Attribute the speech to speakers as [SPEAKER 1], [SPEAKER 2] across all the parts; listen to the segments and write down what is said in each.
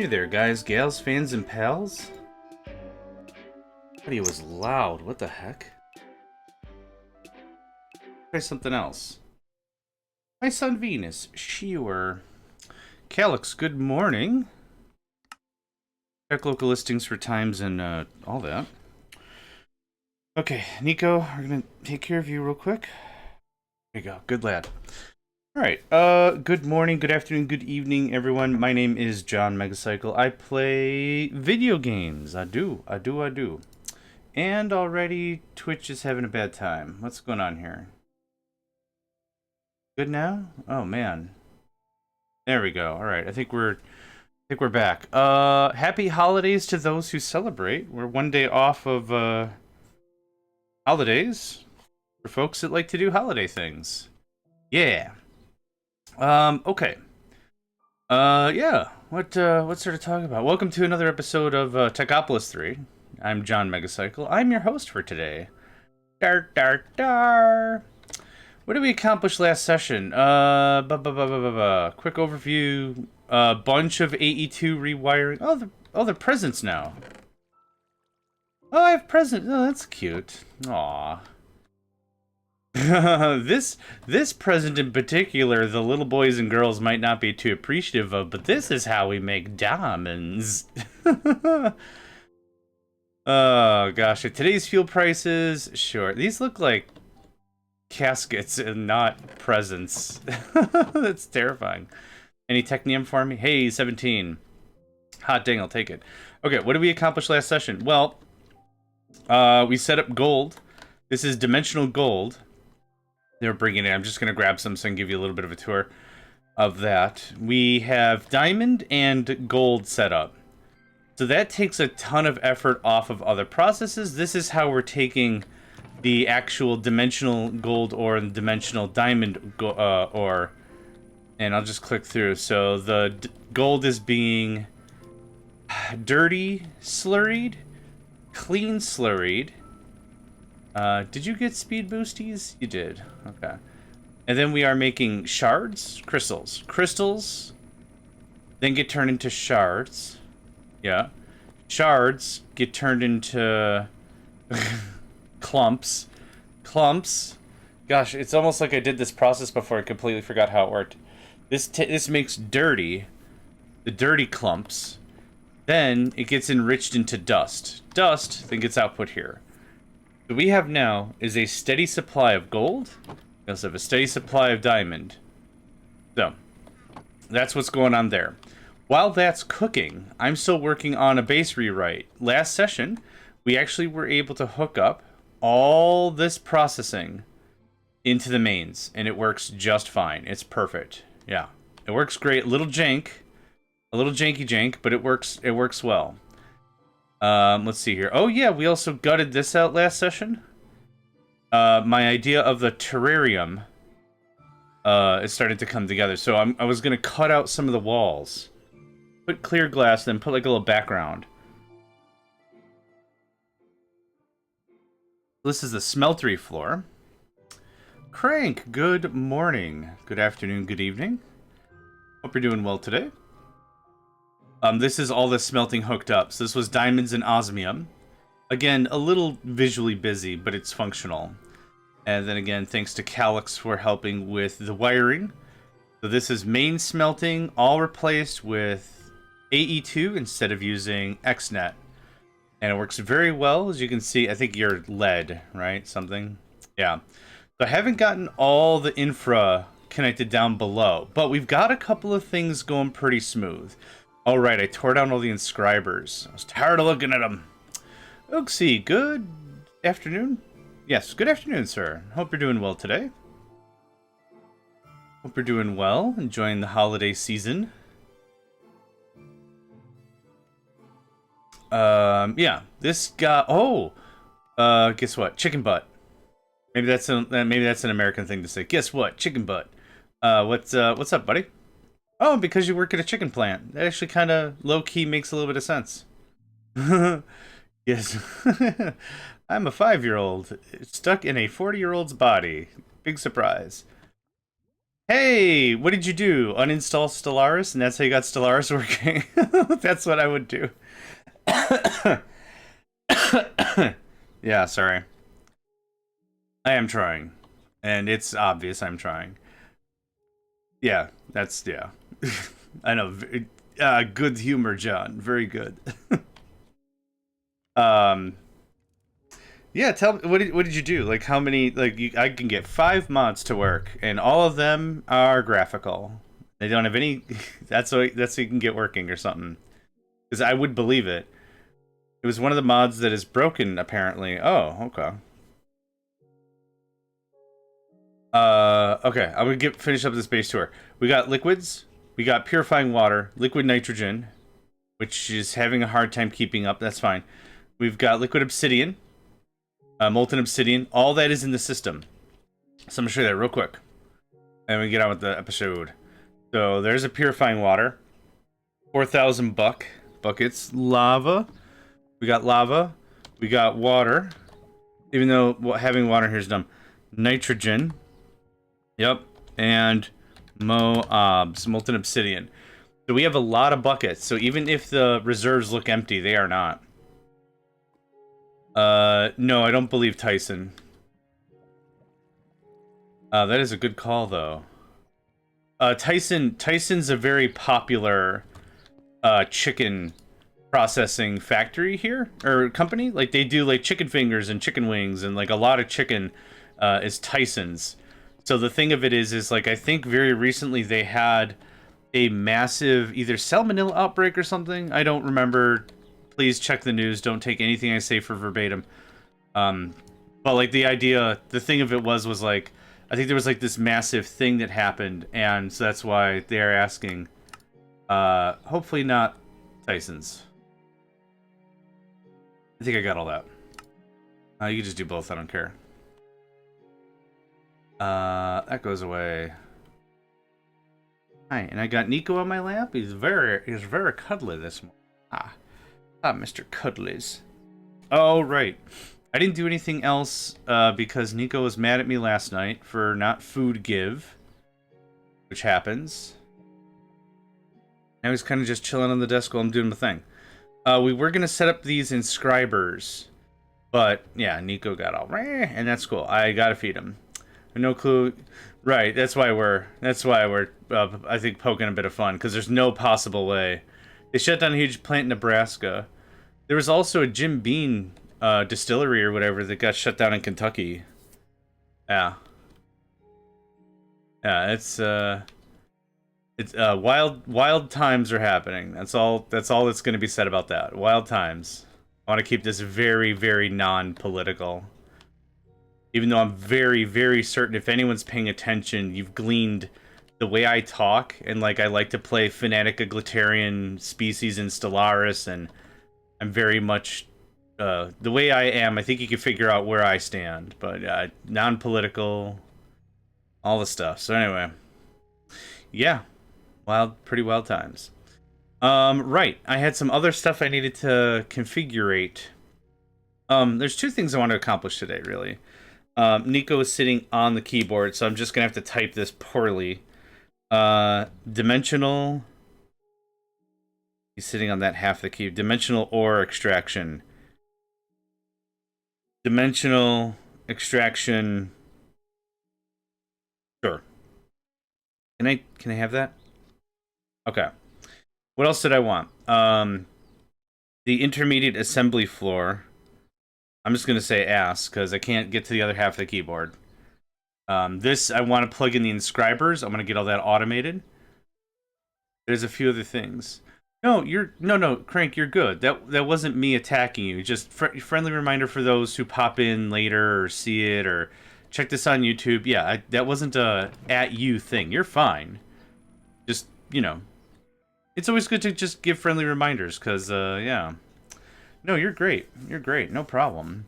[SPEAKER 1] Hey there, guys, gals, fans, and pals. Audio was loud. What the heck? Try something else. My son Venus, Sure. Calyx, good morning. Check local listings for times and all that. Okay, Nico, we're gonna take care of you real quick. There you go. Good lad. Alright, good morning, good afternoon, good evening, everyone. My name is JohnMegacycle. I play video games. I do. And already Twitch is having a bad time. What's going on here? Good now? Oh man. There we go. Alright, I think we're back. Happy holidays to those who celebrate. We're one day off of holidays for folks that like to do holiday things. Yeah. Okay. Yeah. What sort of talk about? Welcome to another episode of Techopolis 3. I'm JohnMegacycle. I'm your host for today. Dar. What did we accomplish last session? Quick overview. A bunch of AE2 rewiring. Oh, they're presents now. Oh, I have presents. Oh, that's cute. Aw. this present in particular, the little boys and girls might not be too appreciative of, but this is how we make diamonds. Oh gosh, at today's fuel prices, sure. These look like caskets and not presents. That's terrifying. Any technium for me? Hey, 17. Hot dang, I'll take it. Okay, what did we accomplish last session? Well, we set up gold. This is dimensional gold. They're bringing it. I'm just going to grab some so I can give you a little bit of a tour of that. We have diamond and gold set up. So that takes a ton of effort off of other processes. This is how we're taking the actual dimensional gold ore and dimensional diamond ore. And I'll just click through. So the gold is being dirty slurried, clean slurried. Did you get speed boosties? You did. Okay. And then we are making shards, crystals. Crystals then get turned into shards. Yeah. Shards get turned into clumps. Clumps. Gosh, it's almost like I did this process before. I completely forgot how it worked. This makes dirty. The dirty clumps. Then it gets enriched into dust. Dust then gets output here. What we have now is a steady supply of gold. We also have a steady supply of diamond. So, that's what's going on there. While that's cooking, I'm still working on a base rewrite. Last session, we actually were able to hook up all this processing into the mains, and it works just fine. It's perfect. Yeah, it works great. A little janky jank, but it works well. Let's see here. Oh yeah, we also gutted this out last session. My idea of the terrarium is starting to come together. So I was gonna cut out some of the walls, put clear glass, then put like a little background. This is the smeltery floor. Crank, good morning, good afternoon, good evening. Hope you're doing well today. This is all the smelting hooked up. So this was diamonds and osmium. Again, a little visually busy, but it's functional. And then again, thanks to Calyx for helping with the wiring. So this is main smelting, all replaced with AE2 instead of using XNet. And it works very well, as you can see. I think you're lead, right? Something? Yeah. So I haven't gotten all the infra connected down below, but we've got a couple of things going pretty smooth. All right, I tore down all the inscribers. I was tired of looking at them. Oaksy, good afternoon. Yes, good afternoon, sir. Hope you're doing well today. Hope you're doing well, enjoying the holiday season. Yeah, this guy. Oh, guess what? Chicken butt. Maybe that's an American thing to say. Guess what? Chicken butt. What's up, buddy? Oh, because you work at a chicken plant. That actually kind of low-key makes a little bit of sense. Yes. I'm a 5-year-old stuck in a 40-year-old's body. Big surprise. Hey, what did you do? Uninstall Stellaris, and that's how you got Stellaris working? That's what I would do. Yeah, sorry. I am trying. And it's obvious I'm trying. Yeah, that's, yeah. I know. Good humor, John. Very good. um, yeah, tell me, what did you do? Like, how many, like, I can get 5 mods to work, and all of them are graphical. They don't have any, that's what you can get working or something. Because I would believe it. It was one of the mods that is broken, apparently. Oh, okay. Okay, I'm gonna finish up this base tour. We got liquids, we got purifying water, liquid nitrogen, which is having a hard time keeping up. That's fine. We've got liquid obsidian, molten obsidian. All that is in the system. So I'm gonna show you that real quick, and we get on with the episode. So there's a purifying water, 4,000 buckets, lava. We got lava. We got water. Even though having water here is dumb. Nitrogen. Yep. And molten obsidian. So we have a lot of buckets. So even if the reserves look empty, they are not. No, I don't believe Tyson. That is a good call, though. Tyson's a very popular chicken processing factory here, or company. Like, they do like chicken fingers and chicken wings, and like a lot of chicken is Tyson's. So the thing of it is like, I think very recently they had a massive either salmonella outbreak or something. I don't remember. Please check the news. Don't take anything I say for verbatim. But like the thing of it was like, I think there was like this massive thing that happened, and so that's why they're asking. Hopefully not Tyson's. I think I got all that. You can just do both, I don't care. That goes away. Hi, and I got Nico on my lap. He's very cuddly this morning. Mr. Cuddlies. Oh, right. I didn't do anything else because Nico was mad at me last night for not food give, which happens. Now he's kind of just chilling on the desk while I'm doing my thing. We were gonna set up these inscribers, but yeah, Nico got all and that's cool. I gotta feed him. No clue. Right, that's why we're I think poking a bit of fun, because there's no possible way. They shut down a huge plant in Nebraska. There was also a Jim Beam distillery or whatever that got shut down in Kentucky. Yeah. Yeah, it's wild times are happening. That's all that's going to be said about that. Wild times. I want to keep this very, very non-political. Even though I'm very, very certain if anyone's paying attention, you've gleaned the way I talk, and like I like to play Fnatic Egalitarian Species in Stellaris, and I'm very much the way I am. I think you can figure out where I stand, but non-political, all the stuff. So anyway, yeah, pretty wild times. Right, I had some other stuff I needed to configurate. There's two things I want to accomplish today, really. Nico is sitting on the keyboard, so I'm just gonna have to type this poorly. Dimensional. He's sitting on that half of the key. Dimensional ore extraction. Dimensional extraction. Sure. Can I have that? Okay. What else did I want? The intermediate assembly floor. I'm just gonna say ass because I can't get to the other half of the keyboard. This I want to plug in the inscribers. I'm gonna get all that automated. There's a few other things. No, no, Crank, you're good. That wasn't me attacking you. Just friendly reminder for those who pop in later or see it or check this on YouTube. Yeah, that wasn't a at you thing. You're fine. Just, you know, it's always good to just give friendly reminders because yeah. No, you're great. You're great. No problem.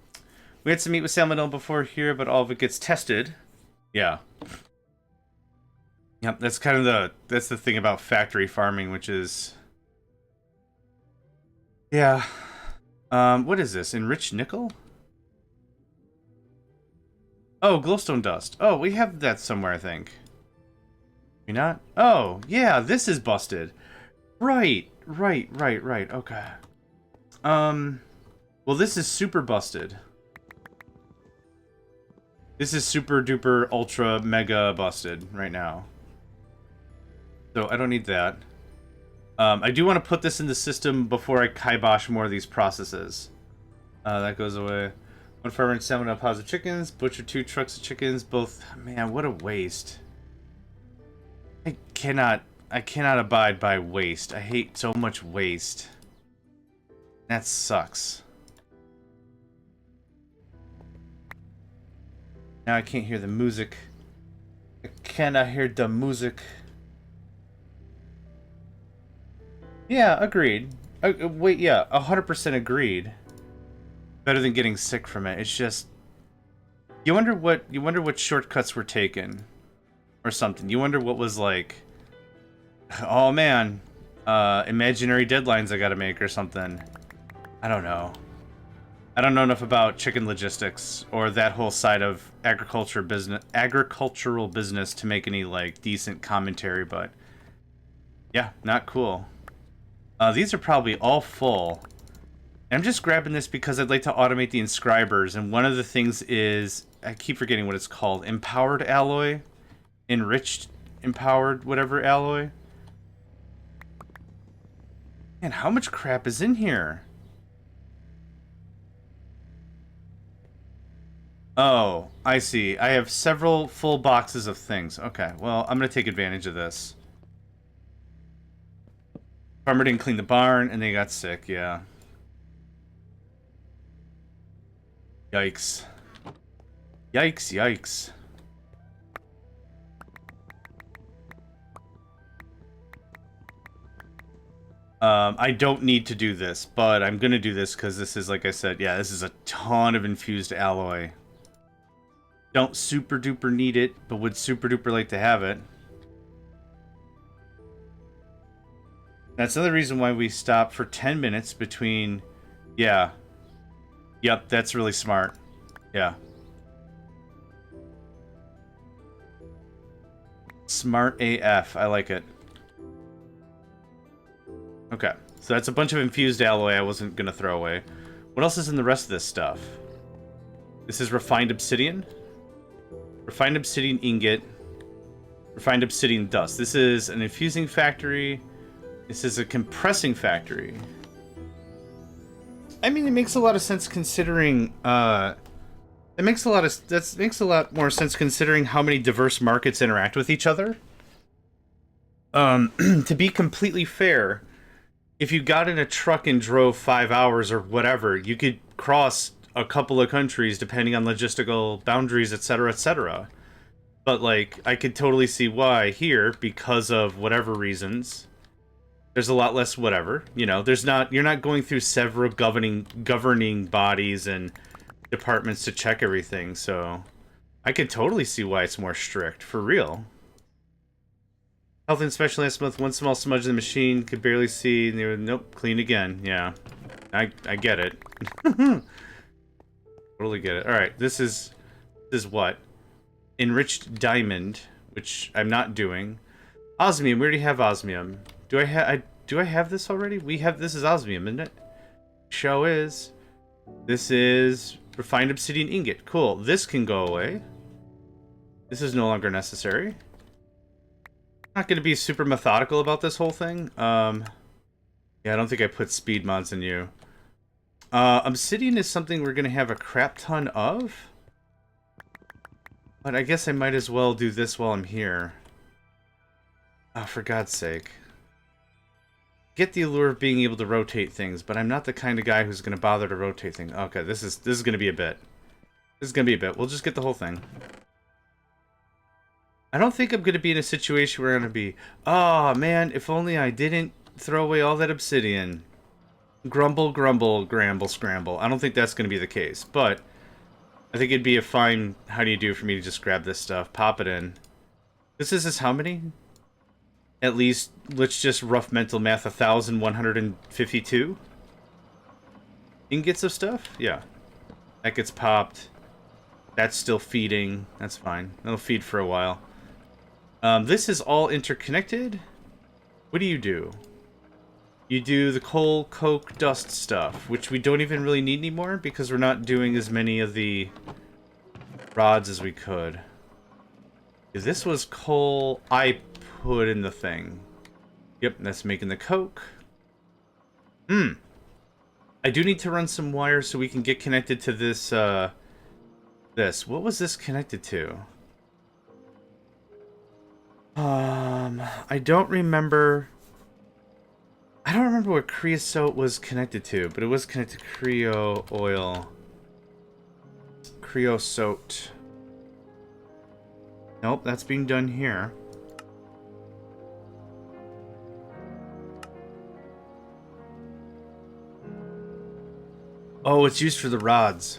[SPEAKER 1] We had some meat with salmonella before here, but all of it gets tested. Yeah. Yep, that's kind of that's the thing about factory farming, which is... Yeah. What is this? Enriched nickel? Oh, glowstone dust. Oh, we have that somewhere, I think. You're not? Oh, yeah, this is busted. Right. Okay. Well, this is super busted. This is super duper ultra mega busted right now. So I don't need that. I do want to put this in the system before I kibosh more of these processes. That goes away. One farmer and 7 pods of chickens. Butcher 2 trucks of chickens. Both. Man, what a waste. I cannot abide by waste. I hate so much waste. That sucks. Now I can't hear the music. I cannot hear the music. Yeah, agreed. Wait, yeah, 100% agreed. Better than getting sick from it. It's just you wonder what shortcuts were taken or something. You wonder what was like, oh man, imaginary deadlines I got to make or something. I don't know. I don't know enough about chicken logistics or that whole side of agricultural business to make any like decent commentary, but yeah, not cool. These are probably all full. I'm just grabbing this because I'd like to automate the inscribers, and one of the things is, I keep forgetting what it's called, empowered alloy? Enriched, empowered, whatever alloy? Man, how much crap is in here? Oh, I see. I have several full boxes of things. Okay, well, I'm going to take advantage of this. Farmer didn't clean the barn, and they got sick, yeah. Yikes. Yikes, yikes. I don't need to do this, but I'm gonna do this because this is, like I said, yeah, this is a ton of infused alloy. Don't super duper need it, but would super duper like to have it. That's another reason why we stop for 10 minutes between... Yeah. Yep, that's really smart. Yeah. Smart AF. I like it. Okay. So that's a bunch of infused alloy I wasn't going to throw away. What else is in the rest of this stuff? This is refined obsidian. Refined obsidian ingot. Refined obsidian dust. This is an infusing factory. This is a compressing factory. I mean, it makes a lot of sense considering, it makes a lot more sense considering how many diverse markets interact with each other. To be completely fair, if you got in a truck and drove 5 hours or whatever, you could cross a couple of countries depending on logistical boundaries, etc., etc. But, like, I could totally see why here, because of whatever reasons, there's a lot less whatever. You know, you're not going through several governing bodies and departments to check everything, so I could totally see why it's more strict, for real. Health inspection last month, one small smudge in the machine, could barely see, and they were, nope, clean again. Yeah, I get it. Totally get it. Alright, this is what? Enriched diamond, which I'm not doing. Osmium, we already have osmium. Do I have this already? This is osmium, isn't it? Show is. This is refined obsidian ingot. Cool. This can go away. This is no longer necessary. I'm not going to be super methodical about this whole thing. Yeah, I don't think I put speed mods in you. Obsidian is something we're going to have a crap ton of. But I guess I might as well do this while I'm here. Oh, for God's sake. Get the allure of being able to rotate things, but I'm not the kind of guy who's going to bother to rotate things. Okay, this is going to be a bit. This is going to be a bit. We'll just get the whole thing. I don't think I'm going to be in a situation where I'm going to be, oh man, if only I didn't throw away all that obsidian. Grumble, grumble, gramble, scramble. I don't think that's going to be the case, but I think it'd be a fine how do you do for me to just grab this stuff, pop it in. This is how many? At least, let's just rough mental math, 1,152 ingots of stuff? Yeah. That gets popped. That's still feeding. That's fine. That'll feed for a while. This is all interconnected. What do? You do the coal, coke, dust stuff, which we don't even really need anymore because we're not doing as many of the rods as we could. If this was coal I put in the thing. Yep, that's making the coke. I do need to run some wires so we can get connected to this, What was this connected to? I don't remember what creosote was connected to, but it was connected to creo oil. Creosote. Nope, that's being done here. Oh, it's used for the rods.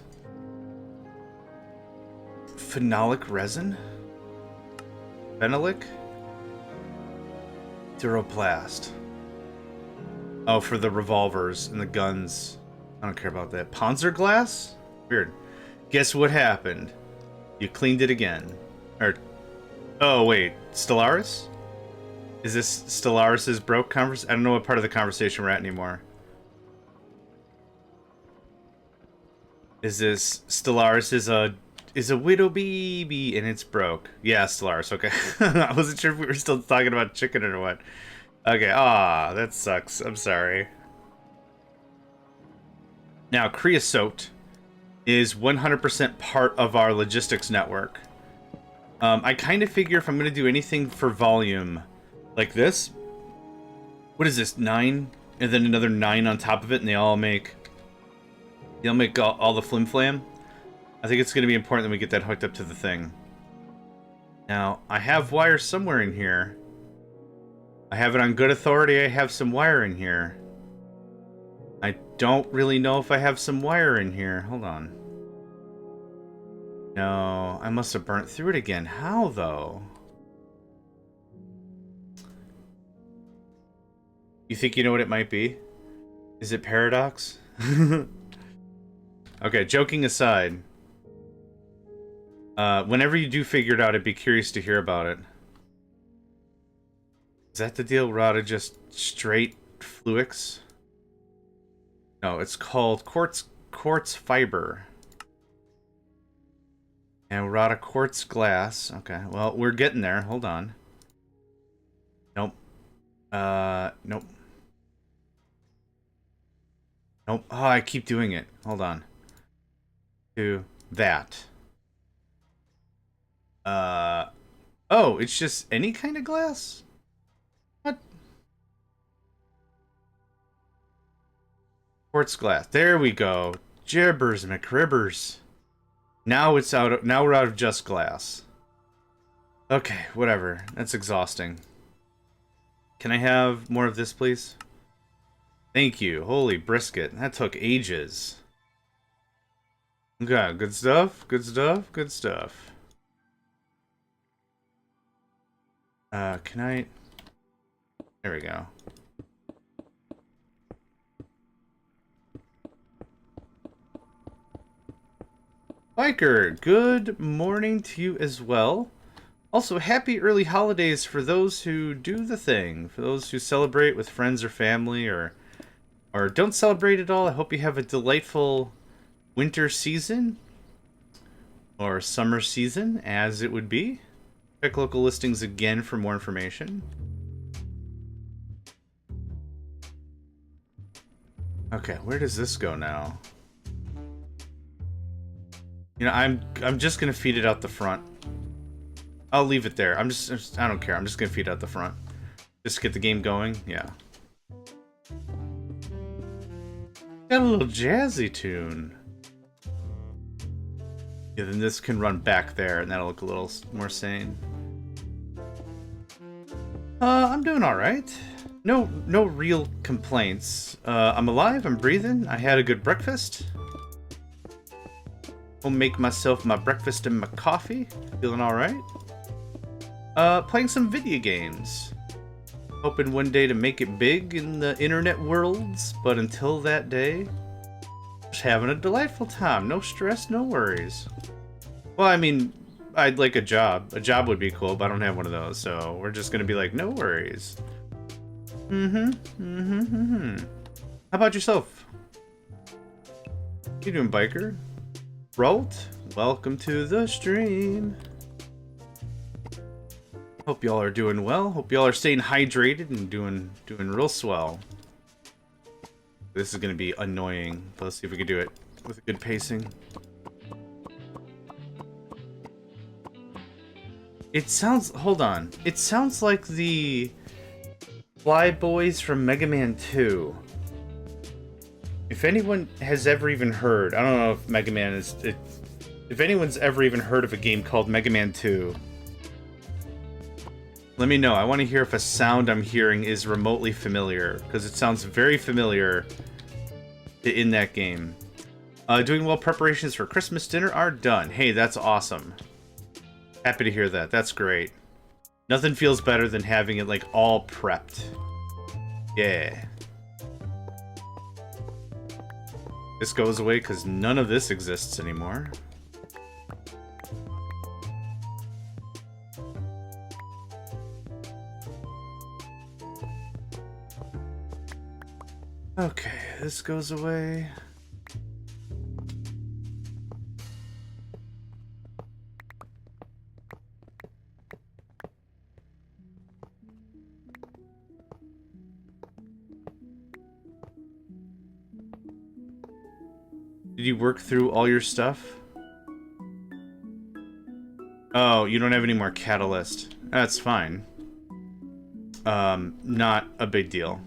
[SPEAKER 1] Phenolic resin? Phenolic? Duroplast. Oh, for the revolvers and the guns. I don't care about that. Panzerglas? Weird. Guess what happened? You cleaned it again. Or... Oh, wait. Stellaris? Is this Stellaris' broke conversation? I don't know what part of the conversation we're at anymore. Is this Stellaris is a widow baby and it's broke? Yeah, Stellaris, okay. I wasn't sure if we were still talking about chicken or what. Okay, that sucks. I'm sorry. Now, creosote is 100% part of our logistics network. I kind of figure if I'm going to do anything for volume like this, what is this, 9? And then another 9 on top of it, and they all make all the flim-flam. I think it's going to be important that we get that hooked up to the thing. Now, I have wire somewhere in here. I have it on good authority. I have some wire in here. I don't really know if I have some wire in here. Hold on. No, I must have burnt through it again. How, though? You think you know what it might be? Is it paradox? Okay, joking aside. Whenever you do figure it out, I'd be curious to hear about it. Is that the deal? Rada just straight fluix? No, it's called quartz fiber. And Rada quartz glass. Okay, well, we're getting there. Hold on. Nope. Nope. Nope. Oh, I keep doing it. Hold on. To that. Oh, it's just any kind of glass? What? Quartz glass. There we go. Jibbers McRibbers. Now it's out. Now we're out of just glass. Okay, whatever. That's exhausting. Can I have more of this, please? Thank you. Holy brisket. That took ages. Okay, good stuff. Good stuff. Good stuff. Can I... There we go. Biker, good morning to you as well. Also, happy early holidays for those who do the thing. For those who celebrate with friends or family or don't celebrate at all, I hope you have a delightful winter season. Or summer season, as it would be. Check local listings again for more information. Okay, where does this go now? You know, I'm just gonna feed it out the front. I'll leave it there. I don't care. I'm just gonna feed it out the front. Just to get the game going. Yeah. Got a little jazzy tune. Yeah, then this can run back there, and that'll look a little more sane. I'm doing all right. No real complaints. I'm alive. I'm breathing. I had a good breakfast. I'll make myself my breakfast and my coffee. Feeling all right. Playing some video games. Hoping one day to make it big in the internet worlds, but until that day, just having a delightful time. No stress, no worries. Well, I mean, I'd like a job. A job would be cool, but I don't have one of those, so we're just gonna be like, no worries. How about yourself? You doing, biker? Rolt, welcome to the stream. Hope y'all are doing well. Hope y'all are staying hydrated and doing real swell. This is gonna be annoying, but let's see if we can do it with a good pacing. It sounds, hold on. It sounds like the Fly Boys from Mega Man 2. If anyone has ever even heard, I don't know if Mega Man is, if anyone's ever even heard of a game called Mega Man 2, let me know. I want to hear if a sound I'm hearing is remotely familiar, because it sounds very familiar in that game. Doing well, preparations for Christmas dinner are done. Hey, that's awesome. Happy to hear that. That's great. Nothing feels better than having it, like, all prepped. Yeah. This goes away because none of this exists anymore. Okay, this goes away. Did you work through all your stuff? Oh, you don't have any more catalyst. That's fine. Not a big deal.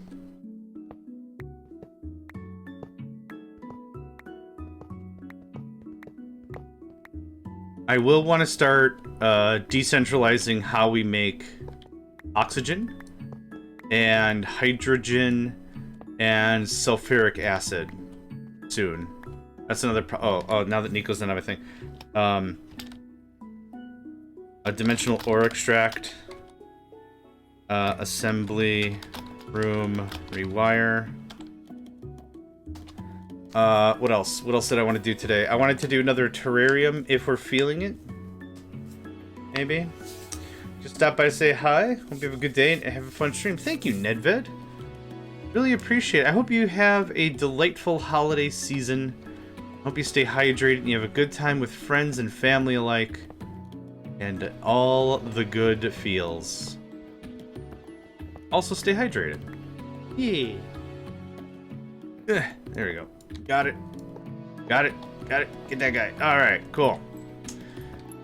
[SPEAKER 1] I will want to start decentralizing how we make oxygen and hydrogen and sulfuric acid soon. That's another oh, now that Nico's done everything. A dimensional ore extract. Assembly room rewire. What else? What else did I want to do today? I wanted to do another terrarium if we're feeling it. Maybe. Just stop by to say hi. Hope you have a good day and have a fun stream. Thank you, Nedved. Really appreciate it. I hope you have a delightful holiday season. Hope you stay hydrated and you have a good time with friends and family alike. And all the good feels. Also stay hydrated. Yeah. There we go. Got it. Got it. Got it. Get that guy. Alright, cool.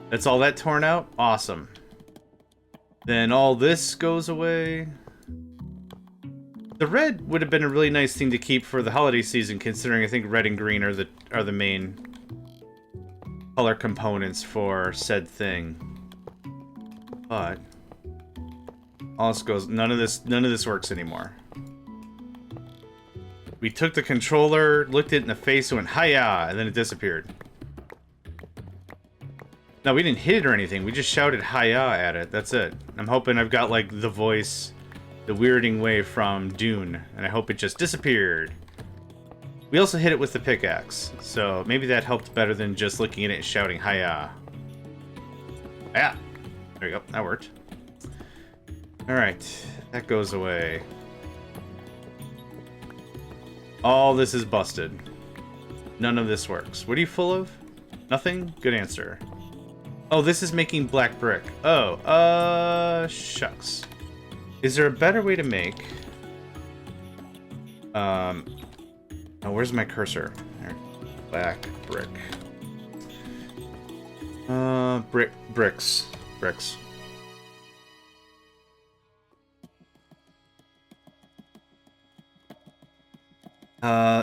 [SPEAKER 1] That's all that torn out? Awesome. Then all this goes away. The red would have been a really nice thing to keep for the holiday season, considering I think red and green are the main color components for said thing. But all this goes, none of this works anymore. We took the controller, looked it in the face, and went hi-ya, and then it disappeared. No, we didn't hit it or anything. We just shouted hi-ya at it. That's it. I'm hoping I've got like the voice, the weirding way from Dune, and I hope it just disappeared. We also hit it with the pickaxe, so maybe that helped better than just looking at it and shouting hi-ya. Yeah, there you go. That worked. All right, that goes away. All this is busted. None of this works. What are you full of? Nothing? Good answer. Oh, this is making black brick. Oh, shucks. Is there a better way to make... Oh, where's my cursor? There. Black brick. Bricks.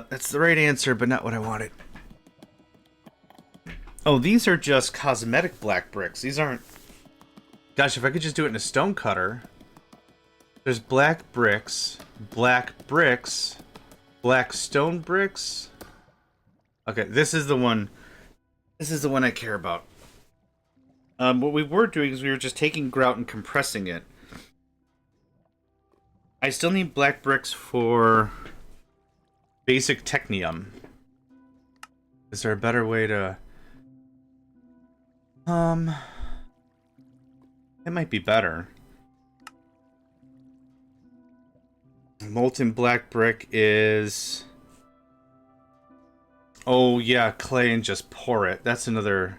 [SPEAKER 1] That's the right answer, but not what I wanted. Oh, these are just cosmetic black bricks. These aren't... Gosh, if I could just do it in a stone cutter. There's black bricks, black stone bricks. Okay, this is the one. This is the one I care about. What we were doing is we were just taking grout and compressing it. I still need black bricks for basic technium. Is there a better way to... That might be better. Molten black brick is... Oh, yeah, clay and just pour it. That's another...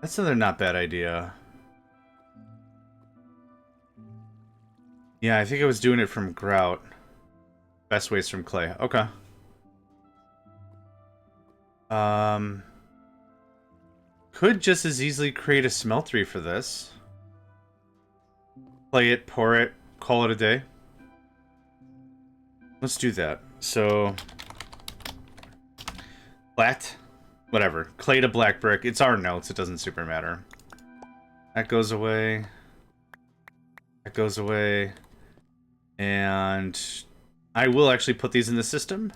[SPEAKER 1] That's another not bad idea. Yeah, I think I was doing it from grout. Best ways from clay. Okay. Could just as easily create a smeltery for this. Play it, pour it, call it a day. Let's do that. So... Flat? Whatever. Clay to black brick. It's our notes. It doesn't super matter. That goes away. That goes away. And I will actually put these in the system.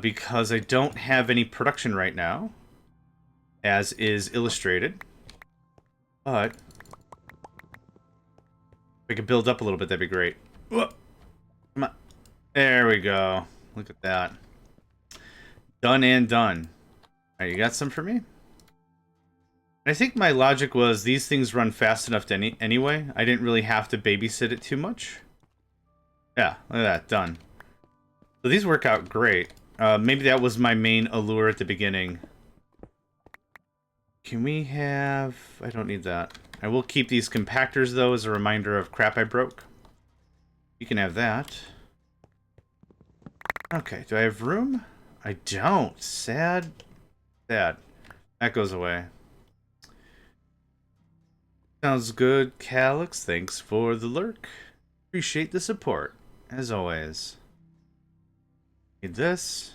[SPEAKER 1] Because I don't have any production right now. As is illustrated. But... if we could build up a little bit, that'd be great. Whoa. Come on. There we go. Look at that. Done and done. Alright, you got some for me? I think my logic was these things run fast enough to anyway. I didn't really have to babysit it too much. Yeah, look at that. Done. So these work out great. Maybe that was my main allure at the beginning. Can we have... I don't need that. I will keep these compactors, though, as a reminder of crap I broke. You can have that. Okay, do I have room? I don't. Sad. Sad. That goes away. Sounds good, Calyx. Thanks for the lurk. Appreciate the support, as always. Need this.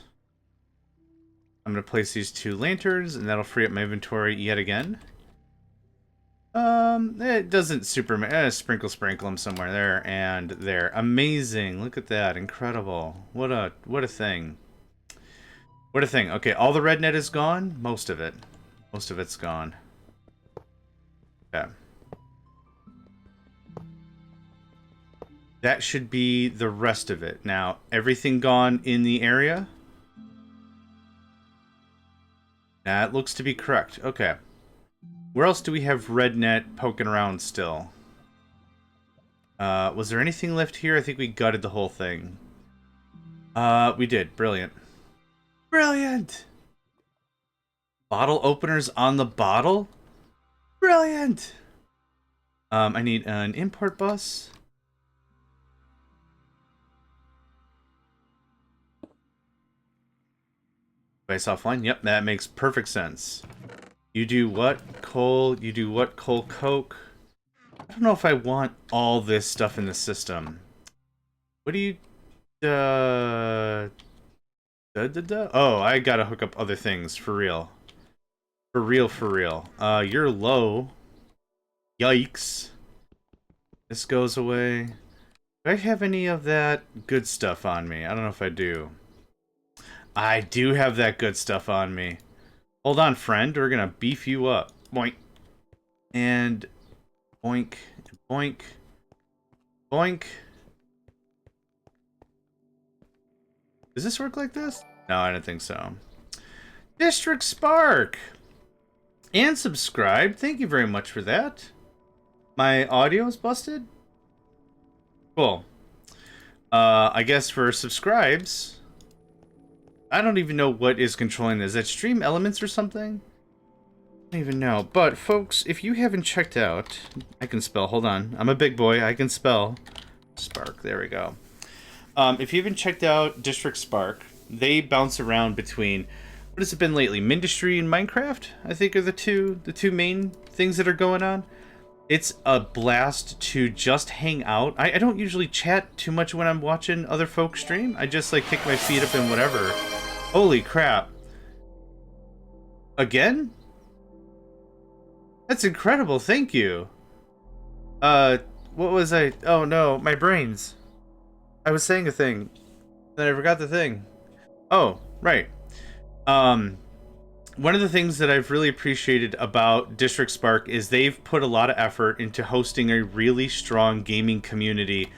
[SPEAKER 1] I'm going to place these 2 lanterns, and that'll free up my inventory yet again. It doesn't super... sprinkle them somewhere there and there. Amazing. Look at that. Incredible. What a thing. What a thing. Okay, all the red net is gone. Most of it. Most of it's gone. Okay. That should be the rest of it. Now, everything gone in the area? That looks to be correct. Okay. Where else do we have red net poking around still? Was there anything left here? I think we gutted the whole thing. We did. Brilliant. Brilliant! Bottle openers on the bottle? Brilliant! I need an import bus. Device offline? Yep, that makes perfect sense. You do what? Coal. You do what? Coal coke. I don't know if I want all this stuff in the system. What do you... Oh, I gotta hook up other things, for real. For real, for real. You're low. Yikes. This goes away. Do I have any of that good stuff on me? I don't know if I do. I do have that good stuff on me. Hold on, friend. We're gonna beef you up. Boink. And... boink. Boink. Boink. Does this work like this? No, I don't think so. District Spark! And subscribe. Thank you very much for that. My audio is busted? Cool. I guess for subscribes... I don't even know what is controlling this. Is that Stream Elements or something? I don't even know. But, folks, if you haven't checked out... I can spell. Hold on. I'm a big boy. I can spell. Spark. There we go. If you haven't checked out District Spark, they bounce around between, what has it been lately? Mindustry and Minecraft, I think, are the two main things that are going on. It's a blast to just hang out. I don't usually chat too much when I'm watching other folks stream. I just like kick my feet up and whatever. Holy crap. Again? That's incredible, thank you. What was I? Oh no, my brains. I was saying a thing, then I forgot the thing. Oh, right. One of the things that I've really appreciated about District Spark is they've put a lot of effort into hosting a really strong gaming community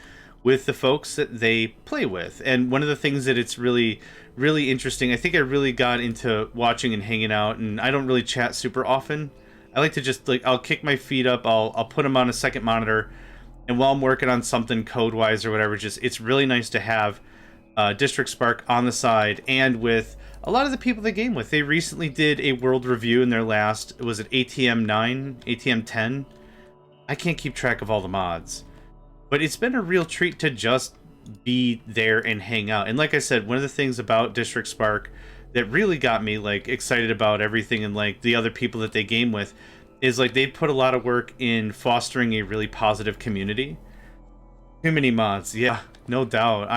[SPEAKER 1] with the folks that they play with. And one of the things that it's really, really interesting, I think I really got into watching and hanging out, and I don't really chat super often. I like to just, like, I'll kick my feet up, I'll put them on a second monitor, and while I'm working on something code-wise or whatever, just it's really nice to have District Spark on the side, and with a lot of the people they game with. They recently did a world review in their last, was it ATM 9, ATM 10? I can't keep track of all the mods. But it's been a real treat to just be there and hang out. And like I said, one of the things about District Spark that really got me, like, excited about everything and, like, the other people that they game with is, like, they put a lot of work in fostering a really positive community. Too many mods, yeah, no doubt.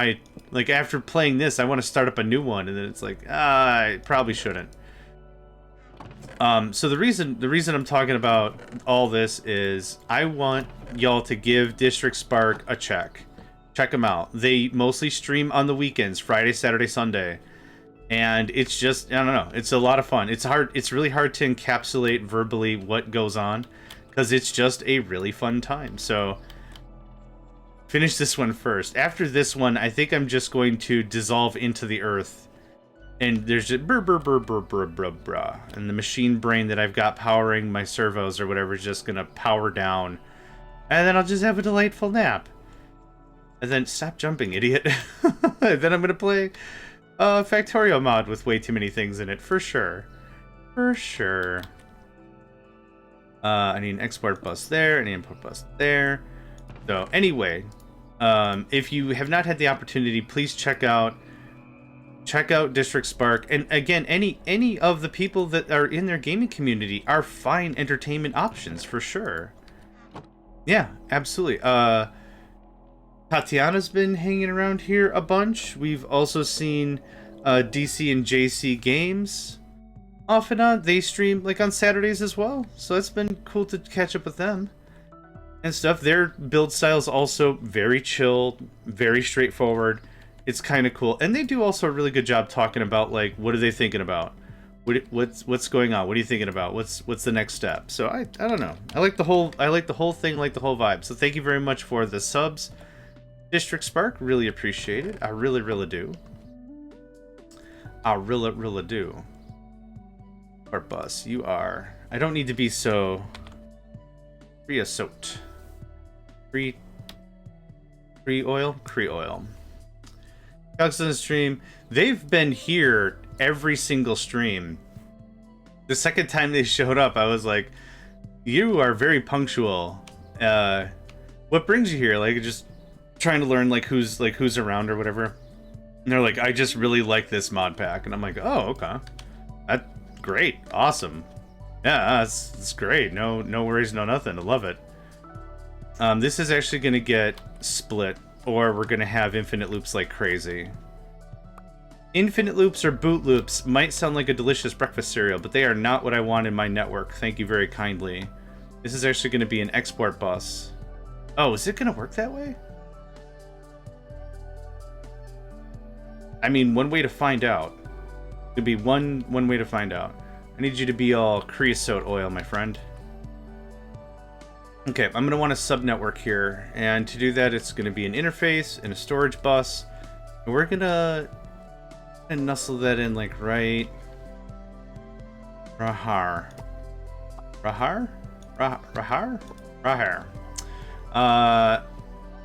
[SPEAKER 1] Like, after playing this, I want to start up a new one, and then it's like, I probably shouldn't. So the reason I'm talking about all this is I want y'all to give District Spark a check. Check them out. They mostly stream on the weekends, Friday, Saturday, Sunday. And it's just, I don't know, it's a lot of fun. It's really hard to encapsulate verbally what goes on, because it's just a really fun time. So finish this one first. After this one, I think I'm just going to dissolve into the earth. And there's just brr, brr, brr, brr, brr, brr, brr. And the machine brain that I've got powering my servos or whatever is just going to power down. And then I'll just have a delightful nap. And then stop jumping, idiot. And then I'm going to play a Factorio mod with way too many things in it, for sure. For sure. I need an export bus there, an input bus there. So anyway, if you have not had the opportunity, please check out District Spark. And again, any of the people that are in their gaming community are fine entertainment options, for sure. Yeah, absolutely. Tatiana's been hanging around here a bunch. We've also seen DC and JC Games off and on. They stream, like, on Saturdays as well, so it's been cool to catch up with them and stuff. Their build style is also very chill, very straightforward. It's kind of cool, and they do also a really good job talking about, like, what are they thinking about, what's going on, what are you thinking about, what's the next step. So I don't know, I like the whole thing, like the whole vibe. So thank you very much for the subs, District Spark. Really appreciate it. I really do. I really do. Or bus, you are. I don't need to be so creosote. Free oil. Cox on the stream. They've been here every single stream. The second time they showed up, I was like, "You are very punctual. What brings you here?" Like, just trying to learn, like, who's around or whatever. And they're like, "I just really like this mod pack," and I'm like, "Oh, okay, that's great, awesome, yeah, it's great. No worries, no nothing. I love it." This is actually gonna get split, or we're gonna have infinite loops like crazy. Infinite loops or boot loops might sound like a delicious breakfast cereal, but they are not what I want in my network. Thank you very kindly. This is actually gonna be an export bus. Oh, is it gonna work that way? I mean, one way to find out. Could be one way to find out. I need you to be all creosote oil, my friend. Okay, I'm gonna want a subnetwork here, and to do that, it's gonna be an interface and a storage bus. And we're gonna nuzzle that in, like, right. Rahar.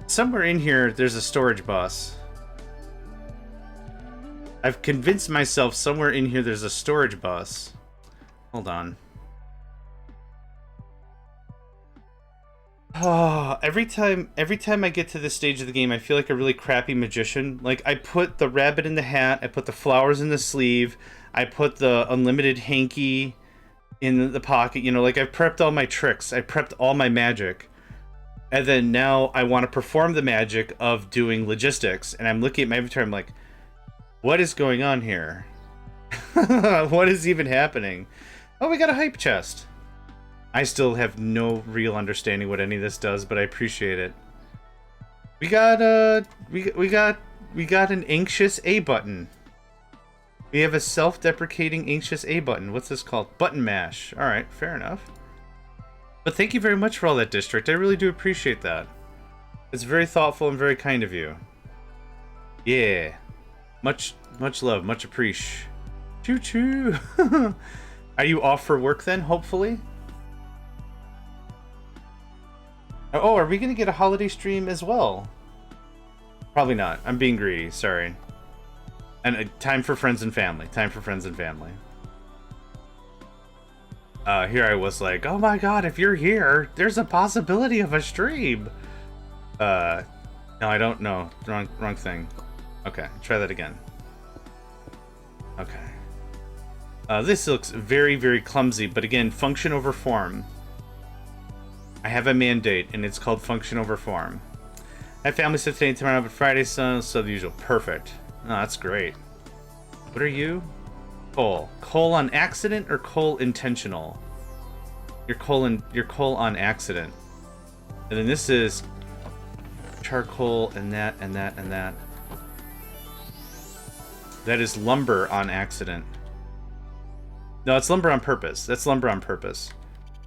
[SPEAKER 1] Somewhere in here, there's a storage bus. I've convinced myself somewhere in here there's a storage bus. Hold on. Oh, every time I get to this stage of the game, I feel like a really crappy magician. Like, I put the rabbit in the hat, I put the flowers in the sleeve, I put the unlimited hanky in the pocket, you know, like, I've prepped all my tricks, I prepped all my magic. And then now I want to perform the magic of doing logistics, and I'm looking at my inventory, I'm like, what is going on here? What is even happening? Oh, we got a hype chest. I still have no real understanding what any of this does, but I appreciate it. We got an anxious A button. We have a self-deprecating anxious A button. What's this called? Button mash. All right, fair enough. But thank you very much for all that, District. I really do appreciate that. It's very thoughtful and very kind of you. Yeah. Much love, much appreciation. Choo choo. Are you off for work then, hopefully? Oh, are we gonna get a holiday stream as well? Probably not. I'm being greedy. Sorry. And time for friends and family. Time for friends and family. Here I was like, oh my god, if you're here, there's a possibility of a stream. No, I don't know. Wrong thing. Okay, try that again. Okay. This looks very, very clumsy, but again, function over form. I have a mandate, and it's called function over form. I have family stuff today and tomorrow, but Friday, so the usual. Perfect. Oh, that's great. What are you? Coal. Coal on accident or coal intentional? You're coal on accident. And then this is charcoal and that and that and that. That is lumber on accident. No, it's lumber on purpose. That's lumber on purpose.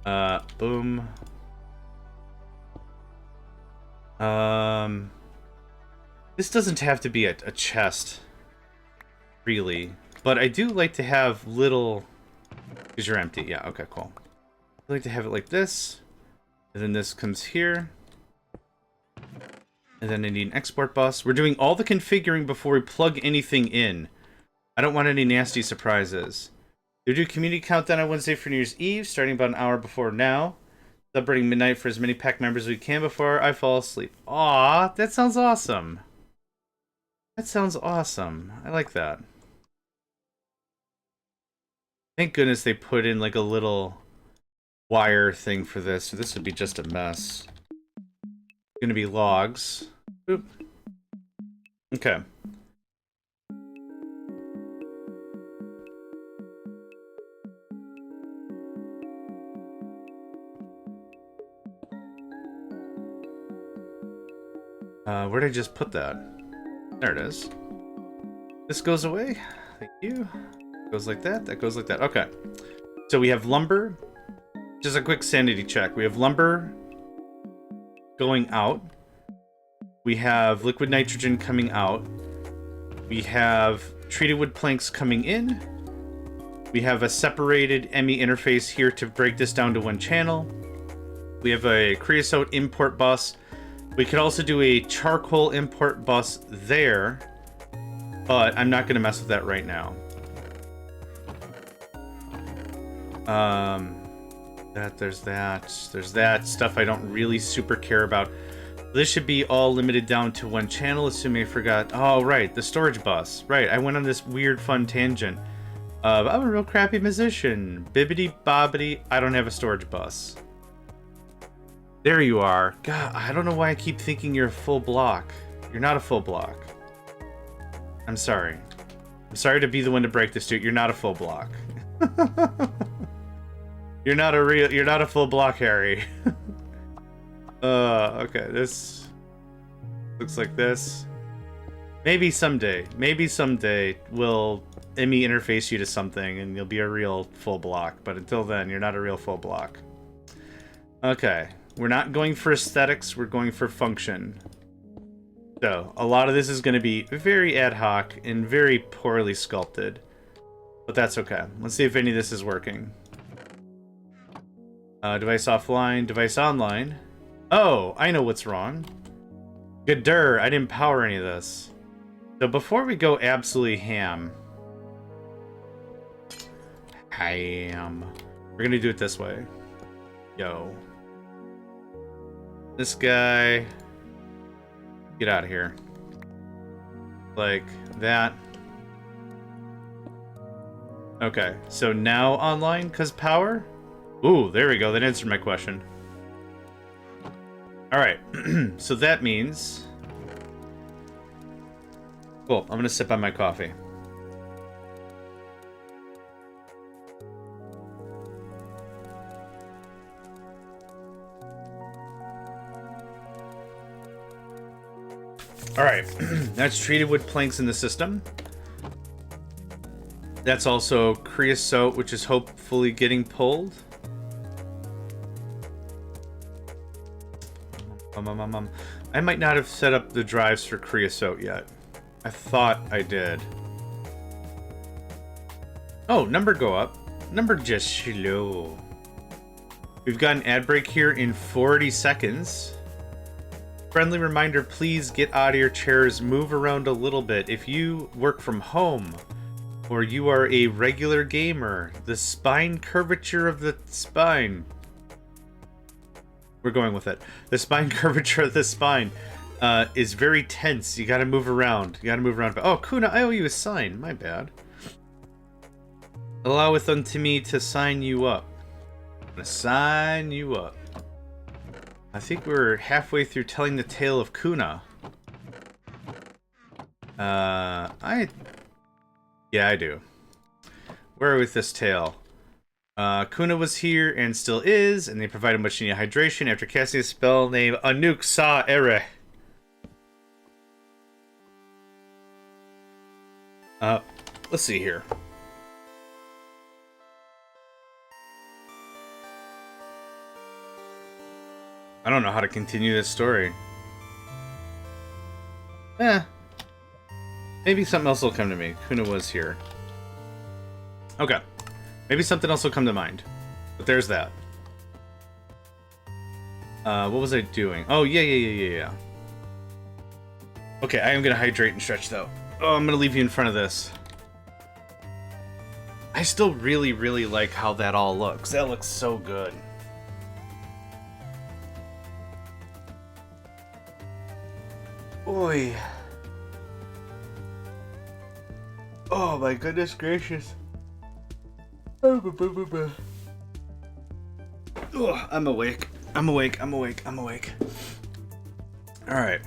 [SPEAKER 1] Boom. This doesn't have to be a chest, really. But I do like to have little... Because you're empty. Yeah, okay, cool. I like to have it like this. And then this comes here. And then I need an export bus. We're doing all the configuring before we plug anything in. I don't want any nasty surprises. We do community countdown on Wednesday for New Year's Eve, starting about an hour before now. Celebrating midnight for as many pack members as we can before I fall asleep. Aw, that sounds awesome. That sounds awesome. I like that. Thank goodness they put in like a little wire thing for this. So this would be just a mess. Gonna be logs. Oop. Okay. Where'd I just put that? There it is. This goes away. Thank you. Goes like that. That goes like that. Okay. So we have lumber. Just a quick sanity check. We have lumber going out. We have liquid nitrogen coming out. We have treated wood planks coming in. We have a separated ME interface here to break this down to one channel. We have a creosote import bus. We could also do a charcoal import bus there, but I'm not going to mess with that right now. There's that stuff I don't really super care about. This should be all limited down to one channel, assuming I forgot. Oh, right, the storage bus. Right, I went on this weird fun tangent of I'm a real crappy musician. Bibbidi bobbidi, I don't have a storage bus. There you are. God, I don't know why I keep thinking you're a full block. You're not a full block. I'm sorry. I'm sorry to be the one to break this to you. You're not a full block. You're not a full block, Harry. Okay, this looks like this. Maybe someday we'll ME interface you to something and you'll be a real full block. But until then, you're not a real full block. Okay. We're not going for aesthetics, we're going for function. So, a lot of this is going to be very ad hoc and very poorly sculpted. But that's okay. Let's see if any of this is working. Device offline, device online. Oh, I know what's wrong. Gadder, I didn't power any of this. So before we go absolutely ham, we're going to do it this way. Yo. This guy, get out of here. Like that. Okay, so now online because power? Ooh, there we go. That answered my question. Alright, so that means... Cool, I'm gonna sip on my coffee. Alright, that's treated wood planks in the system. That's also creosote, which is hopefully getting pulled. I might not have set up the drives for creosote yet. I thought I did. Oh, number go up. Number just slow. We've got an ad break here in 40 seconds. Friendly reminder, please get out of your chairs, move around a little bit. If you work from home or you are a regular gamer, the spine curvature of the spine. We're going with it. The spine curvature of the spine is very tense. You gotta move around. You gotta move around. Oh, Kuna, I owe you a sign. My bad. Alloweth unto me to sign you up. I'm gonna sign you up. I think we're halfway through telling the tale of Kuna. Yeah, I do. Where are we with this tale? Kuna was here and still is, and they provided much needed hydration after casting a spell named Anuk Sa Ere. Let's see here. I don't know how to continue this story. Maybe something else will come to me. Kuna was here. Okay. Maybe something else will come to mind. But there's that. What was I doing? Oh, yeah. Okay, I am gonna hydrate and stretch, though. Oh, I'm gonna leave you in front of this. I still really, really like how that all looks. That looks so good. Oy. Oh my goodness gracious. Oh, I'm awake. I'm awake. Alright.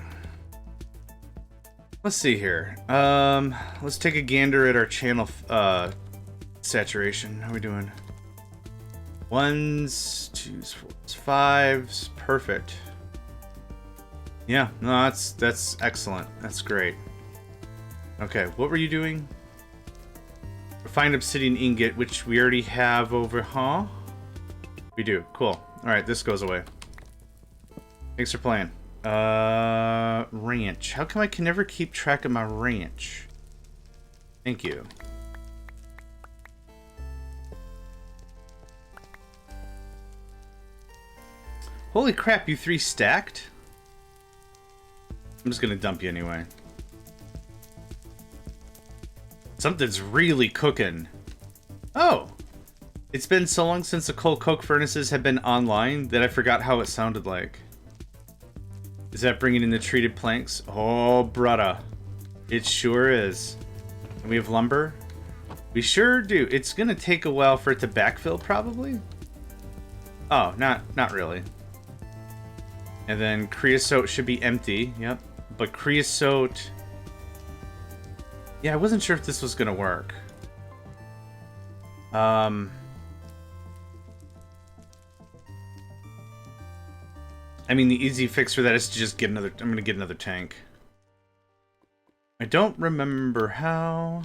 [SPEAKER 1] Let's see here. Let's take a gander at our channel saturation. How are we doing? 1s, 2s, 4s, 5s. Perfect. Yeah, no, that's excellent. That's great. Okay, what were you doing? Refined obsidian ingot, which we already have over, huh? We do. Cool. Alright, this goes away. Thanks for playing. Ranch. How come I can never keep track of my ranch? Thank you. Holy crap, you 3 stacked? I'm just gonna dump you anyway. Something's really cooking. Oh! It's been so long since the coal coke furnaces have been online that I forgot how it sounded like. Is that bringing in the treated planks? Oh, brudda. It sure is. And we have lumber? We sure do. It's gonna take a while for it to backfill, probably? Oh, not really. And then creosote should be empty. Yep. But creosote... Yeah, I wasn't sure if this was gonna work. I mean, the easy fix for that is to just get another... I'm gonna get another tank. I don't remember how...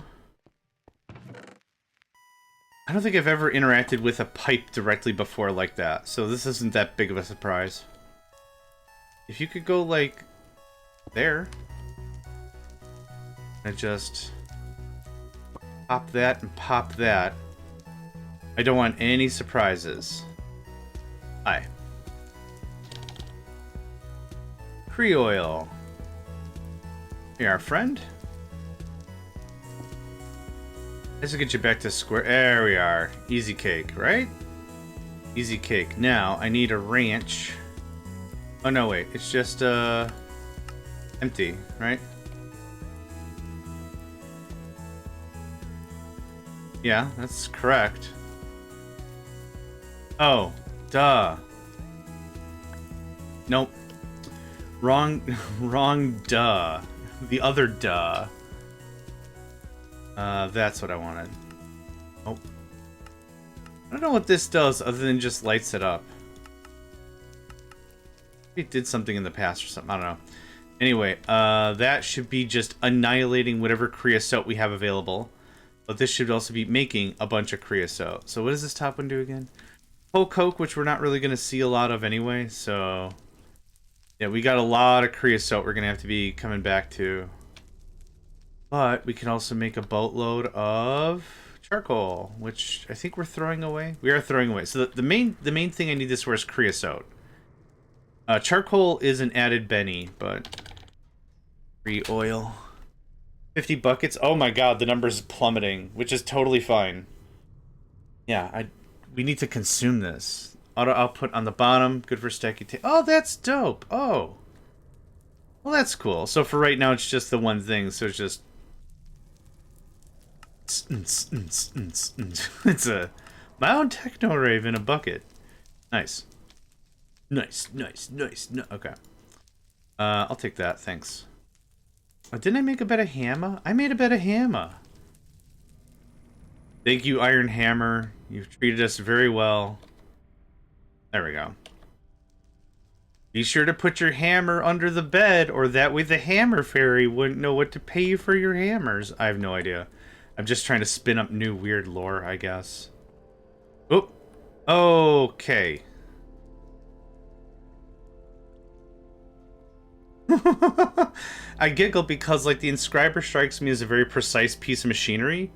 [SPEAKER 1] I don't think I've ever interacted with a pipe directly before like that, so this isn't that big of a surprise. If you could go, like... there. And just pop that and pop that. I don't want any surprises. Hi. Cree-oil. Here, our friend. This will get you back to square. There we are. Easy cake, right? Easy cake. Now, I need a ranch. Oh, no, wait. It's just, empty, right? Yeah, that's correct. Oh, duh. Nope. Wrong, wrong duh. The other duh. That's what I wanted. Oh. I don't know what this does other than just lights it up. It did something in the past or something, I don't know. Anyway, that should be just annihilating whatever creosote we have available. But this should also be making a bunch of creosote. So what does this top one do again? Whole coke, which we're not really going to see a lot of anyway, so... yeah, we got a lot of creosote we're going to have to be coming back to. But we can also make a boatload of... charcoal, which I think we're throwing away. We are throwing away. So the main thing I need this for is creosote. Charcoal is an added Benny, but free oil. 50 buckets. Oh my god, the number's plummeting, which is totally fine. Yeah, we need to consume this. Auto output on the bottom. Good for stacky. Oh, that's dope. Oh. Well, that's cool. So for right now, it's just the one thing. So it's just... It's a loud techno rave in a bucket. Nice. Nice. No, okay. I'll take that. Thanks. Oh, didn't I make a bed of hammer? I made a bed of hammer. Thank you, Iron Hammer. You've treated us very well. There we go. Be sure to put your hammer under the bed, or that way the hammer fairy wouldn't know what to pay you for your hammers. I have no idea. I'm just trying to spin up new weird lore, I guess. Oh, okay. I giggle because, like, the inscriber strikes me as a very precise piece of machinery,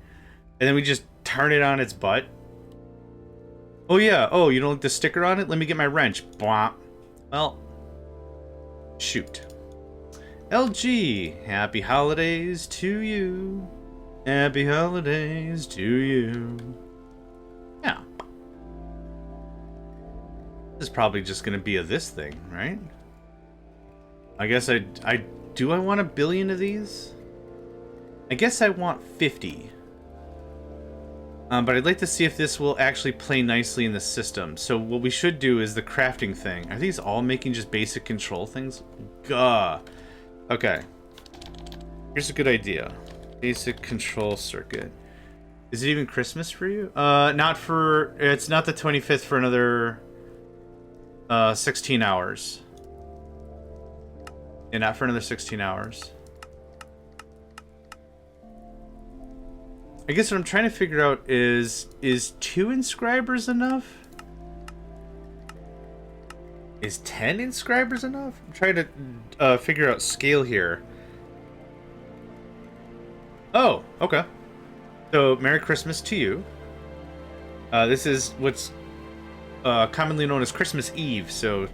[SPEAKER 1] and then we just turn it on its butt. Oh yeah, oh, you don't like the sticker on it? Let me get my wrench. Bwomp. Well, shoot. LG, happy holidays to you. Happy holidays to you. Yeah. This is probably just gonna be a this thing, right? I guess do I want 1 billion of these? I guess I want 50. But I'd like to see if this will actually play nicely in the system. So what we should do is the crafting thing. Are these all making just basic control things? Gah. Okay. Here's a good idea. Basic control circuit. Is it even Christmas for you? Not for... It's not the 25th for another 16 hours. Yeah, not for another 16 hours. I guess what I'm trying to figure out is 2 inscribers enough? Is 10 inscribers enough? I'm trying to figure out scale here. Oh, okay. So, Merry Christmas to you. This is what's commonly known as Christmas Eve, so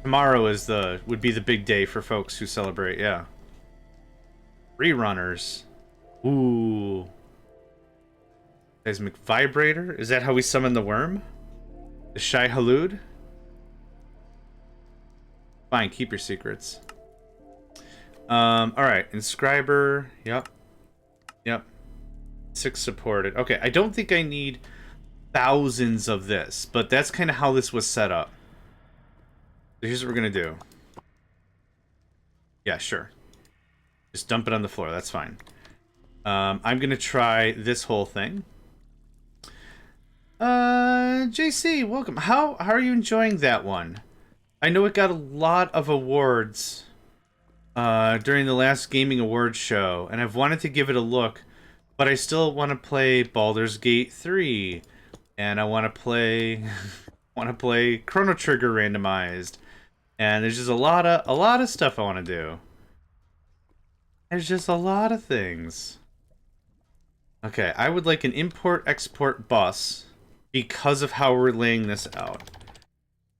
[SPEAKER 1] tomorrow is would be the big day for folks who celebrate, yeah. Rerunners. Ooh. Seismic vibrator? Is that how we summon the worm? The Shy Halud? Fine, keep your secrets. Alright, inscriber. Yep. 6 supported. Okay, I don't think I need thousands of this, but that's kind of how this was set up. So here's what we're gonna do. Yeah, sure. Just dump it on the floor, that's fine. I'm gonna try this whole thing. JC, welcome. How are you enjoying that one? I know it got a lot of awards during the last gaming awards show, and I've wanted to give it a look, but I still want to play Baldur's Gate 3, and I want to play Chrono Trigger randomized, and there's just a lot of stuff I want to do. There's just a lot of things. Okay, I would like an import-export bus because of how we're laying this out.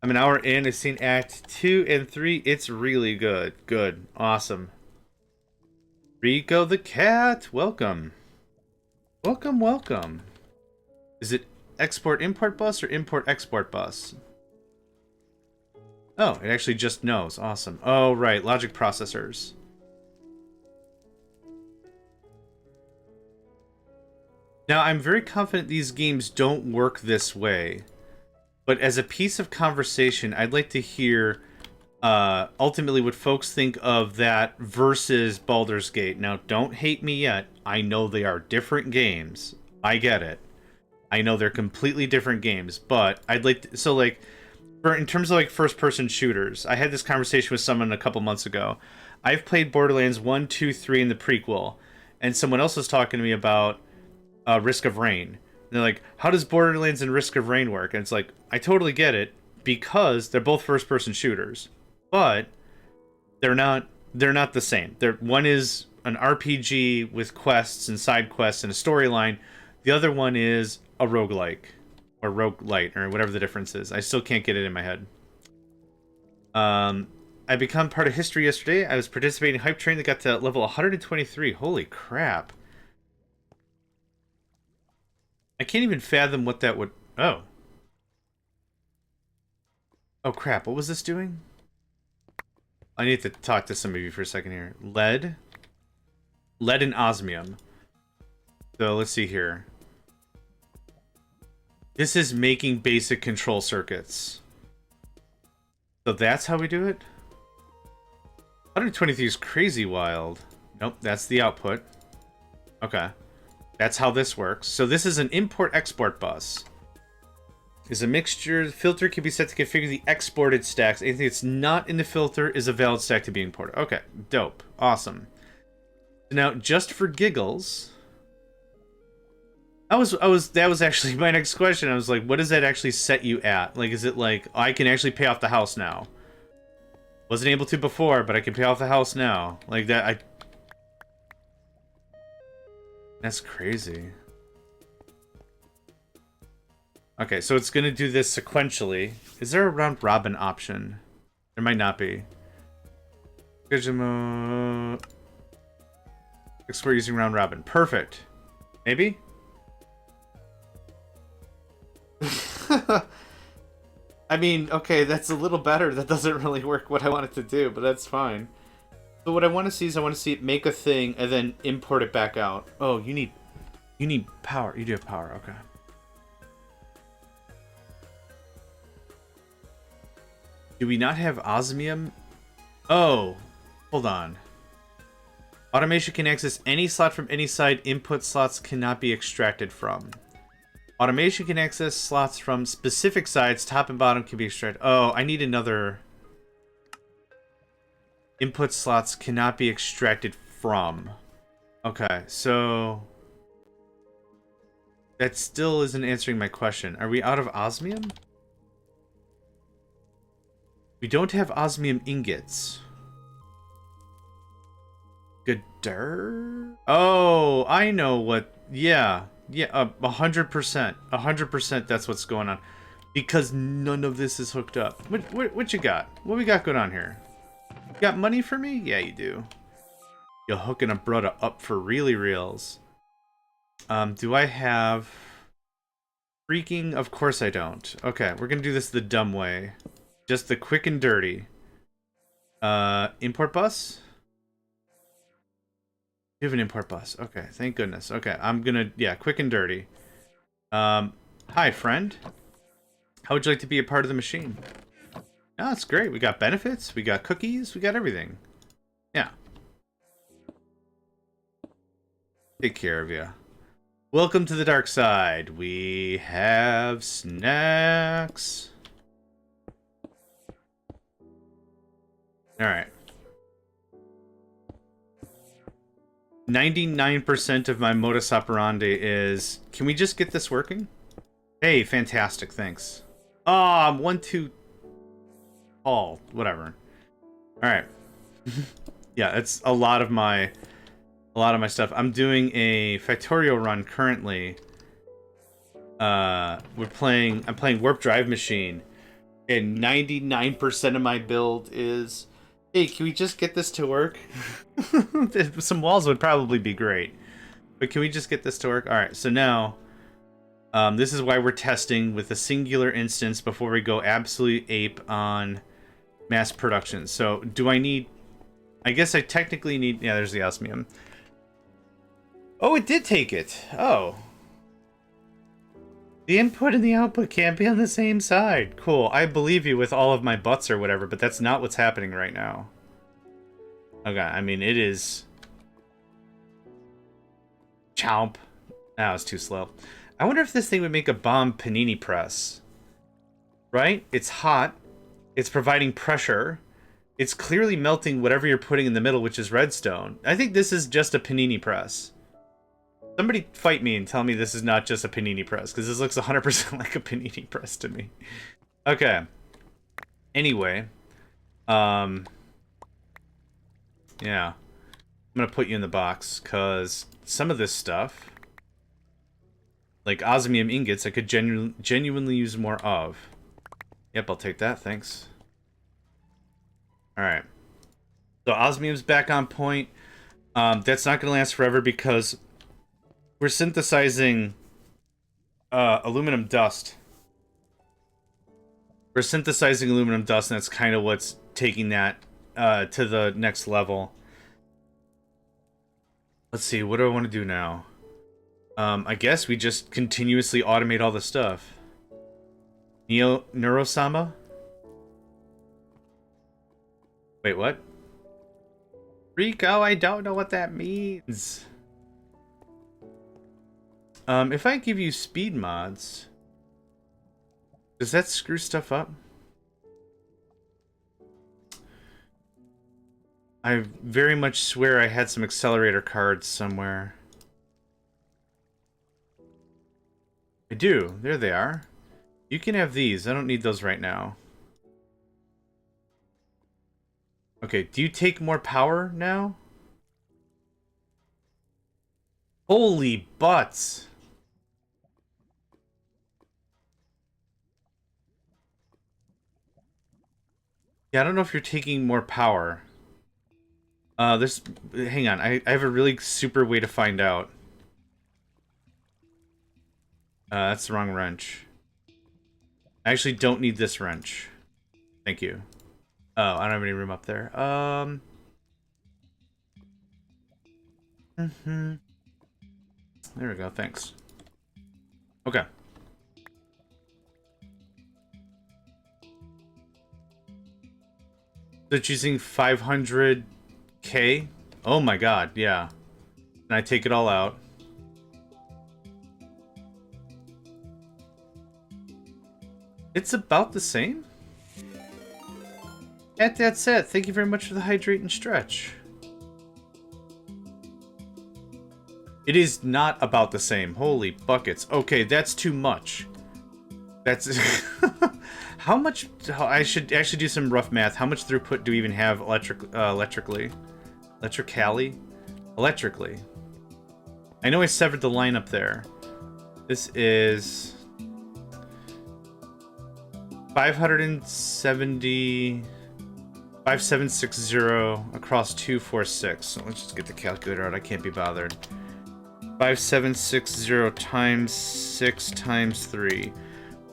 [SPEAKER 1] I'm an hour in, I've seen Act 2 and 3. It's really good. Good. Awesome. Rico the cat, welcome. Welcome, welcome. Is it export-import bus or import-export bus? Oh, it actually just knows. Awesome. Oh, right. Logic processors. Now, I'm very confident these games don't work this way. But as a piece of conversation, I'd like to hear ultimately what folks think of that versus Baldur's Gate. Now, don't hate me yet. I know they are different games. I get it. I know they're completely different games. But I'd like to... So, like, in terms of, like, first-person shooters, I had this conversation with someone a couple months ago. I've played Borderlands 1, 2, 3, and the prequel. And someone else was talking to me about Risk of Rain. They're like, how does Borderlands and Risk of Rain work? And it's like, I totally get it, because they're both first-person shooters. But they're not the same. One is an RPG with quests and side quests and a storyline. The other one is a roguelike. Or roguelite, or whatever the difference is. I still can't get it in my head. I become part of history yesterday. I was participating in Hype Train that got to level 123. Holy crap. I can't even fathom what that would... Oh. Oh crap, what was this doing? I need to talk to some of you for a second here. Lead. Lead and osmium. So let's see here. This is making basic control circuits. So that's how we do it? 123 is crazy wild. Nope, that's the output. Okay. That's how this works. So this is an import-export bus. Is a mixture. Filter can be set to configure the exported stacks. Anything that's not in the filter is a valid stack to be imported. Okay, dope. Awesome. Now, just for giggles... that was actually my next question. I was like, what does that actually set you at? Like, is it like, I can actually pay off the house now? Wasn't able to before, but I can pay off the house now. Like that, that's crazy. Okay, so it's gonna do this sequentially. Is there a round robin option? There might not be. Explore using round robin. Perfect. Maybe? I mean, okay, that's a little better. That doesn't really work what I want it to do, but that's fine. But what I want to see is I want to see it make a thing and then import it back out. Oh, you need power. You do have power, okay. Do we not have osmium? Oh, hold on. Automation can access any slot from any side. Input slots cannot be extracted from. Automation can access slots from specific sides. Top and bottom can be extracted. Oh, I need another... Input slots cannot be extracted from. Okay, so... that still isn't answering my question. Are we out of osmium? We don't have osmium ingots. Gooder? Oh, I know what... Yeah. Yeah, 100%. 100% that's what's going on. Because none of this is hooked up. What you got? What we got going on here? You got money for me? Yeah, you do. You're hooking a brother up for really reals. Do I have... freaking? Of course I don't. Okay, we're gonna do this the dumb way. Just the quick and dirty. Import bus? You have an import bus. Okay, thank goodness. Okay, I'm gonna... yeah, quick and dirty. Hi, friend. How would you like to be a part of the machine? Oh, that's great. We got benefits. We got cookies. We got everything. Yeah. Take care of you. Welcome to the dark side. We have snacks. Alright. 99% of my modus operandi is, can we just get this working? Hey, fantastic, thanks. Oh, I'm one too tall. Whatever. Alright. Yeah, it's a lot of my stuff. I'm doing a Factorio run currently. I'm playing Warp Drive Machine, and 99% of my build is, hey, can we just get this to work? Some walls would probably be great, but can we just get this to work? All right, so now, this is why we're testing with a singular instance before we go absolute ape on mass production. So do I need, I guess I technically need, yeah, there's the osmium. Oh, it did take it. Oh. The input and the output can't be on the same side. Cool. I believe you with all of my butts or whatever, but that's not what's happening right now. Okay, I mean, it is... Chomp. That was too slow. I wonder if this thing would make a bomb panini press. Right? It's hot. It's providing pressure. It's clearly melting whatever you're putting in the middle, which is redstone. I think this is just a panini press. Somebody fight me and tell me this is not just a panini press, because this looks 100% like a panini press to me. Okay. Anyway. Yeah. I'm going to put you in the box, because some of this stuff like osmium ingots I could genuinely use more of. Yep, I'll take that, thanks. Alright. So osmium's back on point. That's not going to last forever because we're synthesizing aluminum dust. We're synthesizing aluminum dust, and that's kind of what's taking that to the next level. Let's see, what do I want to do now? I guess we just continuously automate all the stuff. Neurosama? Wait, what? Rico, I don't know what that means. If I give you speed mods, does that screw stuff up? I very much swear I had some accelerator cards somewhere. I do. There they are. You can have these. I don't need those right now. Okay, do you take more power now? Holy butts! Yeah, I don't know if you're taking more power. Hang on, I have a really super way to find out. That's the wrong wrench. I actually don't need this wrench. Thank you. Oh, I don't have any room up there. There we go, thanks. Okay. So it's using 500K? Oh my god, yeah. And I take it all out. It's about the same? That's it. Thank you very much for the hydrate and stretch. It is not about the same. Holy buckets. Okay, that's too much. That's... How much... I should actually do some rough math. How much throughput do we even have electrically? Electrically. I know I severed the line up there. This is... 5760 across 246. So let's just get the calculator out. I can't be bothered. 5760 times 6 times 3.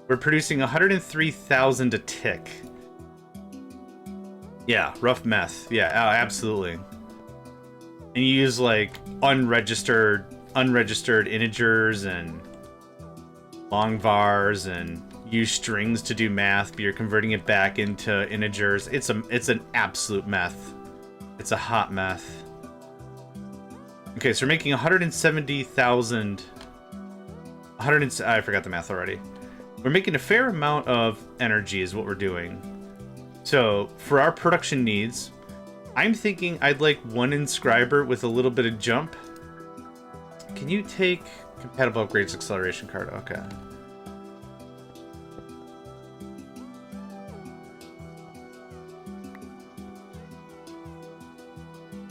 [SPEAKER 1] We're producing 103,000 a tick. Yeah, rough math. Yeah, absolutely. And you use like unregistered integers and long vars and use strings to do math, but you're converting it back into integers. It's an absolute meth. It's a hot meth. Okay, so we're making 170,000. I forgot the math already. We're making a fair amount of energy is what we're doing. So for our production needs, I'm thinking I'd like one inscriber with a little bit of jump. Can you take compatible upgrades acceleration card? Okay.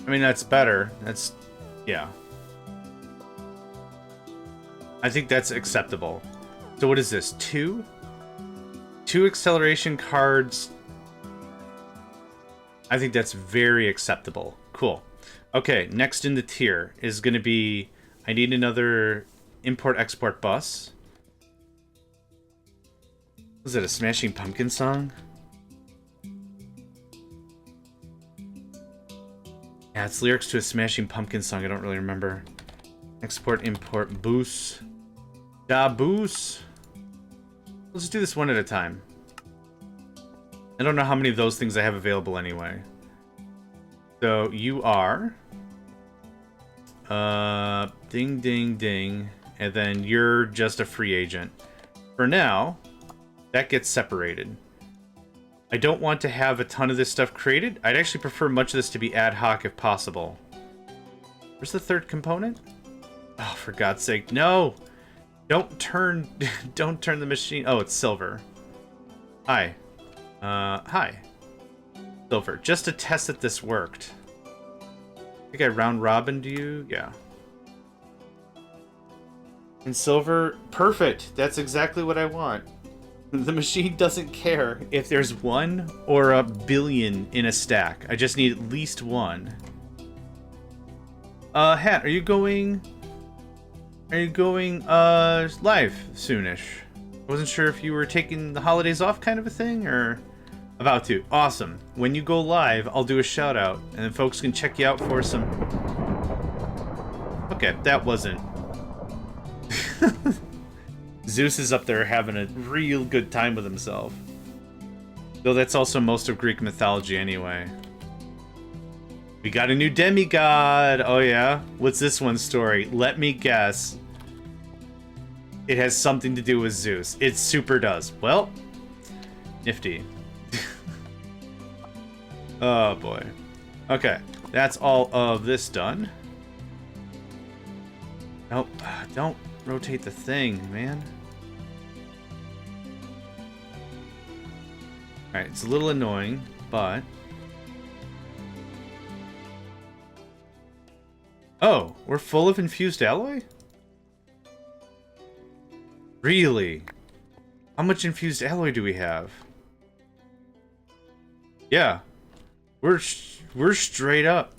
[SPEAKER 1] I mean, that's better. That's, yeah. I think that's acceptable. So what is this? Two acceleration cards. I think that's very acceptable. Cool. Okay, next in the tier is going to be, I need another import-export bus. Was it a Smashing Pumpkin song? Yeah, it's lyrics to a Smashing Pumpkin song. I don't really remember. Export, import, boost. Da boost. Let's do this one at a time. I don't know how many of those things I have available anyway. So you are... ding, ding, ding. And then you're just a free agent. For now, that gets separated. I don't want to have a ton of this stuff created. I'd actually prefer much of this to be ad hoc if possible. Where's the third component? Oh, for God's sake, no! Don't turn the machine. Oh, it's silver. Hi. Hi. Silver. Just to test that this worked. I think I round robined you? Yeah. And silver, perfect. That's exactly what I want. The machine doesn't care if there's 1 or a billion in a stack. I just need at least 1. Hat, are you going live soonish? I wasn't sure if you were taking the holidays off kind of a thing, or about to. Awesome. When you go live, I'll do a shout out, and then folks can check you out for some... Okay, that wasn't... Zeus is up there having a real good time with himself. Though that's also most of Greek mythology anyway. We got a new demigod! Oh yeah? What's this one's story? Let me guess. It has something to do with Zeus. It super does. Well, nifty. Oh boy. Okay, that's all of this done. Nope, don't rotate the thing, man. Alright, it's a little annoying, but... Oh, we're full of infused alloy? Really? How much infused alloy do we have? Yeah. We're straight up.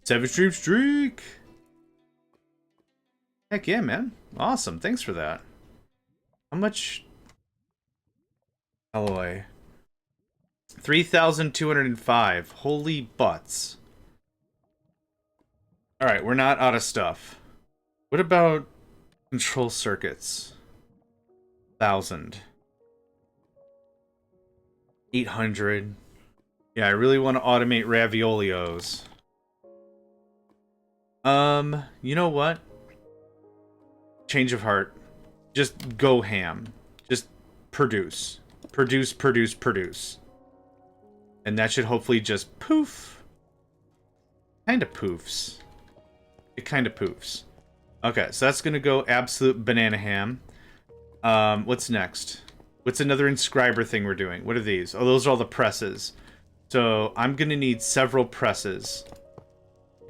[SPEAKER 1] 7-stream streak! Heck yeah, man. Awesome, thanks for that. How much alloy? 3,205. Holy butts. Alright, we're not out of stuff. What about control circuits? 1,000. 800. Yeah, I really want to automate raviolios. You know what? Change of heart. Just go ham. Just produce. Produce, produce, produce. And that should hopefully just poof. Kinda poofs. It kinda poofs. Okay, so that's gonna go absolute banana ham. What's next? What's another inscriber thing we're doing? What are these? Oh, those are all the presses. So I'm gonna need several presses.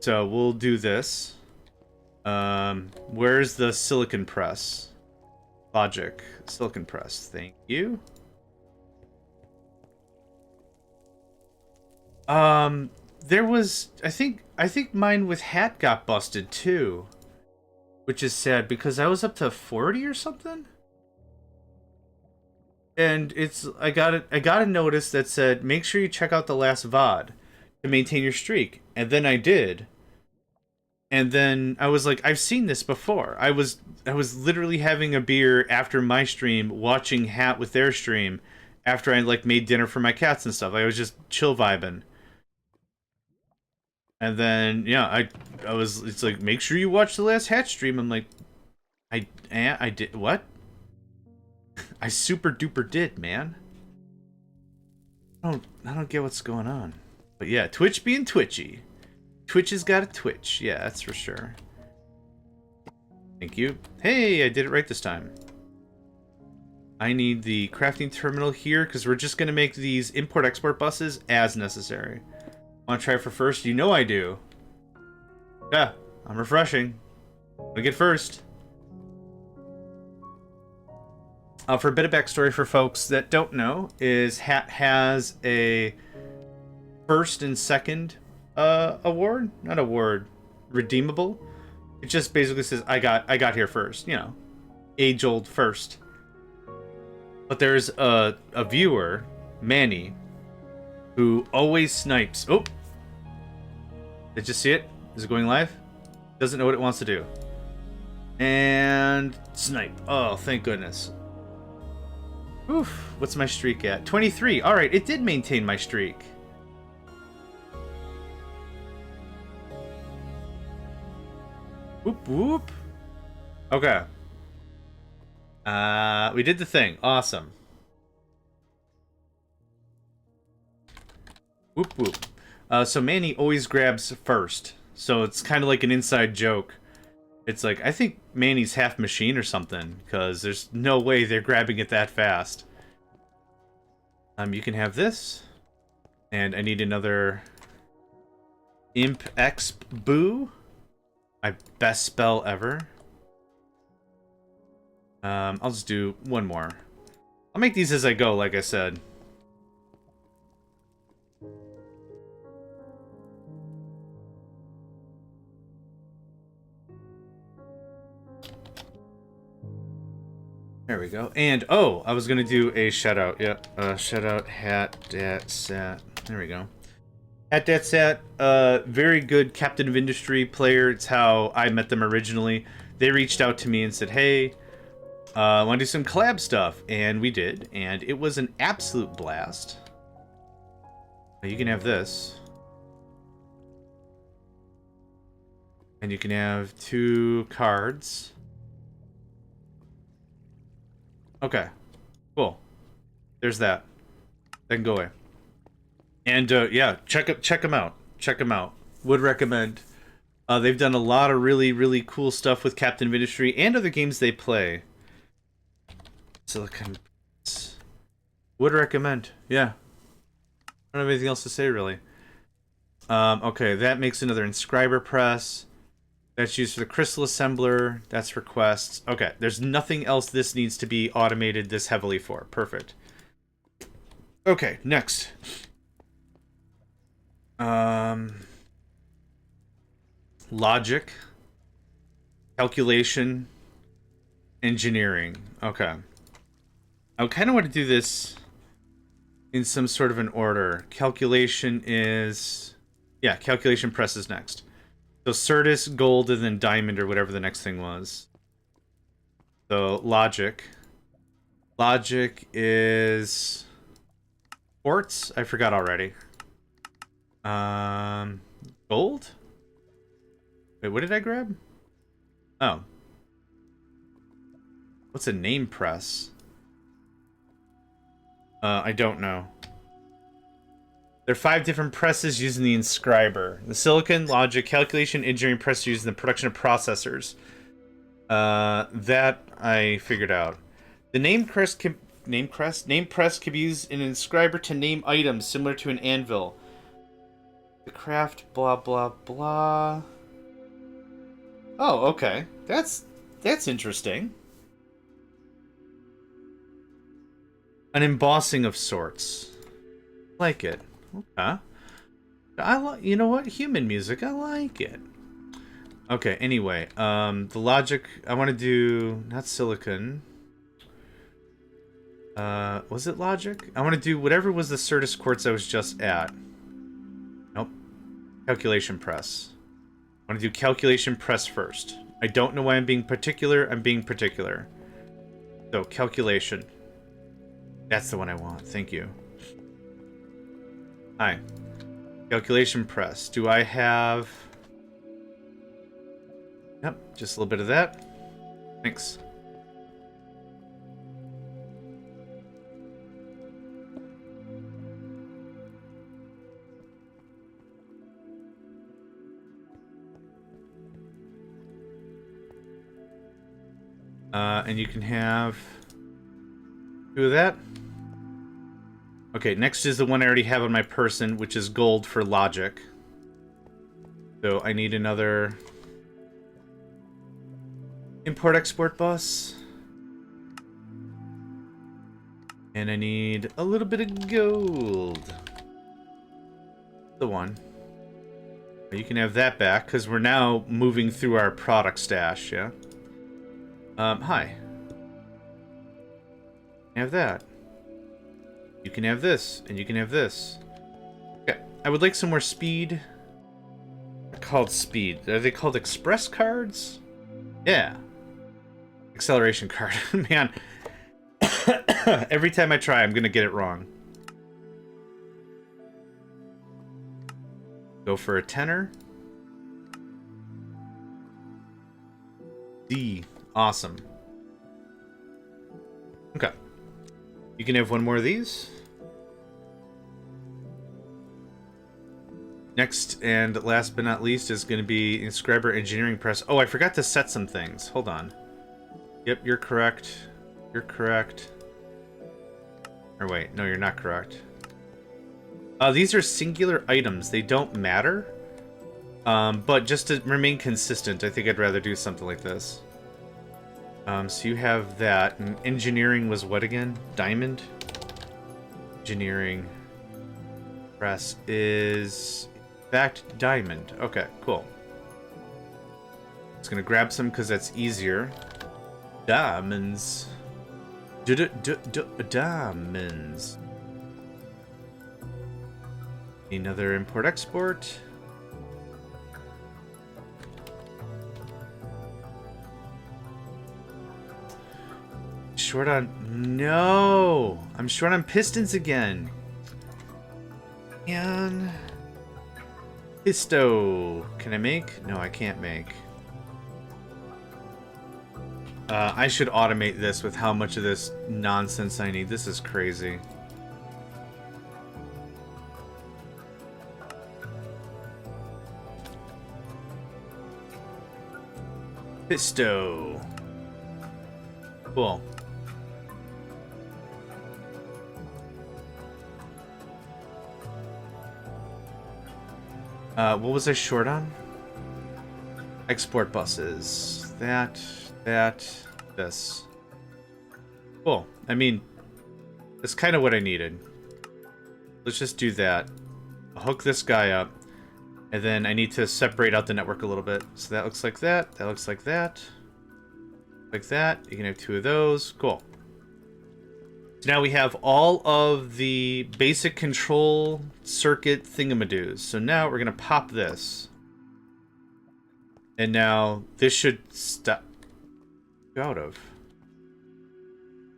[SPEAKER 1] So we'll do this. Where's the silicon press? Logic. Silicon press. Thank you. There was... I think mine with hat got busted too. Which is sad because I was up to 40 or something? And it's... I got a notice that said, make sure you check out the last VOD to maintain your streak. And then I did. And then I was like, I've seen this before. I was literally having a beer after my stream, watching Hat with their stream, after I like made dinner for my cats and stuff. I was just chill vibing. And then yeah, I was, it's like, make sure you watch the last Hat stream. I'm like, I did what? I super duper did, man. I don't get what's going on. But yeah, Twitch being twitchy. Twitch has got a twitch. Yeah, that's for sure. Thank you. Hey, I did it right this time. I need the crafting terminal here because we're just going to make these import-export buses as necessary. Want to try for first? You know I do. Yeah, I'm refreshing. I get first. For a bit of backstory for folks that don't know, is Hat has a first and second award, not award, redeemable. It just basically says I got here first, you know, age-old first. But there's a viewer, Manny, who always snipes. Oh, did you see it? Is it going live? Doesn't know what it wants to do. And snipe. Oh, thank goodness. Oof. What's my streak at? 23. All right, it did maintain my streak. Whoop, whoop. Okay. We did the thing. Awesome. Whoop, whoop. So Manny always grabs first. So it's kind of like an inside joke. It's like, I think Manny's half machine or something, because there's no way they're grabbing it that fast. You can have this. And I need another Imp X Boo. My best spell ever. I'll just do one more. I'll make these as I go, like I said. There we go. And, oh, I was going to do a shout-out. Yep, shout-out Hat Dat Sat. There we go. Hat Dat Sat, very good Captain of Industry player. It's how I met them originally. They reached out to me and said, hey, I want to do some collab stuff. And we did. And it was an absolute blast. You can have this. And you can have 2 cards. Okay, cool. There's that. That can go away. And yeah, check them out. Check them out. Would recommend. They've done a lot of really, really cool stuff with Captain of Industry and other games they play. Silicon. Would recommend. Yeah. I don't have anything else to say really. Okay, that makes another inscriber press. That's used for the crystal assembler. That's for quests. Okay, there's nothing else this needs to be automated this heavily for. Perfect. Okay, next. Logic. Calculation. Engineering. Okay. I kind of want to do this in some sort of an order. Calculation is... Yeah, calculation press is next. So Sardis, gold, and then diamond, or whatever the next thing was. So logic. Logic is quartz. I forgot already. Gold. Wait, what did I grab? Oh. What's a name press? I don't know. There are 5 different presses using the inscriber. The silicon, logic, calculation, engineering press used in the production of processors. That I figured out. The name press can be used in an inscriber to name items similar to an anvil. The craft, blah blah blah. Oh, okay. That's interesting. An embossing of sorts. Like it. Okay. You know what? Human music. I like it. Okay, anyway. The logic... I want to do... Not silicon. Was it logic? I want to do whatever was the Sardis quartz I was just at. Nope. Calculation press. I want to do calculation press first. I don't know why I'm being particular. I'm being particular. So, calculation. That's the one I want. Thank you. Hi. Calculation press. Do I have... Yep, just a little bit of that. Thanks. And you can have 2 of that. Okay, next is the one I already have on my person, which is gold for logic. So I need another import-export bus. And I need a little bit of gold. The one. You can have that back, because we're now moving through our product stash, yeah? Hi. Have that. You can have this, and you can have this. Okay, I would like some more speed. They're called speed. Are they called express cards? Yeah. Acceleration card. Man. Every time I try, I'm gonna get it wrong. Go for a tenor. D. Awesome. Okay. You can have one more of these. Next and last but not least is going to be inscriber engineering press. Oh, I forgot to set some things. Hold on. Yep, you're correct. You're correct. Or wait, no, you're not correct. These are singular items. They don't matter. But just to remain consistent, I think I'd rather do something like this. So you have that. And engineering was what again? Diamond? Engineering. Press is... in fact, diamond. Okay, cool. Just gonna grab some because that's easier. Diamonds. Diamonds. Another import-export. Short on... No! I'm short on pistons again. And... Pisto. Can I make? No, I can't make. I should automate this with how much of this nonsense I need. This is crazy. Pisto. Cool. What was I short on? Export buses. That, this. Cool. I mean, that's kind of what I needed. Let's just do that. I'll hook this guy up. And then I need to separate out the network a little bit. So that looks like that. That looks like that. Like that. You can have two of those. Cool. So now we have all of the basic control circuit thingamadoos. So now we're going to pop this. And now this should stop. Out of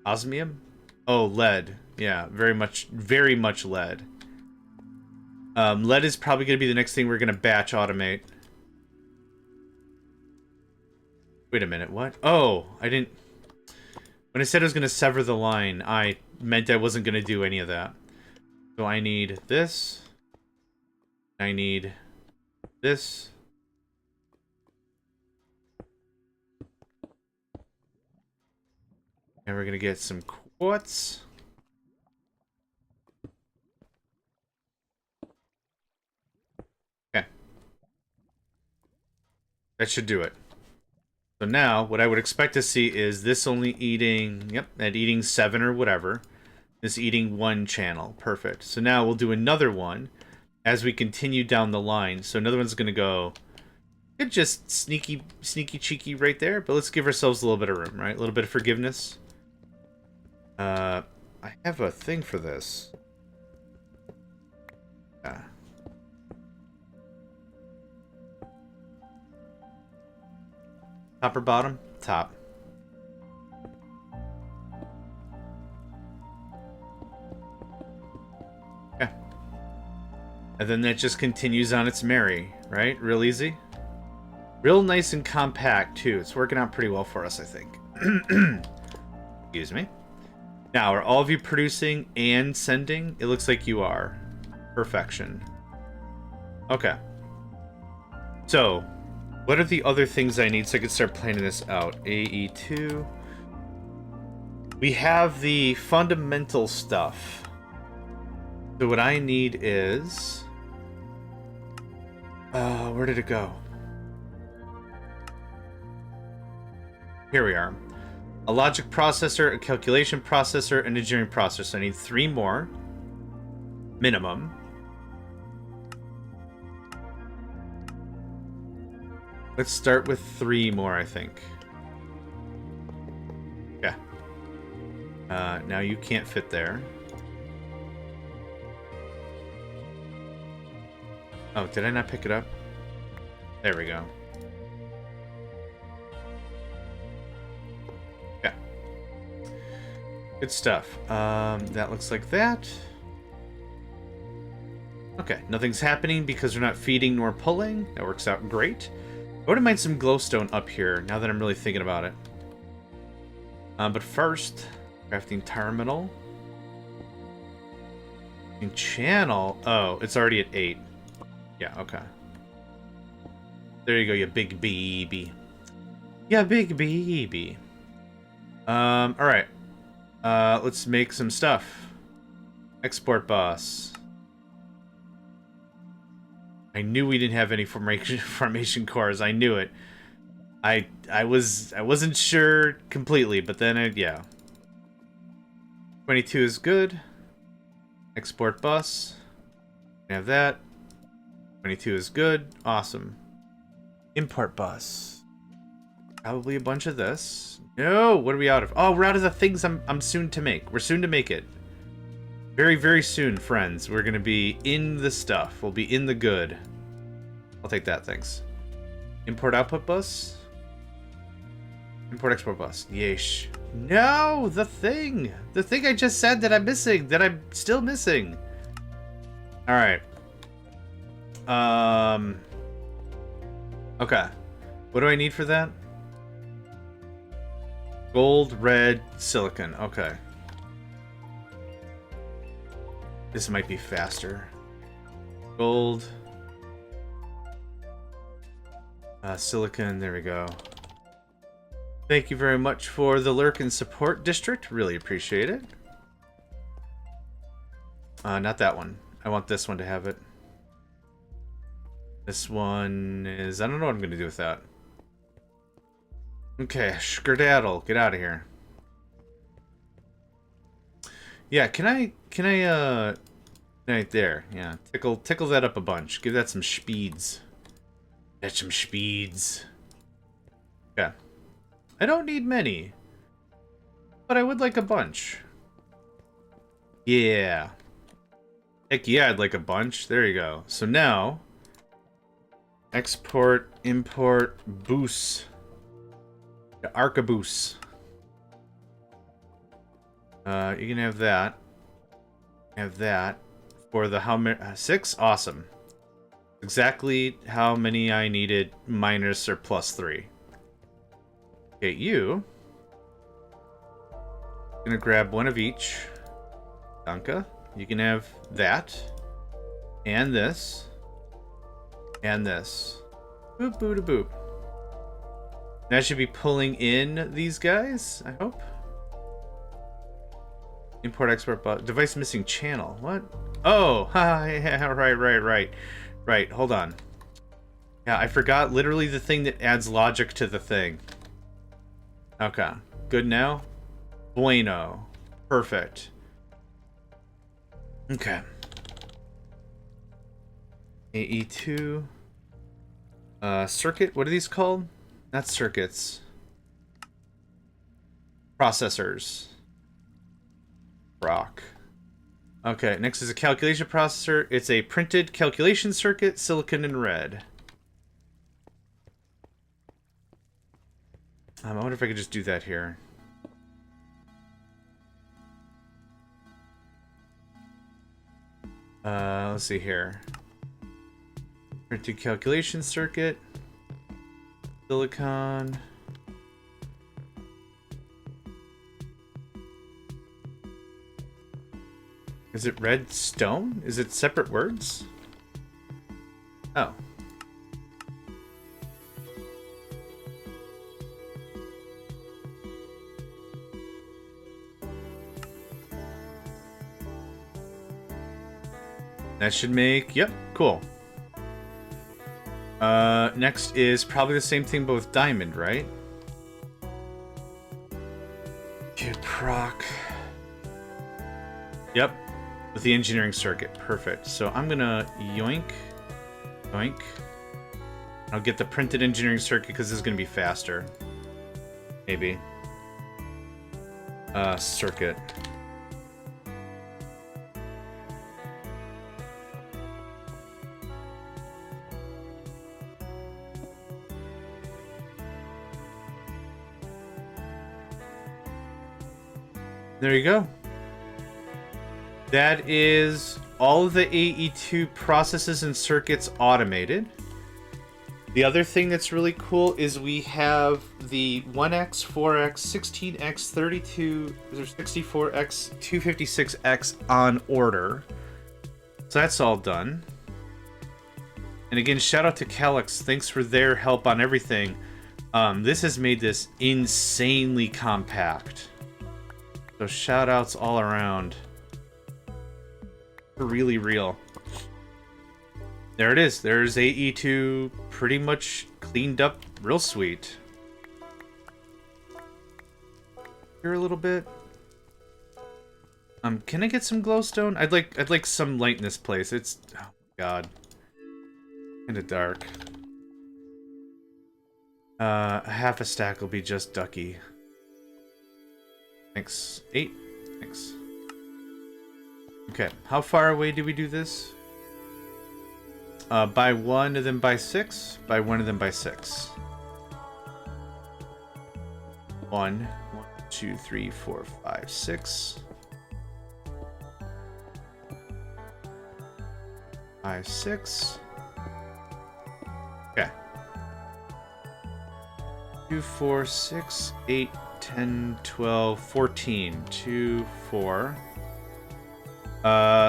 [SPEAKER 1] osmium? Oh, lead. Yeah, very much lead. Lead is probably going to be the next thing we're going to batch automate. Wait a minute, what? Oh, I didn't... When I said I was going to sever the line, I meant I wasn't going to do any of that. So I need this. I need this. And we're going to get some quartz. Okay. That should do it. So now, what I would expect to see is this only eating... Yep, that eating 7 or whatever. This eating 1 channel. Perfect. So now we'll do another one as we continue down the line. So another one's going to go... It's just sneaky cheeky right there. But let's give ourselves a little bit of room, right? A little bit of forgiveness. I have a thing for this. Top or bottom? Top. Okay. And then that just continues on its merry, right? Real easy. Real nice and compact, too. It's working out pretty well for us, I think. Excuse me. Now, are all of you producing and sending? It looks like you are. Perfection. Okay. So, what are the other things I need so I can start planning this out? AE2. We have the fundamental stuff. So what I need is... where did it go? Here we are. A logic processor, a calculation processor, an engineering processor. I need 3 more. Minimum. Let's start with 3 more, I think. Yeah. Now you can't fit there. Oh, did I not pick it up? There we go. Yeah. Good stuff. That looks like that. Okay, nothing's happening because we're not feeding nor pulling. That works out great. I wouldn't mind some glowstone up here, now that I'm really thinking about it. But first, crafting terminal. Channel. Oh, it's already at 8. Yeah, okay. There you go, you big baby. Yeah, big baby. Alright. Let's make some stuff. Export bus. I knew we didn't have any formation cores. I knew it. I wasn't sure completely, but then yeah. 22 is good. Export bus. We have that. 22 is good. Awesome. Import bus. Probably a bunch of this. No, what are we out of? Oh, we're out of the things I'm soon to make. We're soon to make it. Very, very soon, friends. We're gonna be in the stuff. We'll be in the good. I'll take that, thanks. Import output bus. Import export bus. Yeesh. No, the thing I just said that I'm missing, that I'm still missing. All right. Okay. What do I need for that? Gold, red, silicon. Okay. This might be faster. Gold. Silicon, there we go. Thank you very much for the lurk and support, District. Really appreciate it. Not that one. I want this one to have it. This one is... I don't know what I'm going to do with that. Okay, skedaddle. Get out of here. Yeah, can I right there. Yeah, tickle that up a bunch. Give that some speeds. That's some speeds. Yeah. I don't need many, but I would like a bunch. Yeah. Heck yeah, I'd like a bunch. There you go. So now, export, import, boost. The arquebus. You can have that. Have that. For the how many? 6? Awesome. Exactly how many I needed, minus or plus 3. Okay, you. Gonna grab one of each. Danka. You can have that. And this. And this. Boop, boop, boop. That should be pulling in these guys, I hope. Import, export, but device missing channel. What? Oh, yeah, right. Hold on. Yeah, I forgot literally the thing that adds logic to the thing. Okay. Good now? Bueno. Perfect. Okay. AE2. Circuit? What are these called? Not circuits. Processors. Rock. Okay, next is a calculation processor. It's a printed calculation circuit, silicon and red. I wonder if I could just do that here. Let's see here. Printed calculation circuit. Silicon. Is it redstone? Is it separate words? Oh. That should make... Yep, cool. Next is probably the same thing, but with diamond, right? Okay, proc. Yep, with the engineering circuit. Perfect. So I'm gonna yoink. Yoink. I'll get the printed engineering circuit because this is gonna be faster. Maybe. Circuit. There you go. That is all of the AE2 processes and circuits automated. The other thing that's really cool is we have the 1x, 4x, 16x, 32, 64x, 256x on order. So that's all done. And again, shout out to Calyx. Thanks for their help on everything. This has made this insanely compact. So shout outs all around. Really real. There it is. There's AE2 pretty much cleaned up real sweet. here a little bit. Can I get some glowstone? I'd like some light in this place. It's, oh god, kinda dark. Half a stack will be just ducky. Thanks. 8. Thanks. Okay, how far away do we do this? By 1 and then by 6. By 1 and then by 6. 1, 2, 3, 4, 5, 6. 5, 6. Okay. 2, 4, 6, 8, 10, 12, 14. 2, 4.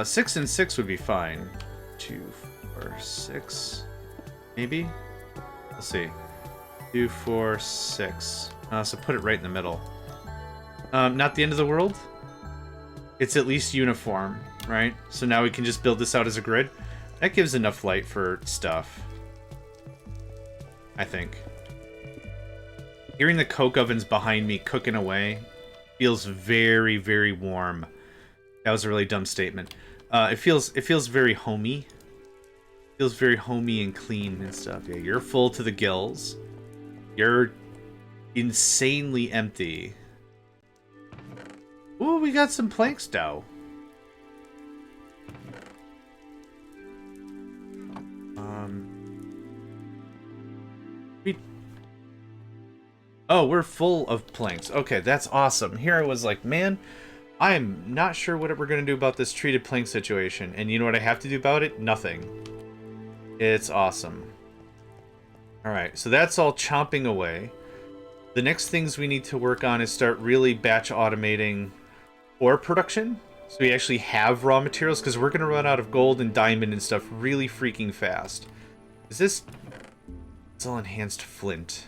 [SPEAKER 1] 6 and 6 would be fine. 2, 4, 6. Maybe? We'll see. 2, 4, 6. So put it right in the middle. Not the end of the world. It's at least uniform, right? So now we can just build this out as a grid. That gives enough light for stuff, I think. Hearing the coke ovens behind me cooking away feels very, very warm. That was a really dumb statement. It feels very homey. Feels very homey and clean and stuff. Yeah, you're full to the gills. You're insanely empty. Ooh, we got some planks dough. Oh, we're full of planks. Okay, that's awesome. Here I was like, man, I'm not sure what we're going to do about this treated plank situation. And you know what I have to do about it? Nothing. It's awesome. Alright, so that's all chomping away. The next things we need to work on is start really batch automating ore production. So we actually have raw materials, because we're going to run out of gold and diamond and stuff really freaking fast. Is this... It's all enhanced flint.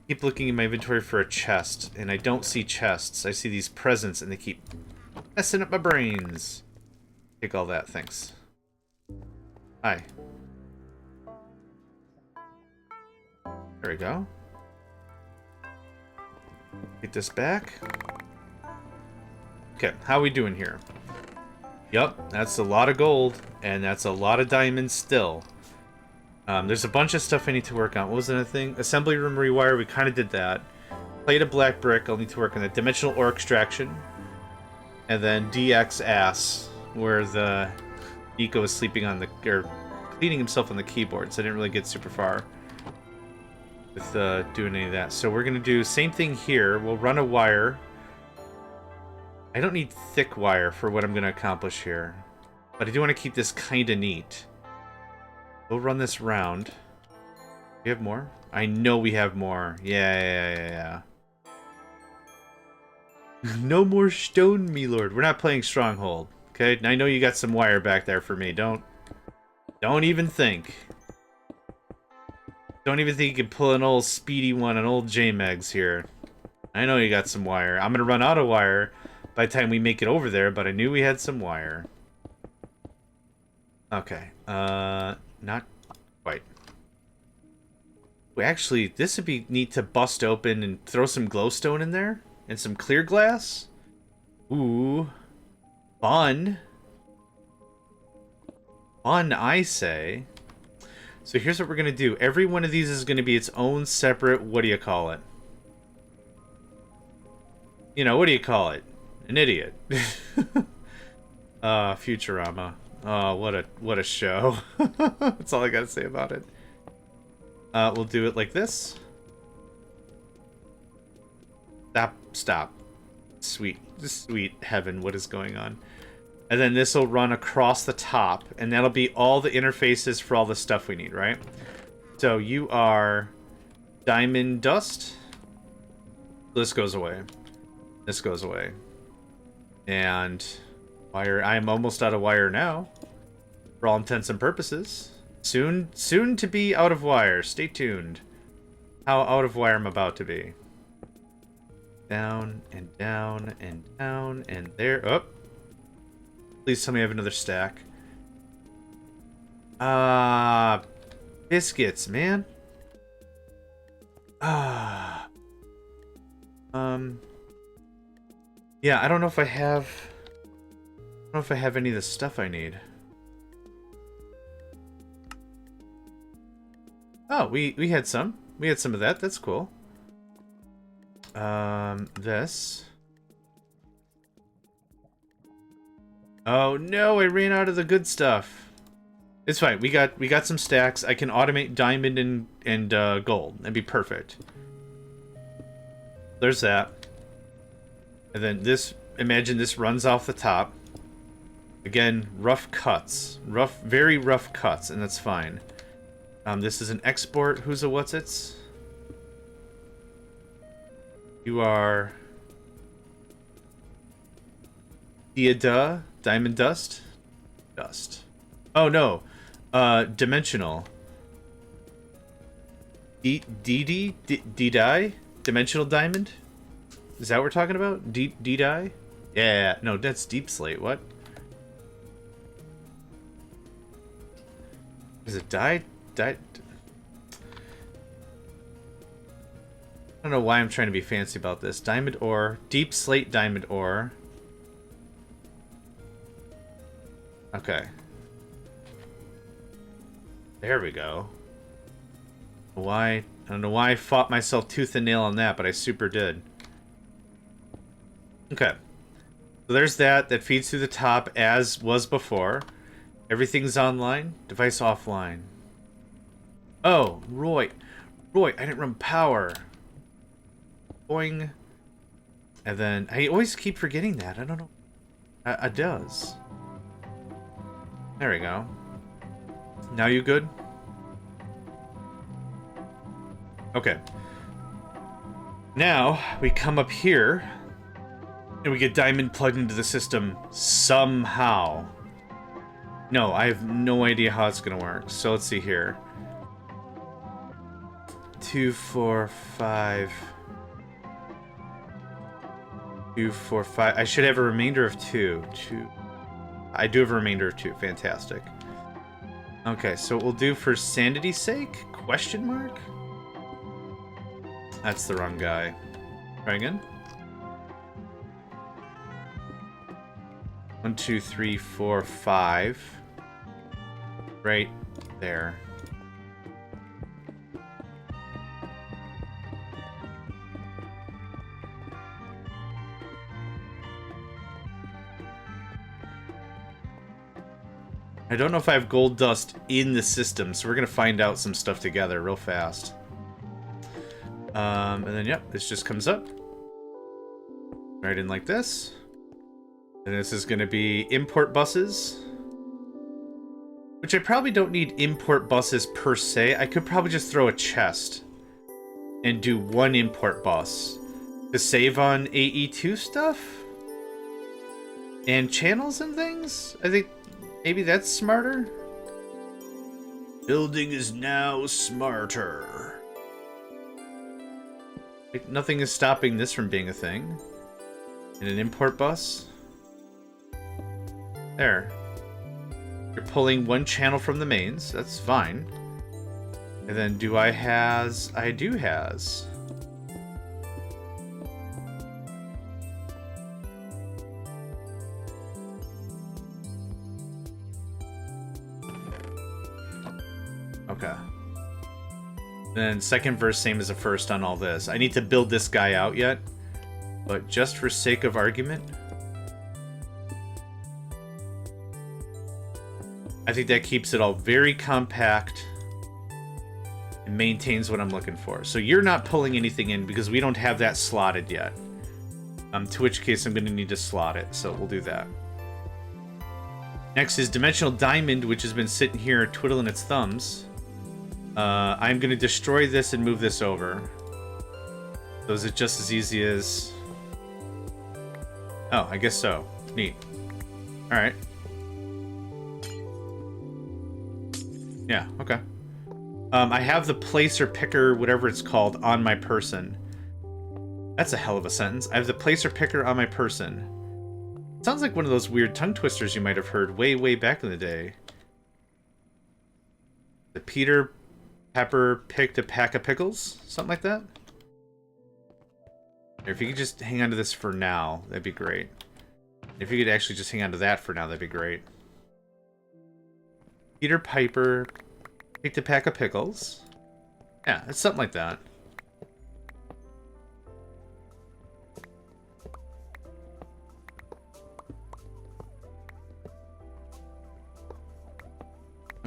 [SPEAKER 1] Keep looking in my inventory for a chest, and I don't see chests. I see these presents, and they keep messing up my brains. Take all that, thanks. Hi. There we go. Get this back. Okay, how we doing here? Yup, that's a lot of gold, and that's a lot of diamonds still. There's a bunch of stuff I need to work on. What was another thing? Assembly room rewire, we kind of did that. Plate of black brick, I'll need to work on that. Dimensional ore extraction. And then DX ass, where the Nico is sleeping on the... or cleaning himself on the keyboard, so I didn't really get super far with doing any of that. So we're going to do same thing here. We'll run a wire. I don't need thick wire for what I'm going to accomplish here. But I do want to keep this kind of neat. We'll run this round. We have more? I know we have more. Yeah. No more stone, me lord. We're not playing Stronghold. Okay? I know you got some wire back there for me. Don't even think. Don't even think you can pull an old speedy one, an old JMegs here. I know you got some wire. I'm gonna run out of wire by the time we make it over there, but I knew we had some wire. Okay. Not quite. Actually, this would be neat to bust open and throw some glowstone in there. And some clear glass. Ooh. Fun. Fun, I say. So here's what we're going to do. Every one of these is going to be its own separate, what do you call it? You know, what do you call it? An idiot. Futurama. Oh, what a show. That's all I gotta say about it. We'll do it like this. Stop. Sweet heaven, what is going on? And then this will run across the top, and that'll be all the interfaces for all the stuff we need, right? So you are diamond dust. This goes away. This goes away. And wire. I am almost out of wire now. For all intents and purposes. Soon to be out of wire. Stay tuned. How out of wire I'm about to be. Down and down and down and there. Oh. Please tell me I have another stack. Biscuits, man. Yeah, I don't know if I have... I don't know if I have any of the stuff I need. Oh, we had some. We had some of that. That's cool. This. Oh no, I ran out of the good stuff. It's fine. We got some stacks. I can automate diamond and gold. That'd be perfect. There's that. And then this, imagine this runs off the top. Again, rough cuts. Very rough cuts, and that's fine. This is an export. Who's a what's its? You are... Diada? Diamond dust? Dust. Oh, no. Dimensional. D-die? Dimensional diamond? Is that what we're talking about? D-die? Yeah, no, that's deep slate. What? Is it die? I don't know why I'm trying to be fancy about this. Diamond ore. Deep slate diamond ore. Okay. There we go. Why? I don't know why I fought myself tooth and nail on that, but I super did. Okay. So there's that. That feeds through the top as was before. Everything's online. Device offline. Oh, Roy. I didn't run power. Boing. And then, I always keep forgetting that. I don't know. It does. There we go. Now you good? Okay. Now, we come up here, and we get diamond plugged into the system somehow. No, I have no idea how it's gonna work. So let's see here. 2, 4, 5. 2, 4, 5. I should have a remainder of 2. I do have a remainder of 2. Fantastic. Okay, so what we'll do for sanity's sake? Question mark? That's the wrong guy. Try again. 1, 2, 3, 4, 5. Right there. I don't know if I have gold dust in the system, so we're gonna find out some stuff together real fast. And then, yep, this just comes up. Right in like this. And this is gonna be import buses. Which I probably don't need import buses per se. I could probably just throw a chest and do 1 import bus to save on AE2 stuff and channels and things. I think maybe that's smarter. Building is now smarter. Like, nothing is stopping this from being a thing. And an import bus. There. You're pulling 1 channel from the mains. That's fine. And then do I has... I do has. Okay. Then second verse, same as the first on all this. I need to build this guy out yet. But just for sake of argument... I think that keeps it all very compact and maintains what I'm looking for. So you're not pulling anything in because we don't have that slotted yet. To which case I'm going to need to slot it, so we'll do that. Next is Dimensional Diamond, which has been sitting here twiddling its thumbs. I'm going to destroy this and move this over. So is it just as easy as... Oh, I guess so. Neat. Alright. Yeah, okay. I have the placer picker, whatever it's called, on my person. That's a hell of a sentence. I have the placer picker on my person. Sounds like one of those weird tongue twisters you might have heard way, way back in the day. The Peter Pepper picked a pack of pickles? Something like that? If you could just hang on to this for now, that'd be great. If you could actually just hang on to that for now, that'd be great. Peter Piper picked a pack of pickles. Yeah, it's something like that.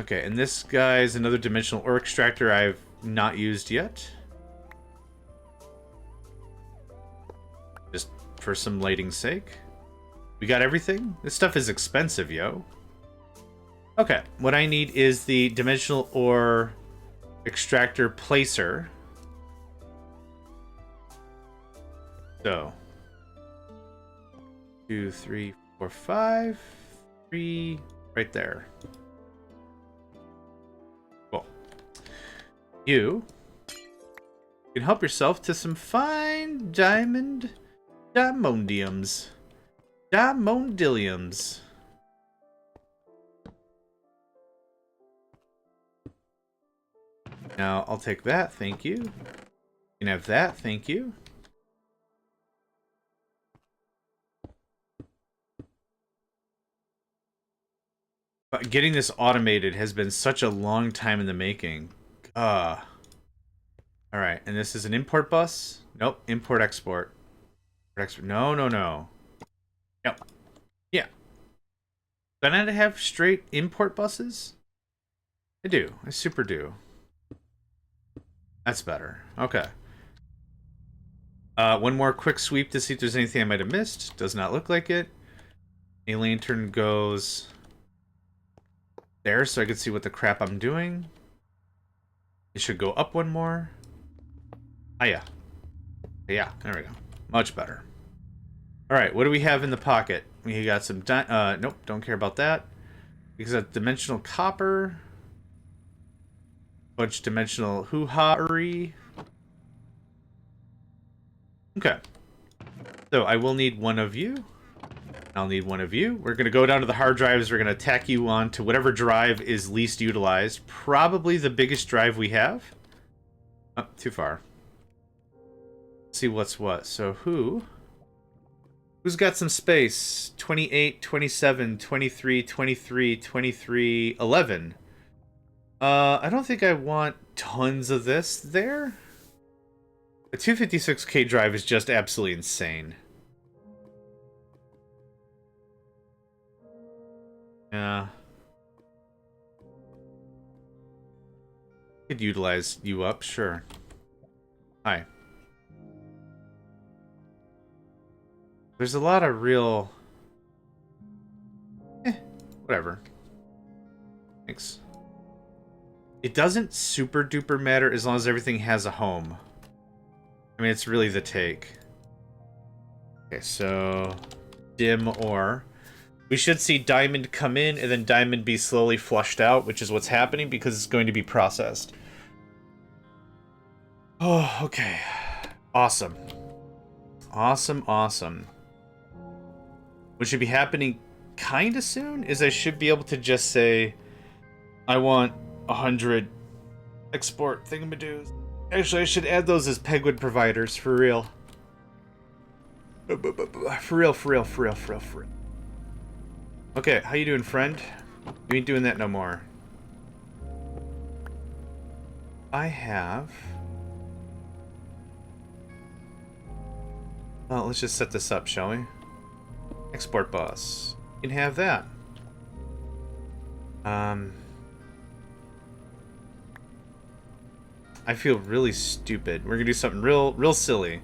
[SPEAKER 1] Okay, and this guy's another dimensional ore extractor I've not used yet. Just for some lighting's sake. We got everything? This stuff is expensive, yo. Okay, what I need is the dimensional ore extractor placer. So, 2, 3, 4, 5, 3, right there. Cool. You can help yourself to some fine diamondiums. Diamondilliums. Now, I'll take that, thank you. You can have that, thank you. But getting this automated has been such a long time in the making. Alright, and this is an import bus? Nope, import-export. No. Nope. Yeah. Do I not have straight import buses? I do. I super do. That's better. Okay. One more quick sweep to see if there's anything I might have missed. Does not look like it. A lantern goes there so I can see what the crap I'm doing. It should go up one more. Ah, yeah. Yeah, there we go. Much better. Alright, what do we have in the pocket? We got some nope, don't care about that. We got dimensional copper. Bunch dimensional hoo-ha-ery. Okay. So I will need one of you. I'll need one of you. We're going to go down to the hard drives. We're going to attack you on to whatever drive is least utilized. Probably the biggest drive we have. Oh, too far. Let's see what's what. So who's got some space? 28, 27, 23, 23, 23, 11. I don't think I want tons of this there. A 256K drive is just absolutely insane. Yeah. Could utilize you up, sure. Hi. There's a lot of real... whatever. Thanks. It doesn't super duper matter as long as everything has a home. I mean, it's really the take. Okay, so... dim ore. We should see diamond come in and then diamond be slowly flushed out, which is what's happening because it's going to be processed. Oh, okay. Awesome. Awesome. What should be happening kind of soon is I should be able to just say, I want 100 export thingamadoos. Actually, I should add those as Pegwood providers, for real. For real. Okay, how you doing, friend? You ain't doing that no more. I have... well, let's just set this up, shall we? Export bus. You can have that. I feel really stupid. We're gonna do something real silly.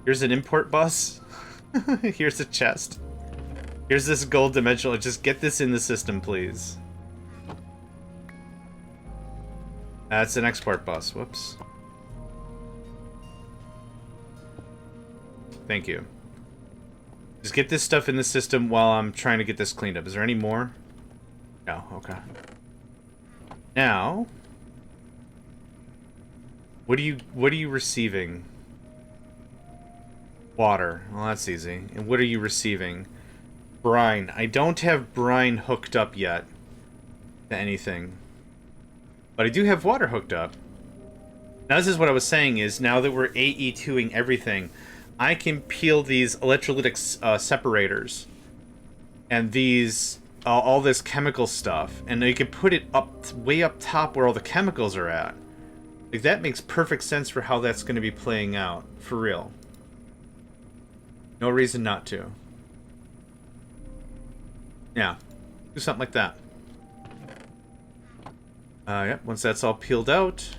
[SPEAKER 1] Here's an import bus. Here's a chest. Here's this gold dimensional. Just get this in the system, please. That's an export bus. Whoops. Thank you. Just get this stuff in the system while I'm trying to get this cleaned up. Is there any more? No. Okay. Now, what are you receiving? Water. Well, that's easy. And what are you receiving? Brine. I don't have brine hooked up yet to anything. But I do have water hooked up. Now this is what I was saying is, now that we're AE2ing everything, I can peel these electrolytic separators and these all this chemical stuff, and you can put it up way up top where all the chemicals are at. Like, that makes perfect sense for how that's going to be playing out, for real. No reason not to. Yeah, do something like that. Yep, once that's all peeled out,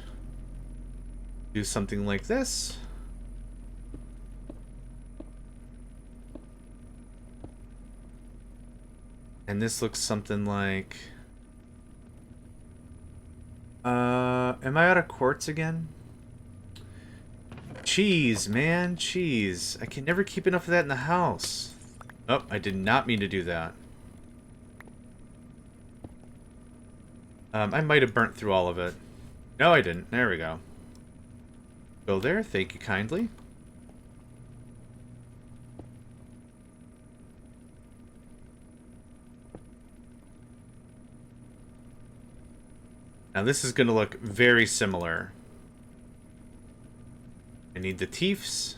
[SPEAKER 1] do something like this. And this looks something like... am I out of quartz again? Cheese, man, cheese. I can never keep enough of that in the house. Oh, I did not mean to do that. I might have burnt through all of it. No, I didn't. There we go. Go there. Thank you kindly. Now this is going to look very similar. I need the teeths.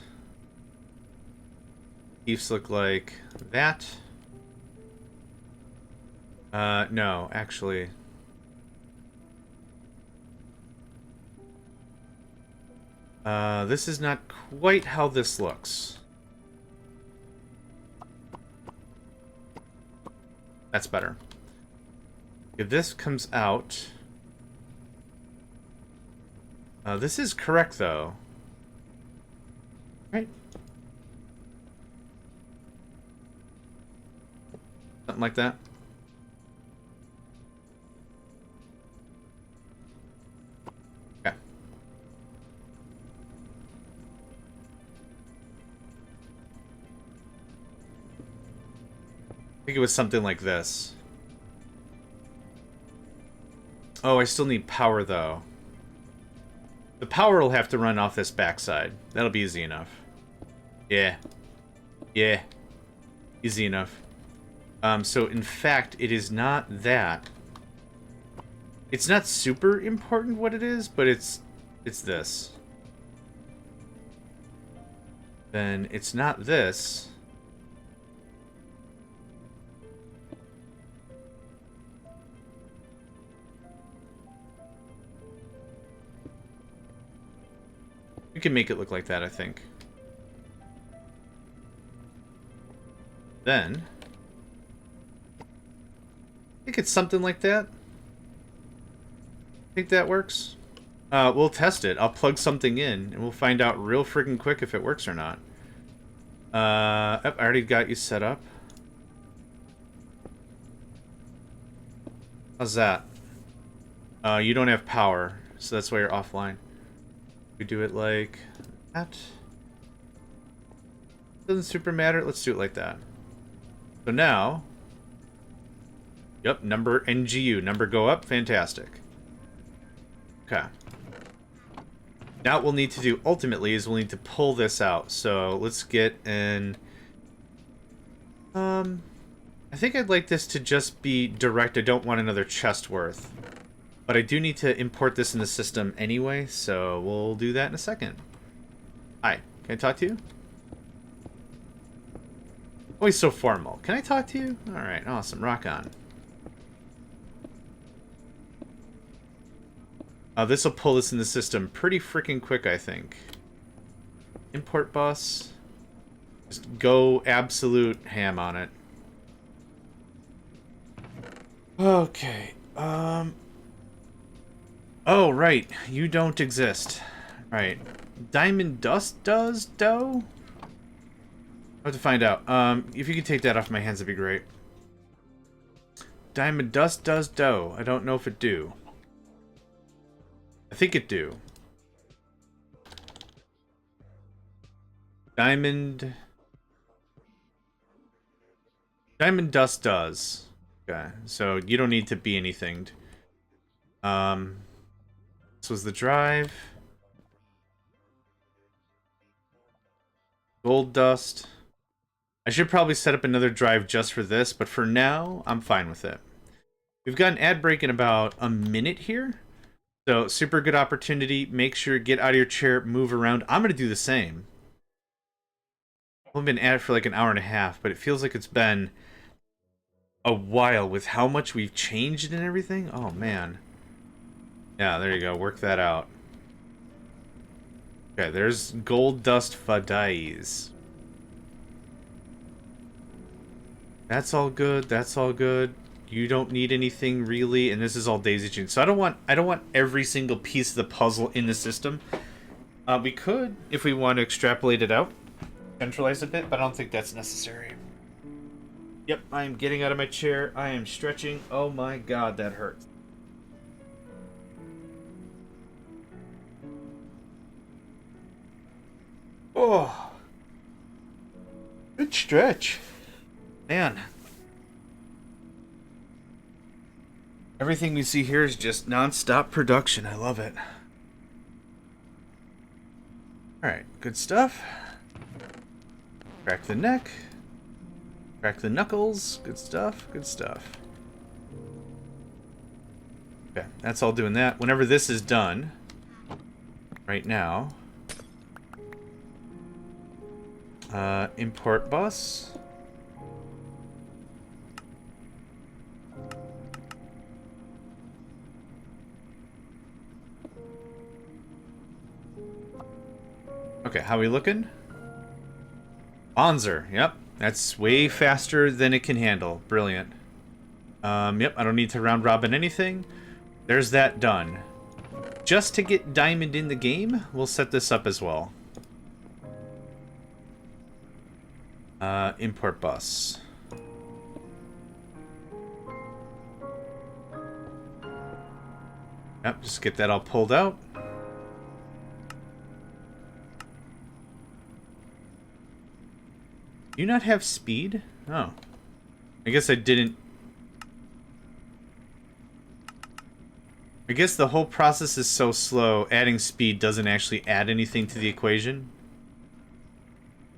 [SPEAKER 1] Teeths look like that. No, actually... this is not quite how this looks. That's better. If this comes out... this is correct, though. Right? Something like that. Okay. I think it was something like this. Oh, I still need power, though. The power will have to run off this backside. That'll be easy enough. Yeah. Yeah. Easy enough. So, in fact, it is not that. It's not super important what it is, but it's this. Then it's not this. We can make it look like that, I think. Then... I think it's something like that. Think that works? We'll test it. I'll plug something in, and we'll find out real freaking quick if it works or not. I already got you set up. How's that? You don't have power, so that's why you're offline. We do it like that. Doesn't super matter. Let's do it like that. So now, yep, number NGU. Number go up. Fantastic. Okay. Now what we'll need to do ultimately is we'll need to pull this out. So let's get an... I think I'd like this to just be direct. I don't want another chest worth. But I do need to import this in the system anyway, so we'll do that in a second. Hi, can I talk to you? Always so formal. Can I talk to you? Alright, awesome. Rock on. This will pull this in the system pretty freaking quick, I think. Import bus. Just go absolute ham on it. Okay, oh, right. You don't exist. Right. Diamond dust does, though? I'll have to find out. If you could take that off my hands, that'd be great. Diamond dust does dough. I don't know if it do. I think it do. Diamond dust does. Okay, so you don't need to be anything. This was the drive. Gold dust. I should probably set up another drive just for this, but for now, I'm fine with it. We've got an ad break in about a minute here. So, super good opportunity. Make sure, get out of your chair, move around. I'm going to do the same. only been at it for like an hour and a half, but it feels like it's been a while with how much we've changed and everything. Oh, man. Yeah, there you go. Work that out. Okay, there's gold dust fadais. That's all good. That's all good. You don't need anything really, and this is all daisy chain. So I don't want every single piece of the puzzle in the system. We could, if we want to extrapolate it out, centralize a bit, but I don't think that's necessary. Yep, I am getting out of my chair. I am stretching. Oh my god, that hurts. Oh, good stretch. Man. Everything we see here is just non-stop production. I love it. Alright, good stuff. Crack the neck. Crack the knuckles. Good stuff, good stuff. Okay, that's all doing that. Whenever this is done, right now, import bus. Okay, how we looking? Bonzer, yep. That's way faster than it can handle. Brilliant. Yep, I don't need to round robin anything. There's that done. Just to get diamond in the game, we'll set this up as well. Import bus. Yep, just get that all pulled out. Do you not have speed? Oh. I guess I didn't... I guess the whole process is so slow, adding speed doesn't actually add anything to the equation.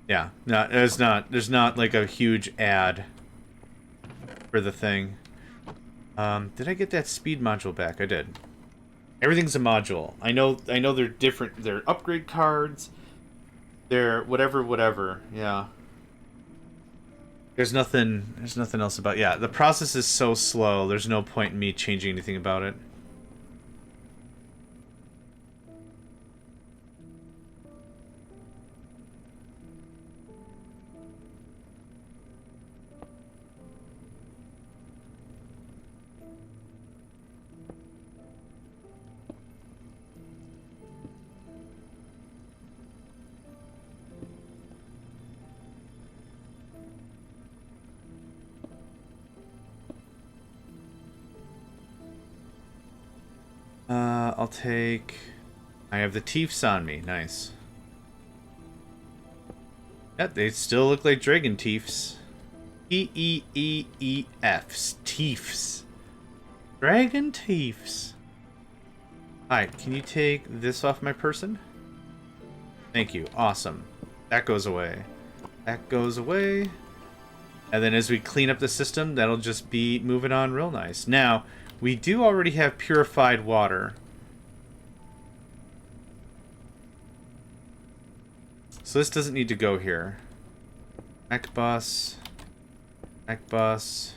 [SPEAKER 1] Yeah, no, there's not like a huge add for the thing. Did I get that speed module back? I did. Everything's a module. I know they're different. They're upgrade cards. They're whatever. Yeah. There's nothing else about... Yeah, the process is so slow, there's no point in me changing anything about it. I'll take... I have the Teefs on me. Nice. Yep, they still look like Dragon Teefs. T-E-E-E-Fs. Teefs. Dragon Teefs. Alright, can you take this off my person? Thank you. Awesome. That goes away. That goes away. And then as we clean up the system, that'll just be moving on real nice. Now, we do already have purified water. So this doesn't need to go here. Mech bus. Mech bus.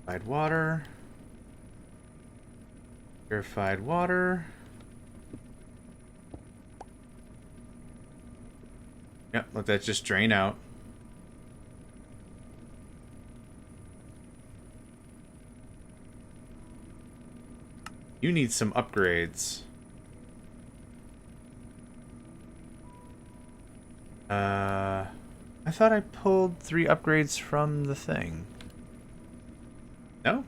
[SPEAKER 1] Purified water. Purified water. Yep, let that just drain out. You need some upgrades. I thought I pulled 3 upgrades from the thing. No?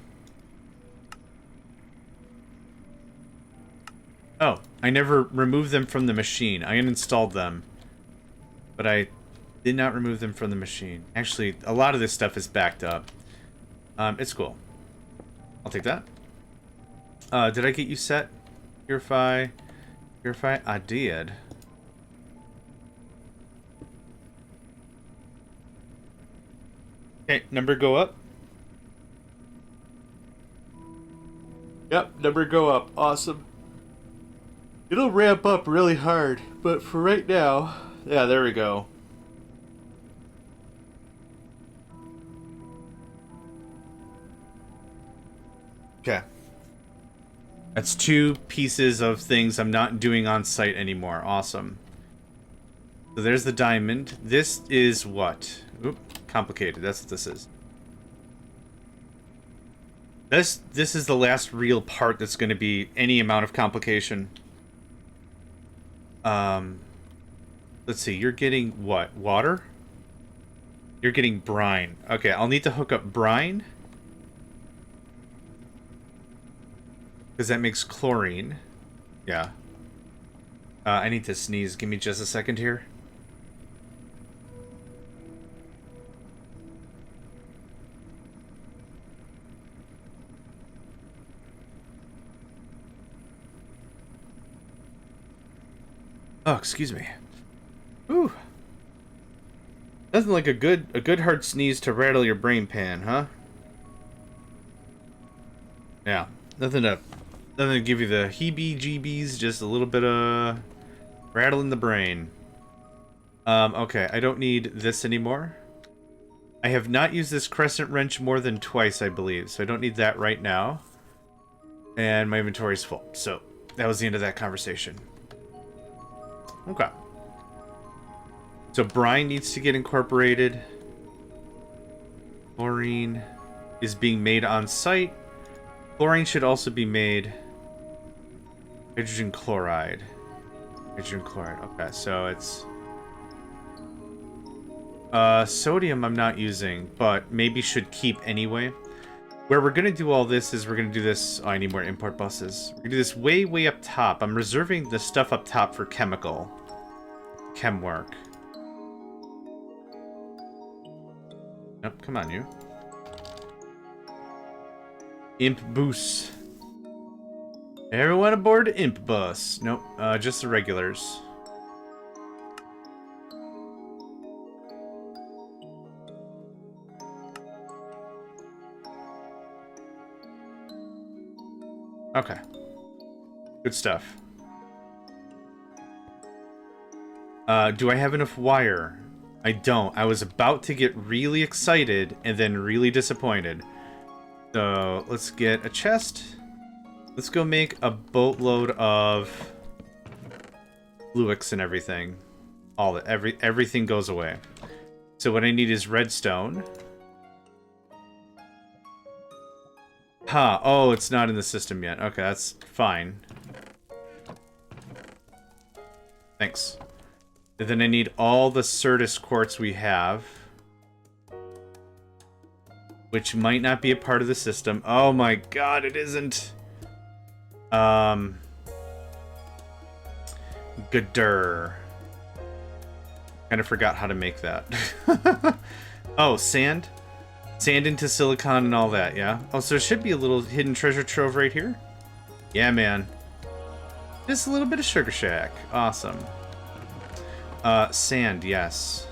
[SPEAKER 1] Oh, I never removed them from the machine. I uninstalled them. But I did not remove them from the machine. Actually, a lot of this stuff is backed up. It's cool. I'll take that. Did I get you set? Purify. Purify? I did. Okay, number go up. Yep, number go up. Awesome. It'll ramp up really hard, but for right now... Yeah, there we go. Okay. That's 2 pieces of things I'm not doing on site anymore. Awesome. So there's the diamond. This is what? Oop, complicated. That's what this is. This is the last real part that's going to be any amount of complication. Let's see. You're getting what? Water? You're getting brine. Okay, I'll need to hook up brine. Because that makes chlorine. Yeah. I need to sneeze. Give me just a second here. Oh, excuse me. Ooh. Nothing like a good hard sneeze to rattle your brain pan, huh? Yeah. Nothing to give you the heebie-jeebies, just a little bit of rattling the brain. Okay, I don't need this anymore. I have not used this crescent wrench more than twice, I believe, so I don't need that right now. And my inventory's full, so that was the end of that conversation. Okay. So brine needs to get incorporated. Chlorine is being made on site. Chlorine should also be made. Hydrogen chloride. Hydrogen chloride. Okay, so it's... sodium I'm not using, but maybe should keep anyway. Where we're going to do all this is we're going to do this... Oh, I need more import buses. We're going to do this way, way up top. I'm reserving the stuff up top for chemical. Chem work. Nope, come on, you. Imp boost. Everyone aboard the imp bus. Nope, just the regulars. Okay. Good stuff. Do I have enough wire? I don't. I was about to get really excited and then really disappointed. So, let's get a chest. Let's go make a boatload of fluix and everything. Everything goes away. So what I need is redstone. Huh. Oh, it's not in the system yet. Okay, that's fine. Thanks. And then I need all the Sardis quartz we have. Which might not be a part of the system. Oh my god, it isn't. Gooder. Kind of forgot how to make that. Oh, sand? Sand into silicon and all that, yeah? Oh, so there should be a little hidden treasure trove right here? Yeah, man. Just a little bit of Sugar Shack. Awesome. Sand, yes.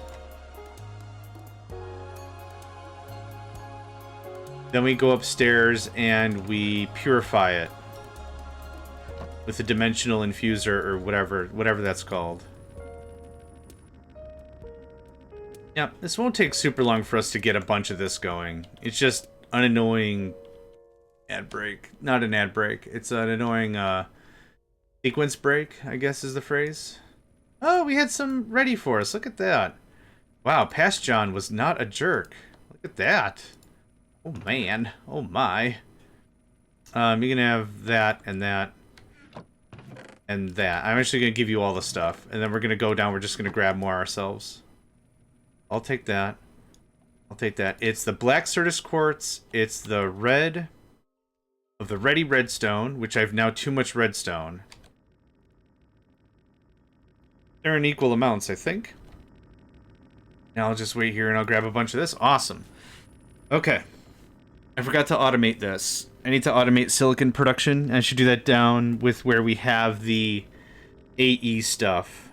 [SPEAKER 1] Then we go upstairs and we purify it with a dimensional infuser or whatever that's called. Yeah, this won't take super long for us to get a bunch of this going. It's just an annoying ad break. Not an ad break. It's an annoying sequence break, I guess is the phrase. Oh, we had some ready for us. Look at that. Wow, Past John was not a jerk. Look at that. Oh, man. Oh, my. You're going to have that and that and that. I'm actually going to give you all the stuff. And then we're going to go down. We're just going to grab more ourselves. I'll take that. I'll take that. It's the black Sardis quartz. It's the red of the ready redstone, which I've now too much redstone. They're in equal amounts, I think. Now I'll just wait here and I'll grab a bunch of this. Awesome. Okay. I forgot to automate this. I need to automate silicon production. I should do that down with where we have the AE stuff.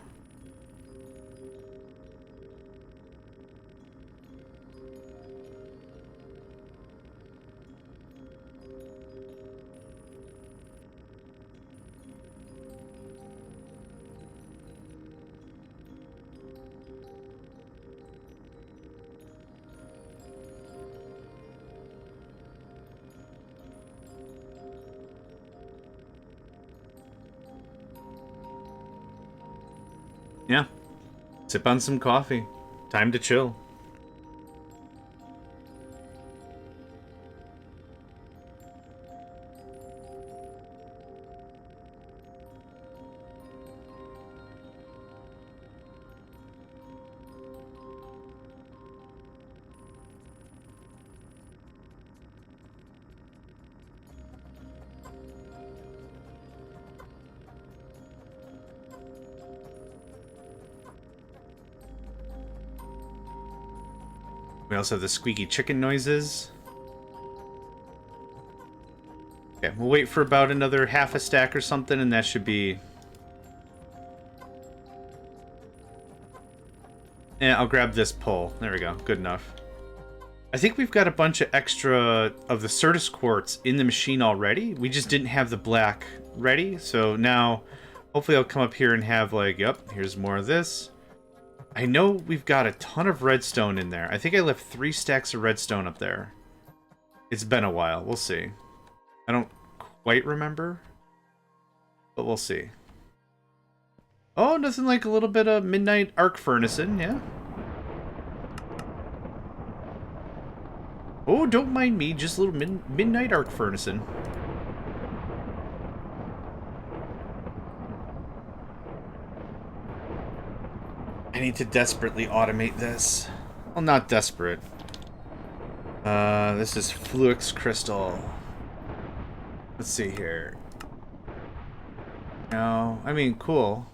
[SPEAKER 1] Sip on some coffee. Time to chill. We also have the squeaky chicken noises. Okay, we'll wait for about another half a stack or something, and that should be... Yeah, I'll grab this pull. There we go. Good enough. I think we've got a bunch of extra of the Shards quartz in the machine already. We just didn't have the black ready, so now hopefully I'll come up here and have like, yep, here's more of this. I know we've got a ton of redstone in there. I think I left 3 stacks of redstone up there. It's been a while. We'll see. I don't quite remember, but we'll see. Oh, nothing like a little bit of midnight arc furnacing, yeah. Oh, don't mind me, just a little midnight arc furnacing. I need to desperately automate this. Well, not desperate. This is Fluix Crystal. Let's see here. No, I mean, cool.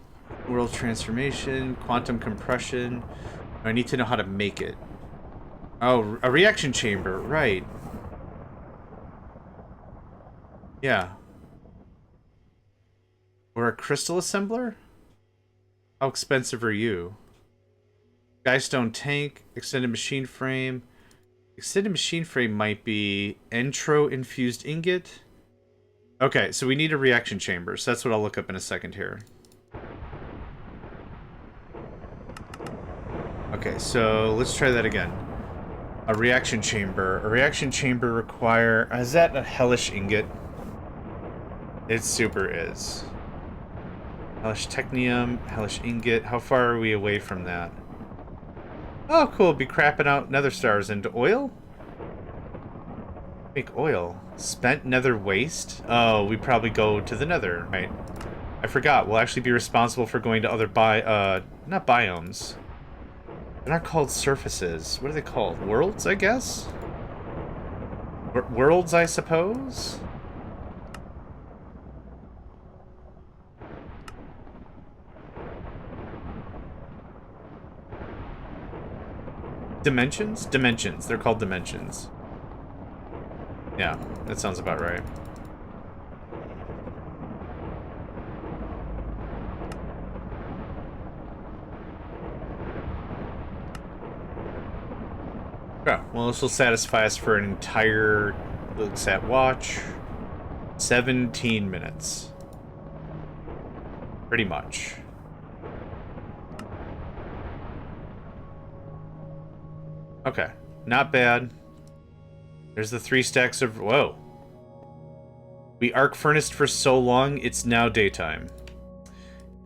[SPEAKER 1] World transformation, quantum compression. I need to know how to make it. Oh, a reaction chamber, right. Yeah. Or a crystal assembler? How expensive are you? Skystone tank, extended machine frame. Extended machine frame might be Entro infused ingot. Okay, so we need a reaction chamber, so that's what I'll look up in a second here. Okay, so let's try that again. A reaction chamber. A reaction chamber require... Is that a hellish ingot? It super is. Hellish technium, hellish ingot. How far are we away from that? Oh, cool. Be crapping out nether stars into oil? Make oil. Spent nether waste? Oh, we probably go to the nether, right? I forgot. We'll actually be responsible for going to other not biomes. They're not called surfaces. What are they called? Worlds, I guess? Worlds, I suppose? Dimensions? Dimensions. They're called dimensions. Yeah, that sounds about right. Oh, well, this will satisfy us for an entire, looks at watch, 17 minutes. Pretty much. Okay, not bad. There's the 3 stacks of... Whoa. We arc furnace for so long, it's now daytime.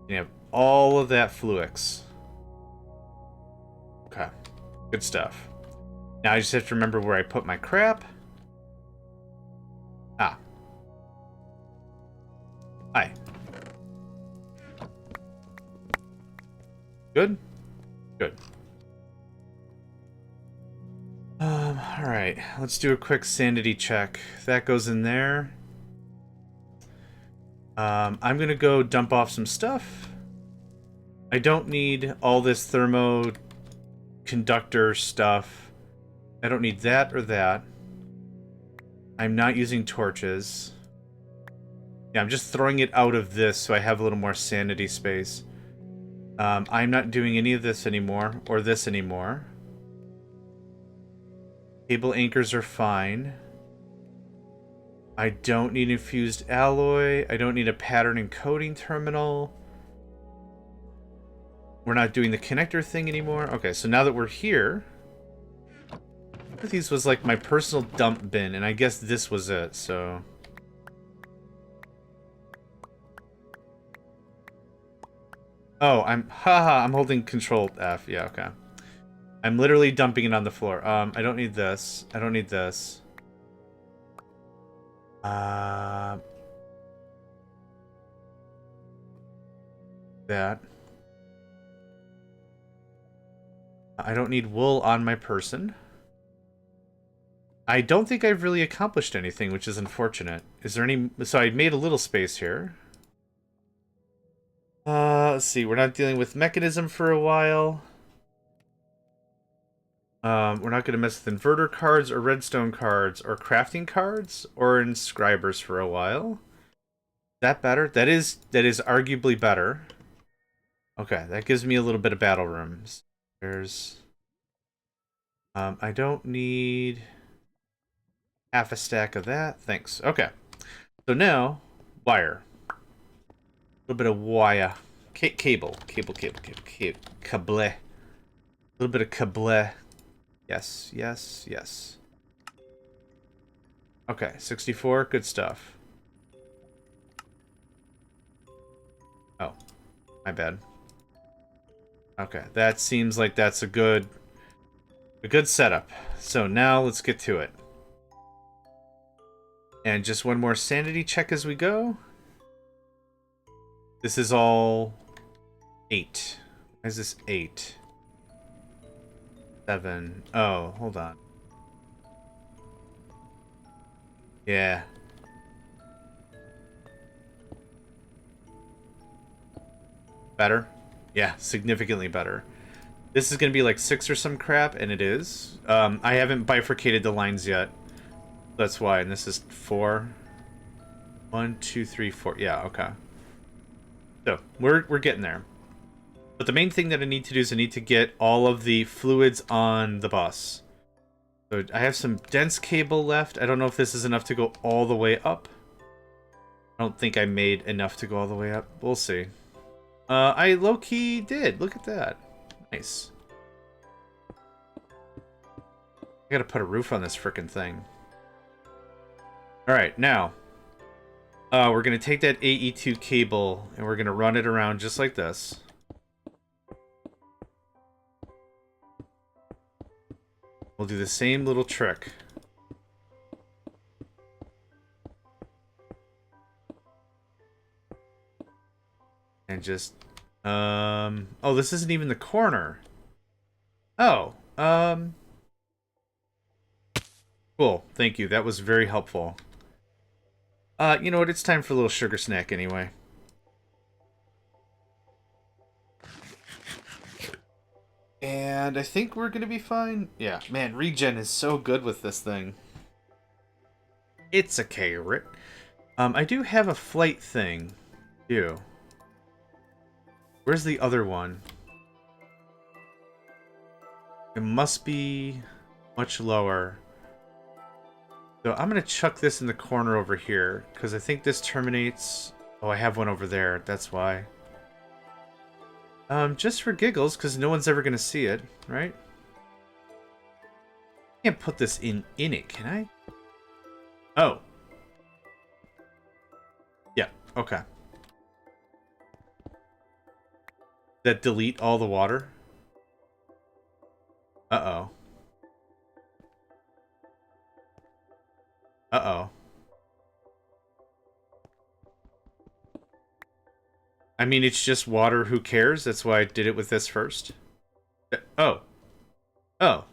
[SPEAKER 1] You have all of that Fluix. Okay, good stuff. Now I just have to remember where I put my crap. Ah. Hi. Good? Good. Alright, let's do a quick sanity check. That goes in there. I'm gonna go dump off some stuff. I don't need all this thermoconductor stuff. I don't need that or that. I'm not using torches. Yeah, I'm just throwing it out of this so I have a little more sanity space. I'm not doing any of this anymore, or this anymore. Cable anchors are fine. I don't need infused alloy. I don't need a pattern encoding terminal. We're not doing the connector thing anymore. Okay, so now that we're here... These was like my personal dump bin, and I guess this was it, so... Oh, I'm holding Control F. Yeah, okay. I'm literally dumping it on the floor. I don't need this. I don't need this. That. I don't need wool on my person. I don't think I've really accomplished anything, which is unfortunate. Is there any... So I made a little space here. Let's see. We're not dealing with mechanism for a while. We're not going to mess with inverter cards or redstone cards or crafting cards or inscribers for a while. Is that better? That is arguably better. Okay, that gives me a little bit of battle rooms. There's... I don't need half a stack of that. Thanks. Okay. So now, wire. A little bit of wire. Cable. Cable. Cable. A little bit of cable. Yes, yes, yes. Okay, 64. Good stuff. Oh, my bad. Okay, that seems like that's a good setup. So now let's get to it. And just one more sanity check as we go. This is all 8. Why is this 8? 7. Oh, hold on. Yeah. Better? Yeah, significantly better. This is going to be like 6 or some crap, and it is. I haven't bifurcated the lines yet. That's why, and this is 4. 1, 2, 3, 4. Yeah, okay. So, we're getting there. But the main thing that I need to do is I need to get all of the fluids on the bus. So I have some dense cable left. I don't know if this is enough to go all the way up. I don't think I made enough to go all the way up. We'll see. I low-key did. Look at that. Nice. I gotta put a roof on this frickin' thing. Alright, now. We're gonna take that AE2 cable and we're gonna run it around just like this. We'll do the same little trick. And just... Oh, this isn't even the corner. Oh, cool, thank you. That was very helpful. You know what? It's time for a little sugar snack anyway. And I think we're gonna be fine. Yeah, man, regen is so good with this thing. It's a carrot. I do have a flight thing, too. Where's the other one? It must be much lower. So I'm going to chuck this in the corner over here, because I think this terminates... Oh, I have one over there, that's why. Just for giggles, because no one's ever going to see it, right? I can't put this in it, can I? Oh. Yeah, okay. That delete all the water? Uh-oh. Uh-oh. I mean, it's just water, who cares? That's why I did it with this first. Oh. Oh.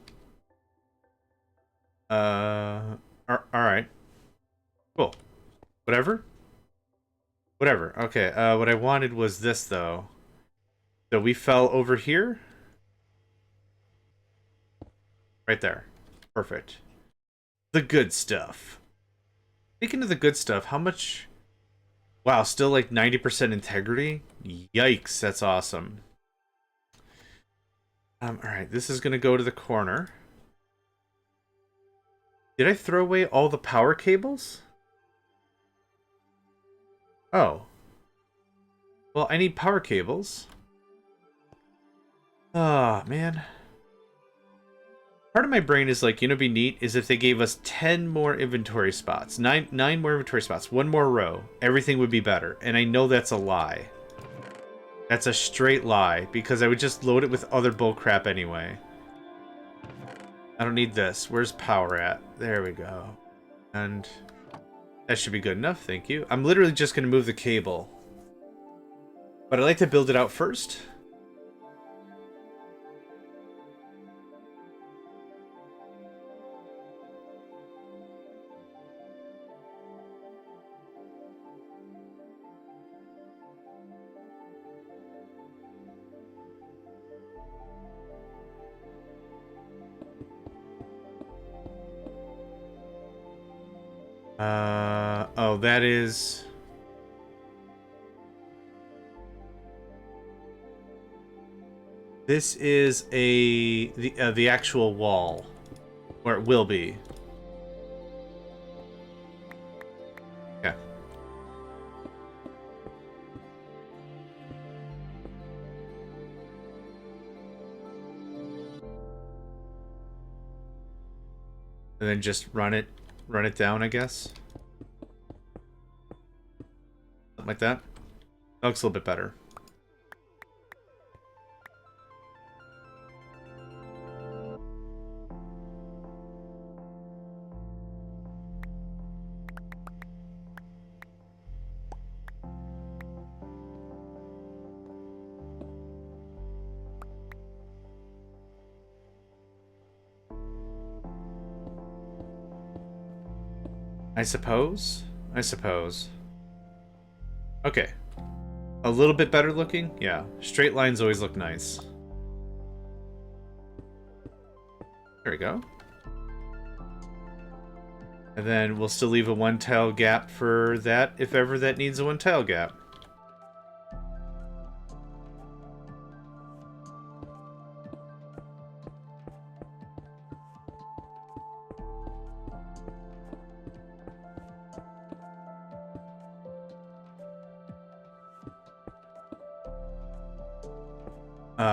[SPEAKER 1] Alright. Cool. Whatever? Whatever. Okay, what I wanted was this, though. So we fell over here. Right there. Perfect. The good stuff. Speaking of the good stuff, how much... Wow, still like 90% integrity? Yikes, that's awesome. Alright, this is going to go to the corner. Did I throw away all the power cables? Oh. Well, I need power cables. Ah, man. Part of my brain is like, you know, it'd be neat is if they gave us 10 more inventory spots, nine more inventory spots, one more row, everything would be better. And I know that's a lie. That's a straight lie, because I would just load it with other bullcrap anyway. I don't need this. Where's power at? There we go. And that should be good enough, thank you. I'm literally just going to move the cable. But I like to build it out first. Oh, that is... This is the actual wall. Or it will be. Okay. And then just run it down, I guess. Something like that. That looks a little bit better. I suppose. Okay. A little bit better looking? Yeah. Straight lines always look nice. There we go. And then we'll still leave a one tile gap for that, if ever that needs a one tile gap.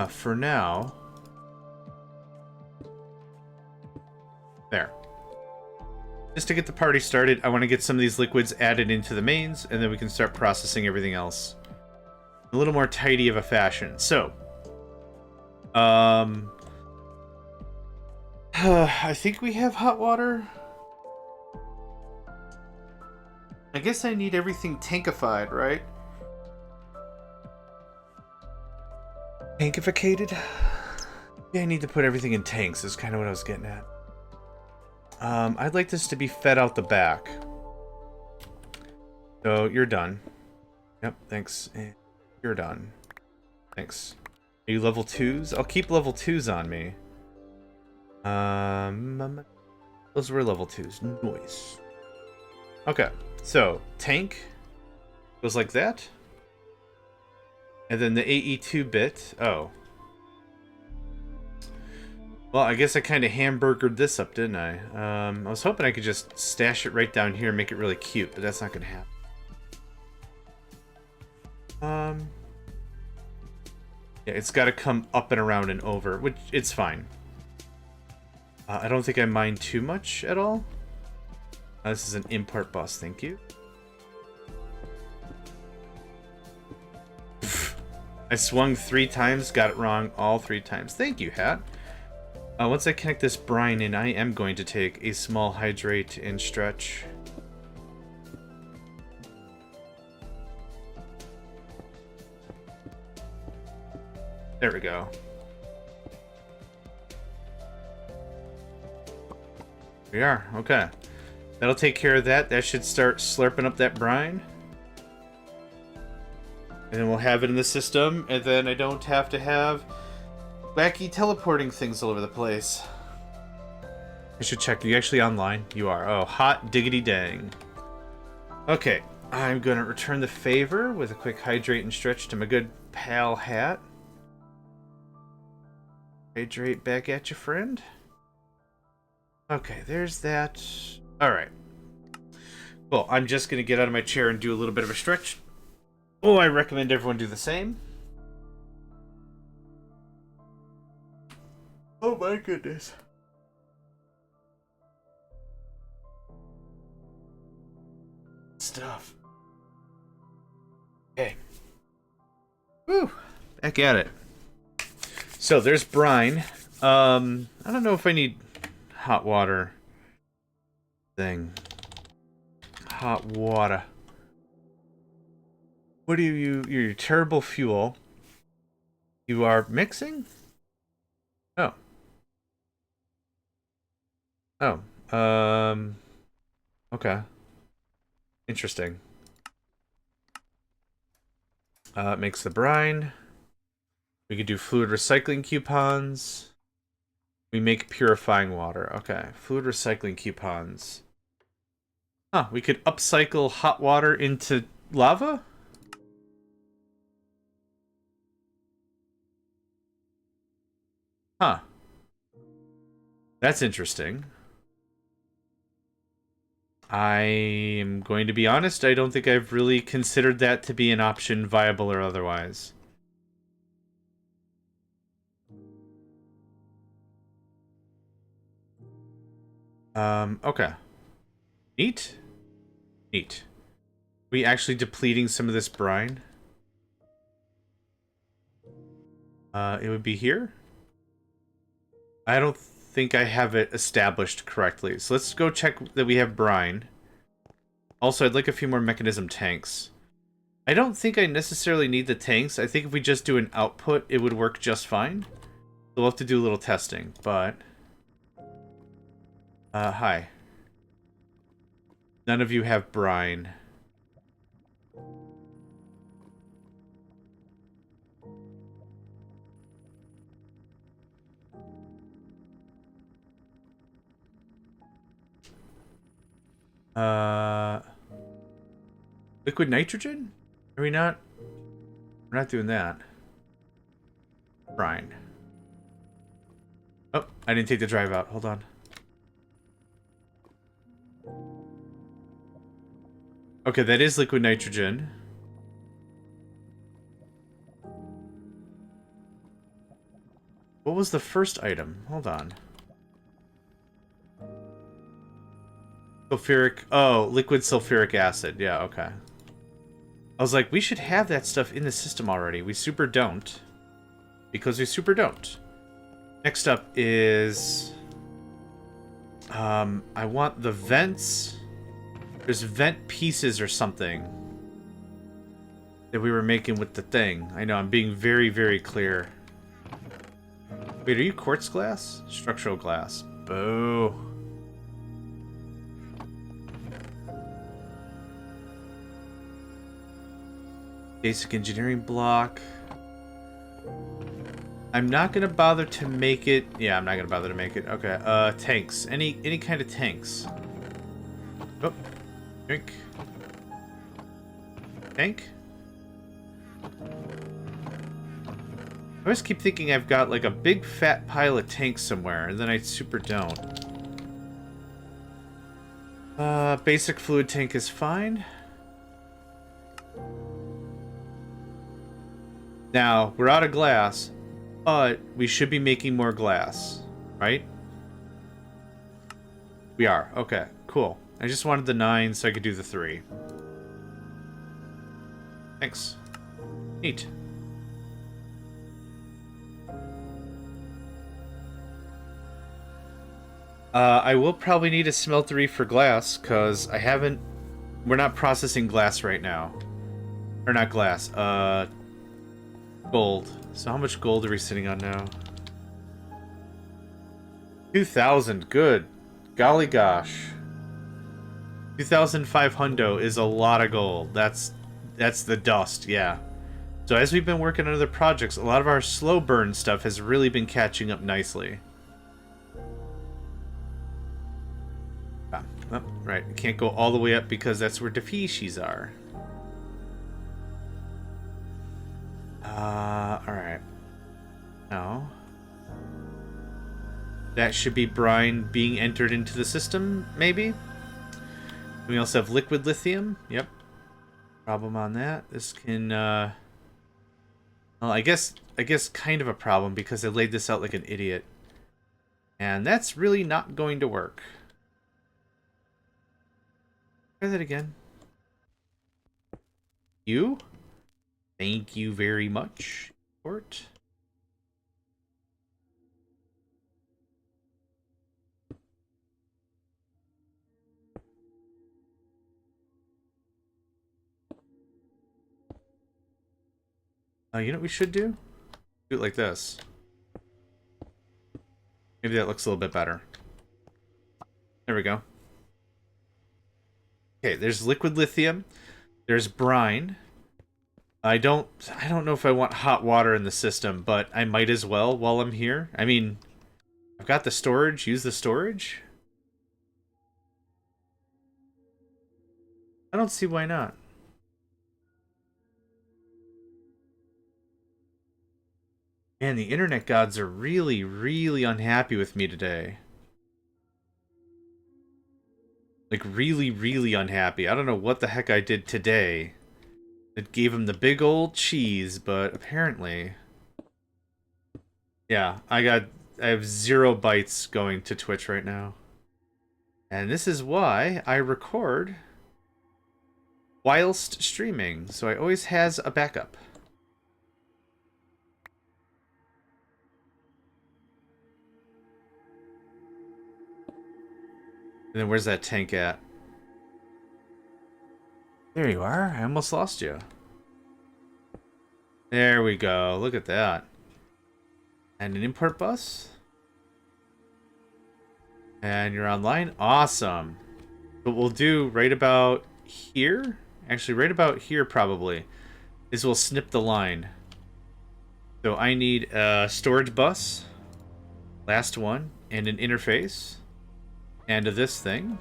[SPEAKER 1] For now... There. Just to get the party started, I want to get some of these liquids added into the mains, and then we can start processing everything else in a little more tidy of a fashion. So, I think we have hot water. I guess I need everything tankified, right? Tankificated? Yeah, I need to put everything in tanks, is kind of what I was getting at. I'd like this to be fed out the back. So, you're done. Yep, thanks. You're done. Thanks. Are you level 2s? I'll keep level 2s on me. Those were level 2s. Nice. Okay, so, tank goes like that. And then the AE2 bit. Oh. Well, I guess I kind of hamburgered this up, didn't I? I was hoping I could just stash it right down here and make it really cute, but that's not going to happen. Yeah, it's got to come up and around and over, which it's fine. I don't think I mind too much at all. This is an import bus, thank you. I swung 3 times, got it wrong all 3 times. Thank you, Hat. Once I connect this brine in, I am going to take a small hydrate and stretch. There we go. We are, okay. That'll take care of that. That should start slurping up that brine. And then we'll have it in the system, and then I don't have to have wacky teleporting things all over the place. I should check. Are you actually online? You are. Oh, hot diggity dang. Okay, I'm going to return the favor with a quick hydrate and stretch to my good pal Hat. Hydrate back at you, friend. Okay, there's that. Alright. Well, I'm just going to get out of my chair and do a little bit of a stretch. Oh, I recommend everyone do the same. Oh my goodness. Stuff. Okay. Woo. Back at it. So there's brine. I don't know if I need hot water thing. Hot water. What do you... You're terrible fuel. You are mixing? Oh. Oh. Okay. Interesting. It makes the brine. We could do fluid recycling coupons. We make purifying water. Okay. Fluid recycling coupons. Huh. We could upcycle hot water into lava? Huh. That's interesting. I am going to be honest, I don't think I've really considered that to be an option, viable or otherwise. Okay. Neat. Neat. We actually depleting some of this brine? It would be here? I don't think I have it established correctly. So let's go check that we have brine. Also, I'd like a few more mechanism tanks. I don't think I necessarily need the tanks. I think if we just do an output, it would work just fine. We'll have to do a little testing, but... hi. None of you have brine. Liquid nitrogen? Are we not? We're not doing that. Brine. Oh, I didn't take the drive out. Hold on. Okay, that is liquid nitrogen. What was the first item? Hold on. Sulfuric... Oh, liquid sulfuric acid. Yeah, okay. I was like, we should have that stuff in the system already. We super don't. Because we super don't. Next up is... I want the vents. There's vent pieces or something that we were making with the thing. I know, I'm being very, very clear. Wait, are you quartz glass? Structural glass. Boo. Basic engineering block. I'm not gonna bother to make it. Yeah, I'm not gonna bother to make it. Okay. Tanks. Any kind of tanks. Oh, drink. Tank. I always keep thinking I've got like a big fat pile of tanks somewhere, and then I super don't. Basic fluid tank is fine. Now, we're out of glass, but we should be making more glass, right? We are. Okay, cool. I just wanted the 9 so I could do the 3. Thanks. Neat. I will probably need a smeltery for glass, because I haven't... We're not processing glass right now. Or not glass, gold. So how much gold are we sitting on now? 2,000, good. Golly gosh. 2,500 is a lot of gold. That's the dust, yeah. So as we've been working on other projects, a lot of our slow burn stuff has really been catching up nicely. Oh, right, we can't go all the way up because that's where the fishies are. Alright. Now, that should be brine being entered into the system, maybe? We also have liquid lithium. Yep. Problem on that. This can, well, I guess kind of a problem because I laid this out like an idiot. And that's really not going to work. Try that again. You? Thank you very much. Port. You know what we should do? Do it like this. Maybe that looks a little bit better. There we go. Okay, there's liquid lithium. There's brine. I don't know if I want hot water in the system, but I might as well while I'm here. I mean, I've got the storage. Use the storage. I don't see why not. Man, the internet gods are really, really unhappy with me today. Like, really, really unhappy. I don't know what the heck I did today. It gave him the big old cheese, but apparently... Yeah, I have 0 bytes going to Twitch right now. And this is why I record whilst streaming, so I always has a backup. And then where's that tank at? There you are. I almost lost you. There we go. Look at that. And an import bus. And you're online. Awesome. What we'll do right about here, actually right about here probably, is we'll snip the line. So I need a storage bus, last one, and an interface. And this thing.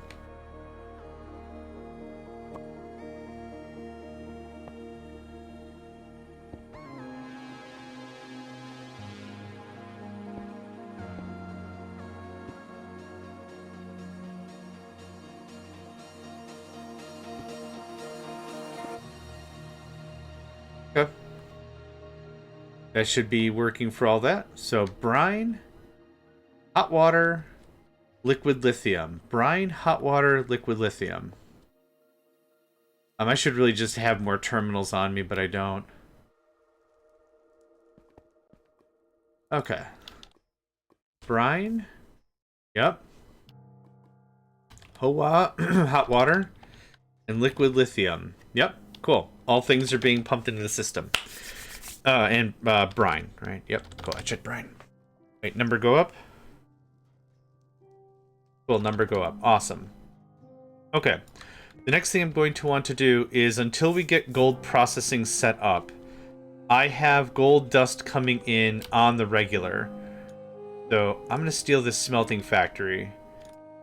[SPEAKER 1] Okay. That should be working for all that. So brine, hot water, liquid lithium. Brine, hot water, liquid lithium. I should really just have more terminals on me, but I don't. Okay. Brine. Yep. Hoa, hot water, and liquid lithium. Yep, cool. All things are being pumped into the system. And brine, right? Yep, cool. I checked brine. Wait, number go up? Cool, number go up. Awesome. Okay. The next thing I'm going to want to do is, until we get gold processing set up, I have gold dust coming in on the regular. So I'm going to steal this smelting factory.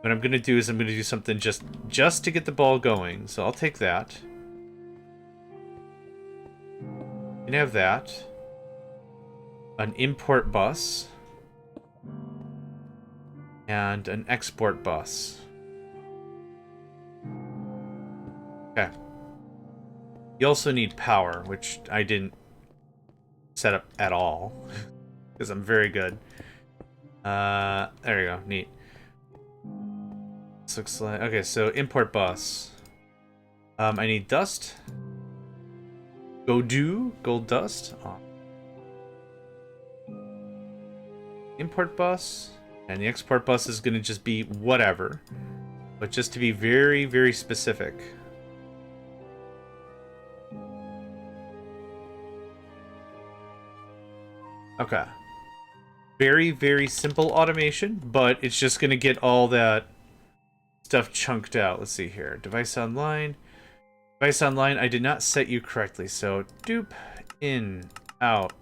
[SPEAKER 1] What I'm going to do is I'm going to do something just to get the ball going. So I'll take that. You can have that. An import bus. And an export bus. Okay. You also need power, which I didn't set up at all. Because I'm very good. There you go. Neat. This looks like... Okay, so import bus. I need dust. Gold dust. Oh. Import bus. And the export bus is going to just be whatever. But just to be very, very specific. Okay. Very, very simple automation, but it's just going to get all that stuff chunked out. Let's see here. Device online. Device online, I did not set you correctly. So, dupe, in, out,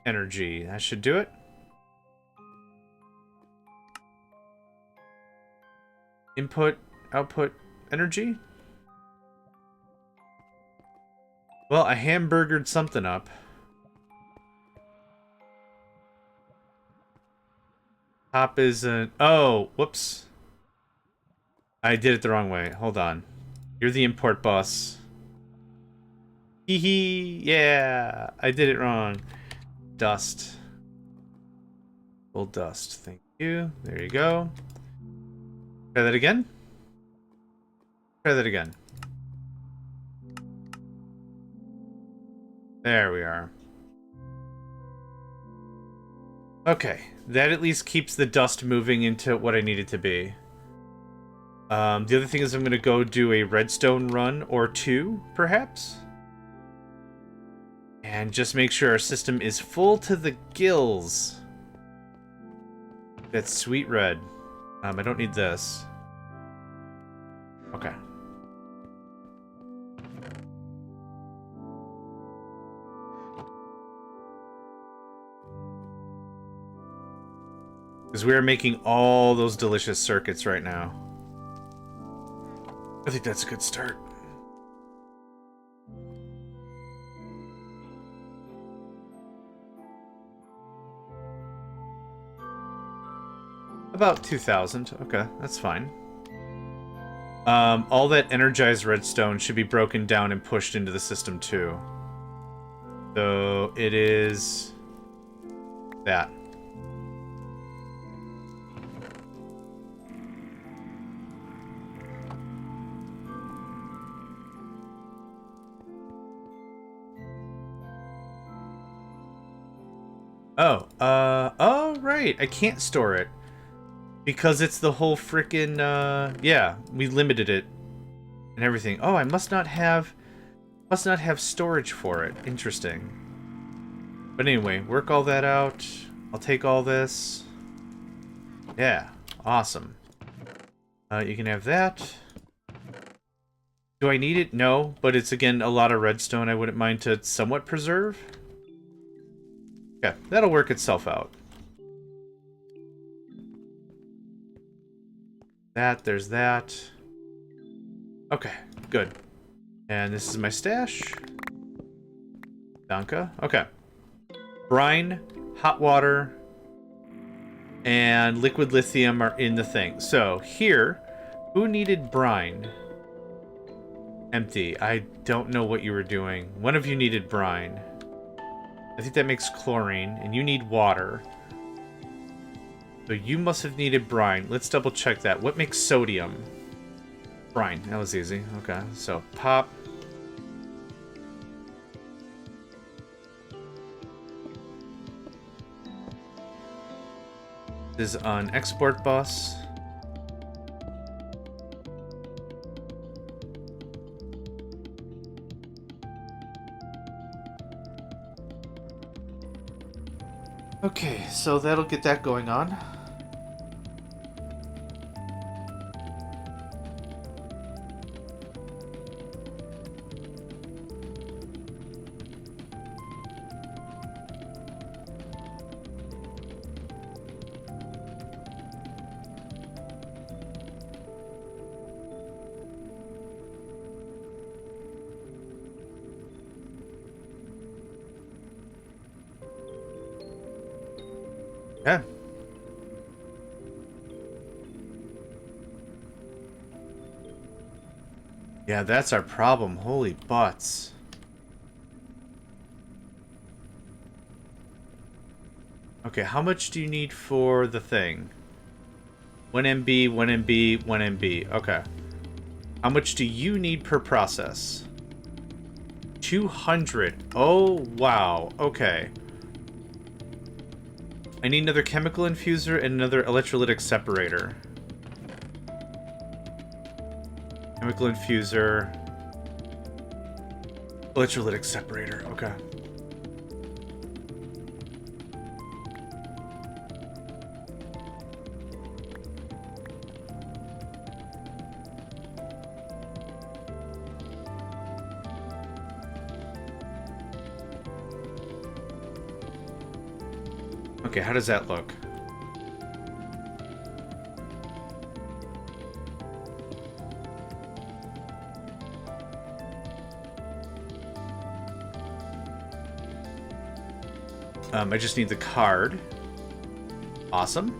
[SPEAKER 1] energy. That should do it. Input, output, energy. Well, I hamburgered something up. Top isn't... Oh, whoops. I did it the wrong way. Hold on. You're the import bus. Hee hee. Yeah, I did it wrong. Dust. Gold dust. Thank you. There you go. Try that again. Try that again. There we are. Okay, that at least keeps the dust moving into what I need it to be. The other thing is I'm going to go do a redstone run or two, perhaps? And just make sure our system is full to the gills. That's sweet red. I don't need this. Okay. Because we are making all those delicious circuits right now. I think that's a good start. About 2,000. Okay, that's fine. All that energized redstone should be broken down and pushed into the system too. So it is that. Oh, right. I can't store it. Because it's the whole frickin', yeah, we limited it and everything. Oh, I must not have storage for it. Interesting. But anyway, work all that out. I'll take all this. Yeah, awesome. You can have that. Do I need it? No, but it's, again, a lot of redstone I wouldn't mind to somewhat preserve. Okay, that'll work itself out. There's that. Okay, good. And this is my stash. Danke. Okay. Brine, hot water, and liquid lithium are in the thing. So, here, who needed brine? Empty. I don't know what you were doing. One of you needed brine. I think that makes chlorine, and you need water. So you must have needed brine. Let's double check that. What makes sodium? Brine. That was easy. Okay, so pop. This is on export bus. Okay, so that'll get that going on. Yeah. Yeah, that's our problem. Holy butts. Okay, how much do you need for the thing? 1 MB, 1 MB, 1 MB. Okay. How much do you need per process? 200. Oh, wow. Okay. I need another chemical infuser and another electrolytic separator. Chemical infuser. Electrolytic separator. Okay. Okay, how does that look? I just need the card. Awesome.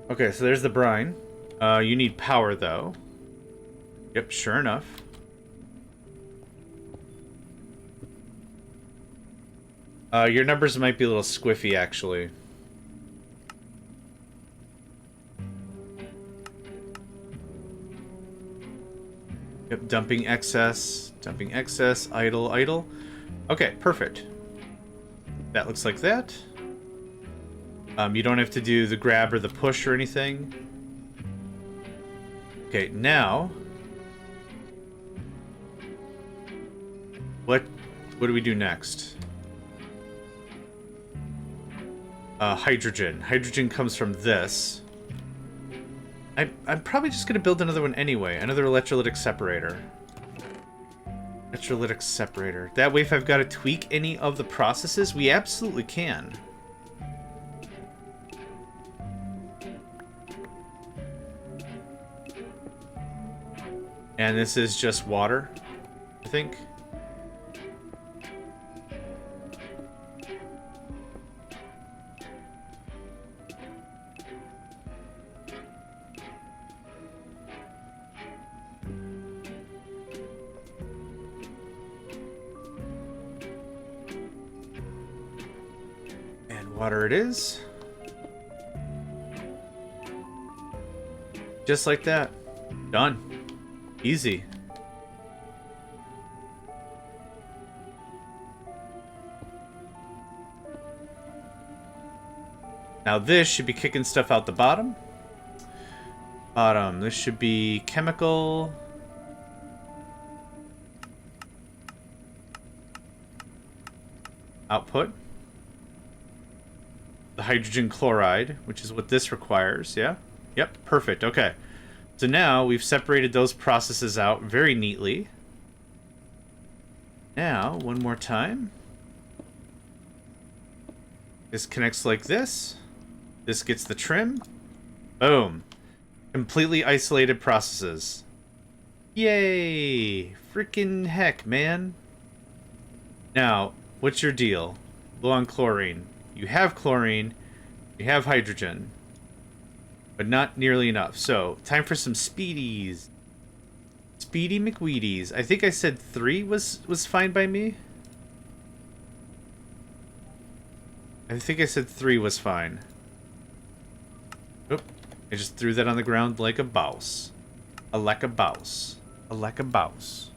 [SPEAKER 1] Okay, so there's the brine. You need power, though. Yep, sure enough. Your numbers might be a little squiffy, actually. dumping excess, idle, idle. Okay, perfect. That looks like that. You don't have to do the grab or the push or anything. Okay, now... What do we do next? Hydrogen. Hydrogen comes from this. I'm probably just going to build another one anyway. Another electrolytic separator. Electrolytic separator. That way if I've got to tweak any of the processes, we absolutely can. And this is just water, I think. And water it is. Just like that. Done. Easy. Now this should be kicking stuff out the bottom. This should be chemical. Output. The hydrogen chloride, which is what this requires, yeah? Yep, perfect, okay. So now we've separated those processes out very neatly. Now, one more time. This connects like this. This gets the trim. Boom. Completely isolated processes. Yay! Freaking heck, man. Now, what's your deal? Low on chlorine. You have chlorine. You have hydrogen. But not nearly enough. So, time for some speedies. Speedy McWeedies. I think I said 3 was fine by me. I think I said 3 was fine. Oop. I just threw that on the ground like a bouse. Like a bouse. Like a bouse.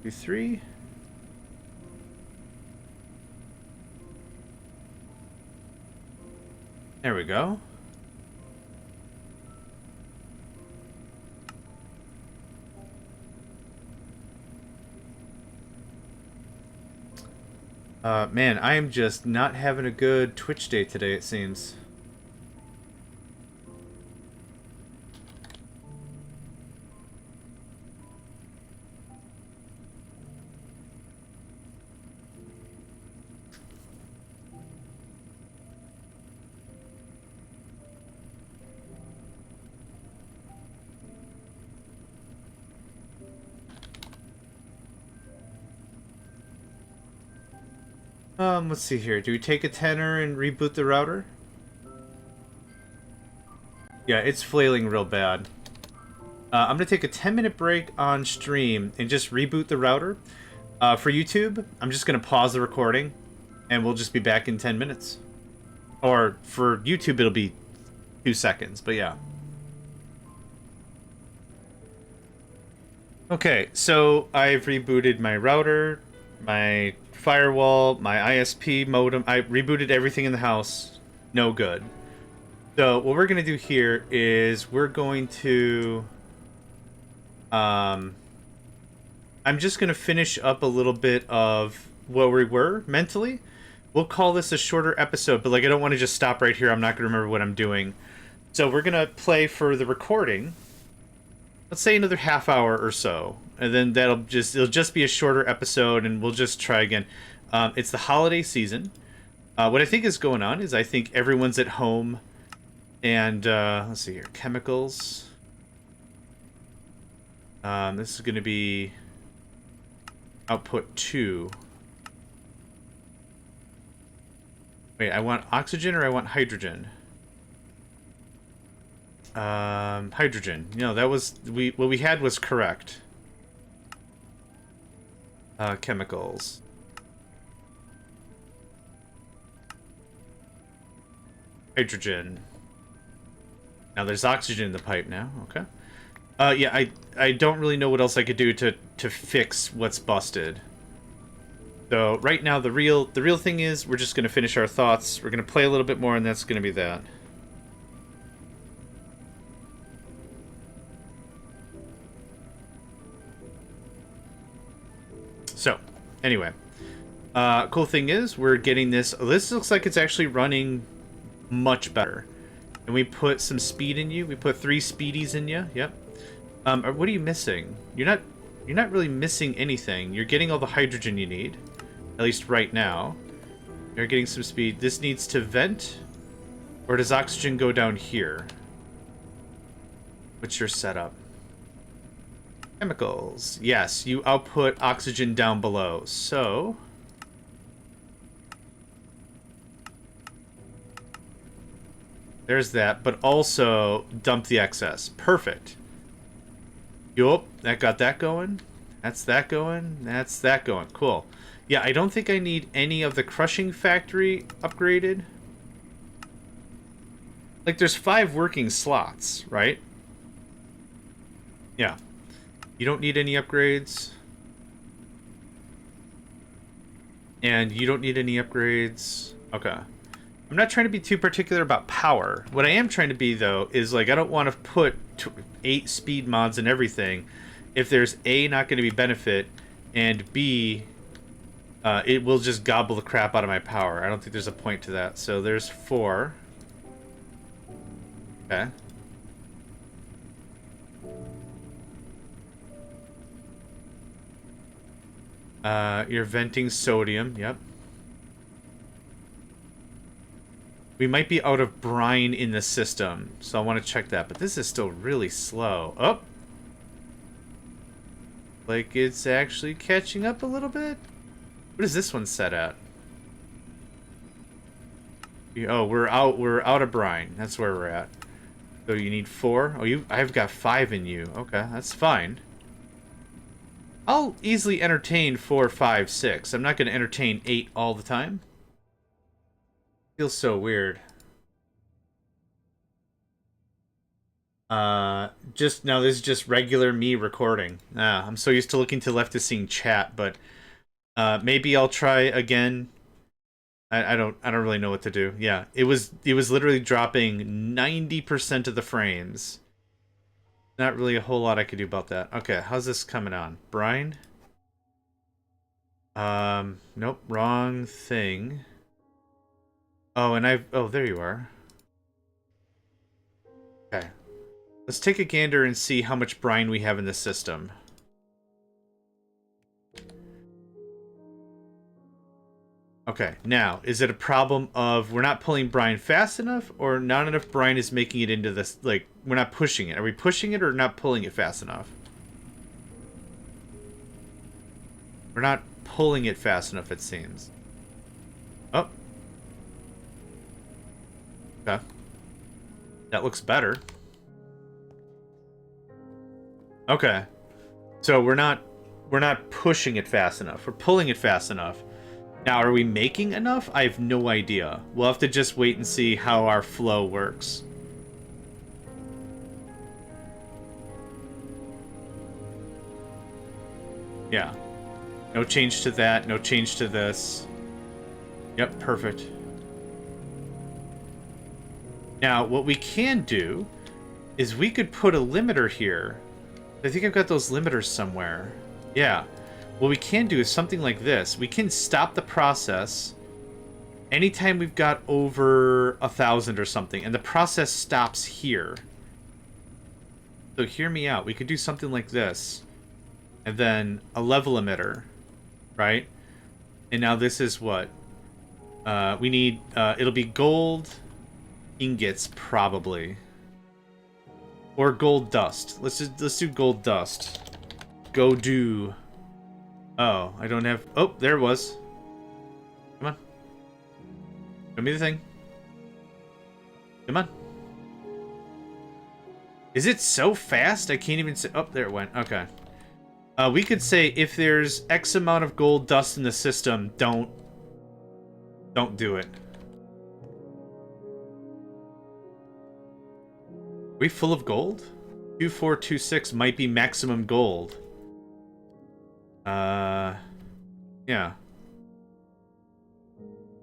[SPEAKER 1] 2, 3. There we go. Man, I am just not having a good Twitch day today, it seems. Let's see here. Do we take a tenner and reboot the router? Yeah, it's flailing real bad. I'm gonna take a 10-minute break on stream and just reboot the router. For YouTube, I'm just gonna pause the recording and we'll just be back in 10 minutes. Or for YouTube, it'll be 2 seconds, but yeah. Okay, so I've rebooted my router, my firewall, my ISP modem. I rebooted everything in the house. No good. So what we're going to do here is we're going to... I'm just going to finish up a little bit of where we were mentally. We'll call this a shorter episode, but like I don't want to just stop right here. I'm not going to remember what I'm doing. So we're going to play for the recording. Let's say another half hour or so. And then it'll just be a shorter episode and we'll just try again. It's the holiday season. What I think is going on is I think everyone's at home and let's see here, chemicals. This is going to be output 2. Wait, I want oxygen or I want hydrogen? Hydrogen. No, that was what we had was correct. Chemicals. Hydrogen. Now there's oxygen in the pipe now. Okay. Yeah, I don't really know what else I could do to fix what's busted. So right now the real thing is we're just gonna finish our thoughts. We're gonna play a little bit more, and that's gonna be that. So, anyway. Cool thing is, we're getting this... This looks like it's actually running much better. And we put some speed in you. We put 3 speedies in you. Yep. What are you missing? You're not really missing anything. You're getting all the hydrogen you need. At least right now. You're getting some speed. This needs to vent. Or does oxygen go down here? What's your setup? Chemicals. Yes, you output oxygen down below. So... there's that, but also dump the excess. Perfect. Yup, that got that going. That's that going. That's that going. Cool. Yeah, I don't think I need any of the crushing factory upgraded. Like, there's 5 working slots, right? Yeah. You don't need any upgrades. And you don't need any upgrades. Okay. I'm not trying to be too particular about power. What I am trying to be, though, is, like, I don't want to put 8 speed mods and everything if there's A, not going to be benefit, and B, it will just gobble the crap out of my power. I don't think there's a point to that. So there's 4. Okay. You're venting sodium. Yep. We might be out of brine in the system, so I want to check that. But this is still really slow. Oh! Like it's actually catching up a little bit? What is this one set at? Oh, we're out of brine. That's where we're at. So you need 4? Oh, I've got 5 in you. Okay, that's fine. I'll easily entertain 4, 5, 6. I'm not going to entertain 8 all the time. Feels so weird. Just now, this is just regular me recording. I'm so used to looking to the left to seeing chat, but maybe I'll try again. I don't really know what to do. Yeah, it was literally dropping 90% of the frames. Not really a whole lot I could do about that. Okay, how's this coming on? Brine? Nope, wrong thing. Oh, and oh, there you are. Okay. Let's take a gander and see how much brine we have in the system. Okay, now, is it a problem of we're not pulling brine fast enough, or not enough brine is making it into this, like, we're not pushing it? Are we pushing it or not pulling it fast enough? We're not pulling it fast enough, it seems. Oh. Okay. That looks better. Okay. So we're not pushing it fast enough. We're pulling it fast enough. Now, are we making enough? I have no idea. We'll have to just wait and see how our flow works. Yeah. No change to that. No change to this. Yep, perfect. Now, what we can do is we could put a limiter here. I think I've got those limiters somewhere. Yeah. What we can do is something like this. We can stop the process anytime we've got over 1,000 or something, and the process stops here. So hear me out. We could do something like this, and then a level emitter, right? And now this is what? We need, it'll be gold ingots, probably. Or gold dust. Let's do gold dust. Go do... Oh, I don't have... Oh, there it was. Come on. Show me the thing. Come on. Is it so fast? I can't even say... Oh, there it went. Okay. We could say if there's X amount of gold dust in the system, don't do it. Are we full of gold? 2426 might be maximum gold. Yeah.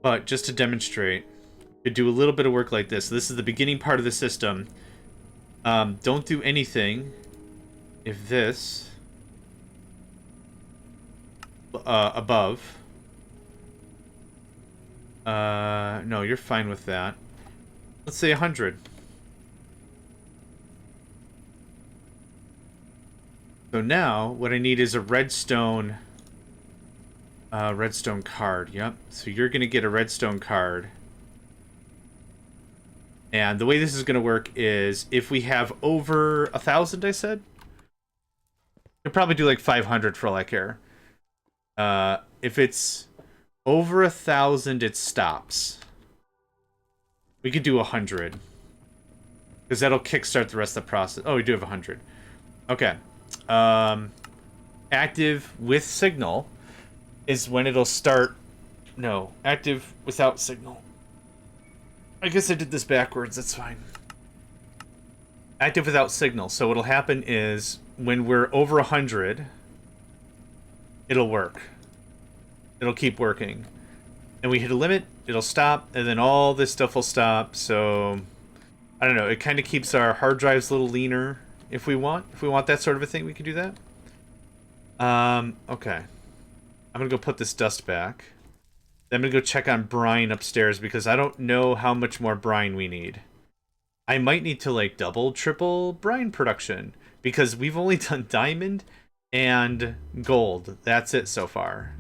[SPEAKER 1] But just to demonstrate, could do a little bit of work like this. This is the beginning part of the system. Don't do anything if this above. No, you're fine with that. Let's say 100. So now what I need is a redstone card. Yep. So you're gonna get a redstone card. And the way this is gonna work is if we have over 1,000, I said, you'll probably do like 500 for all I care. If it's over 1,000, it stops. We could do 100 because that'll kickstart the rest of the process. Oh, we do have 100. Okay. Active with signal is when it'll start. No, active without signal. I guess I did this backwards. That's fine. Active without signal. So what'll happen is when we're over 100, it'll work. It'll keep working. And we hit a limit, it'll stop, and then all this stuff will stop. So I don't know. It kind of keeps our hard drives a little leaner. If we want that sort of a thing, we could do that. Okay. I'm gonna go put this dust back. Then I'm gonna go check on brine upstairs because I don't know how much more brine we need. I might need to like double, triple brine production because we've only done diamond and gold. That's it so far.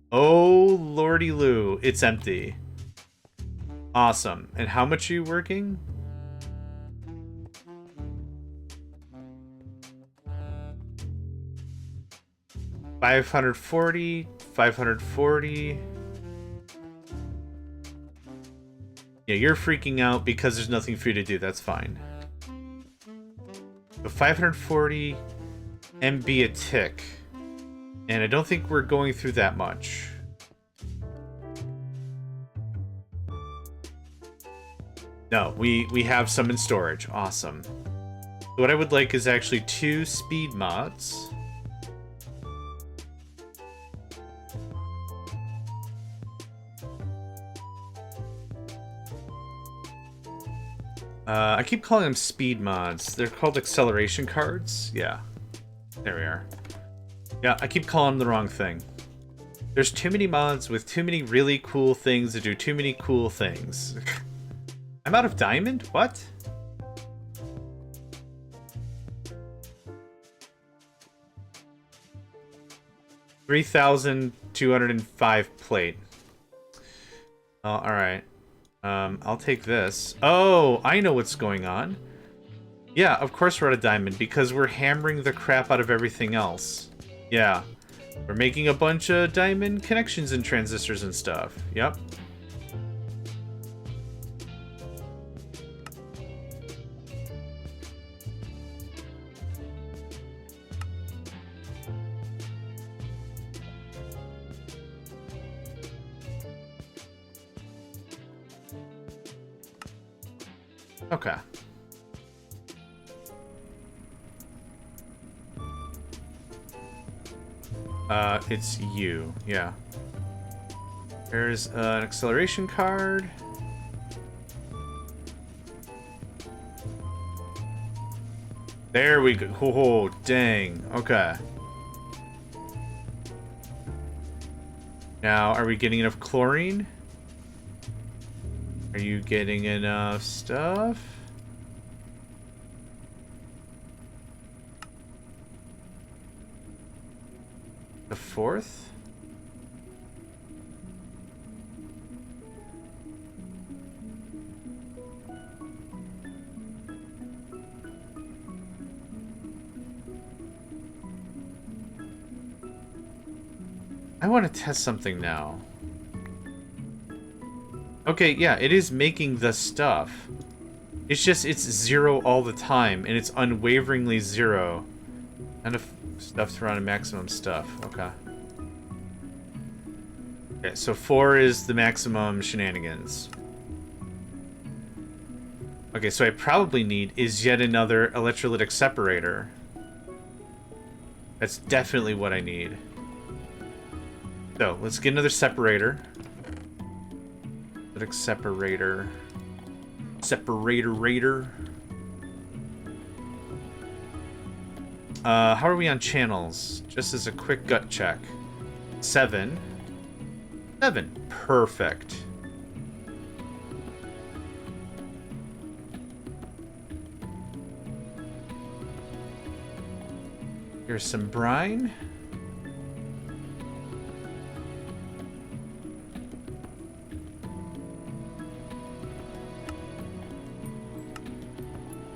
[SPEAKER 1] Oh, lordy Lou, it's empty. Awesome. And how much are you working? $540, 540. Yeah, you're freaking out because there's nothing for you to do. That's fine. So 540 MB a tick. And I don't think we're going through that much. No, we have some in storage. Awesome. What I would like is actually 2 speed mods. I keep calling them speed mods. They're called acceleration cards. Yeah. There we are. Yeah, I keep calling them the wrong thing. There's too many mods with too many really cool things that do too many cool things. I'm out of diamond? What? $3,205 plate. Oh, alright. I'll take this. Oh, I know what's going on. Yeah, of course we're out of diamond because we're hammering the crap out of everything else. Yeah. We're making a bunch of diamond connections and transistors and stuff. Yep. Okay. It's you. Yeah. There's an acceleration card. There we go. Oh, dang. Okay. Now, are we getting enough chlorine? Are you getting enough stuff? The 4th? I want to test something now. Okay, yeah, it is making the stuff. It's just, it's 0 all the time, and it's unwaveringly 0. And if stuff's around maximum stuff. Okay. Okay, so 4 is the maximum shenanigans. Okay, so I probably need is yet another electrolytic separator. That's definitely what I need. So, let's get another separator. Electrolytic separator. Separator-rator. How are we on channels? Just as a quick gut check. 7. 7. Perfect. Here's some brine.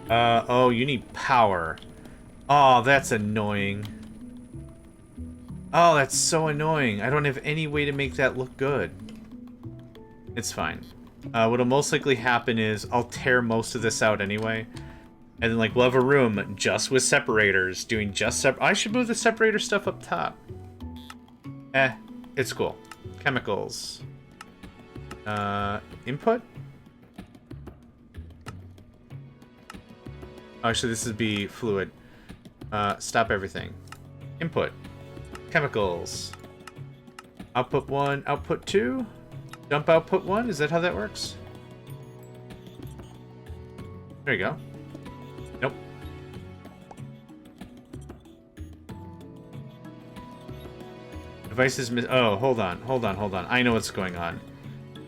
[SPEAKER 1] Oh, you need power. Oh, that's annoying. Oh, that's so annoying. I don't have any way to make that look good. It's fine. What'll most likely happen is I'll tear most of this out anyway. And then, like, we'll have a room just with separators, doing just I should move the separator stuff up top. It's cool. Chemicals. Input? Actually, this would be fluid. Stop everything. Input. Chemicals. Output 1, output 2. Dump output 1. Is that how that works? There you go. Nope. Devices oh, hold on. I know what's going on.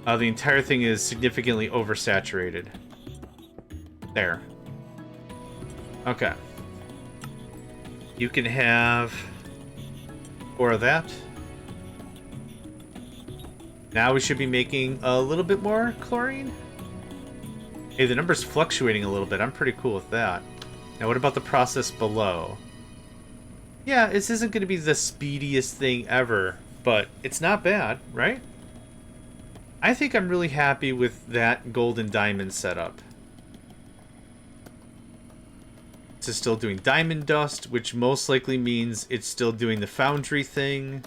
[SPEAKER 1] The entire thing is significantly oversaturated. There. Okay. You can have 4 of that. Now we should be making a little bit more chlorine. Hey, the number's fluctuating a little bit. I'm pretty cool with that. Now, what about the process below? Yeah, this isn't going to be the speediest thing ever, but it's not bad, right? I think I'm really happy with that gold and diamond setup. This is still doing diamond dust, which most likely means it's still doing the foundry thing.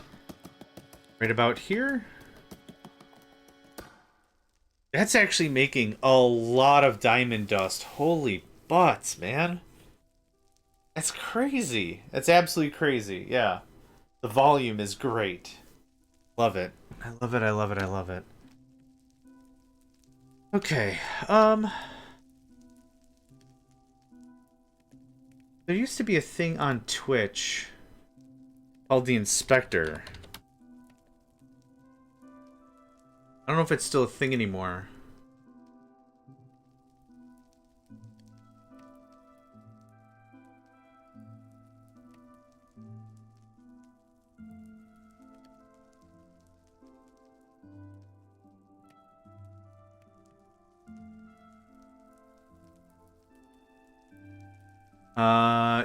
[SPEAKER 1] Right about here. That's actually making a lot of diamond dust. Holy butts, man. That's crazy. That's absolutely crazy, yeah. The volume is great. Love it. I love it, I love it, I love it. Okay, there used to be a thing on Twitch called the Inspector. I don't know if it's still a thing anymore.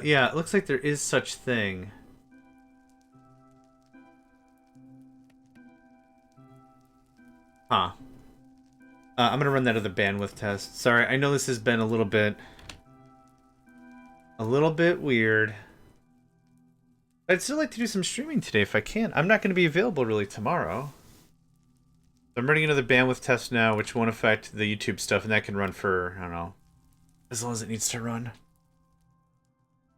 [SPEAKER 1] Yeah, it looks like there is such thing. Huh. I'm gonna run that other bandwidth test. Sorry, I know this has been a little bit weird. I'd still like to do some streaming today if I can. I'm not going to be available really tomorrow. I'm running another bandwidth test now, which won't affect the YouTube stuff, and that can run for, I don't know, as long as it needs to run.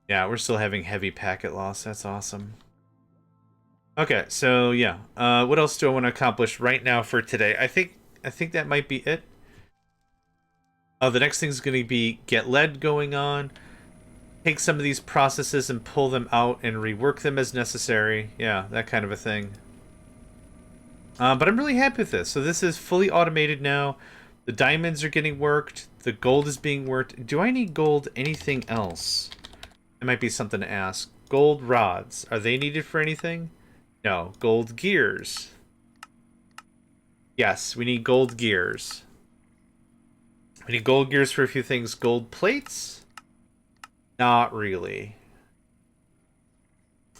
[SPEAKER 1] Yeah, we're still having heavy packet loss. That's awesome. Okay, so yeah. What else do I want to accomplish right now for today? I think that might be it. The next thing is going to be get lead going on. Take some of these processes and pull them out and rework them as necessary. Yeah, that kind of a thing. But I'm really happy with this. So this is fully automated now. The diamonds are getting worked. The gold is being worked. Do I need gold anything else? That might be something to ask. Gold rods. Are they needed for anything? No. Gold gears. Yes, we need gold gears. We need gold gears for a few things. Gold plates? Not really.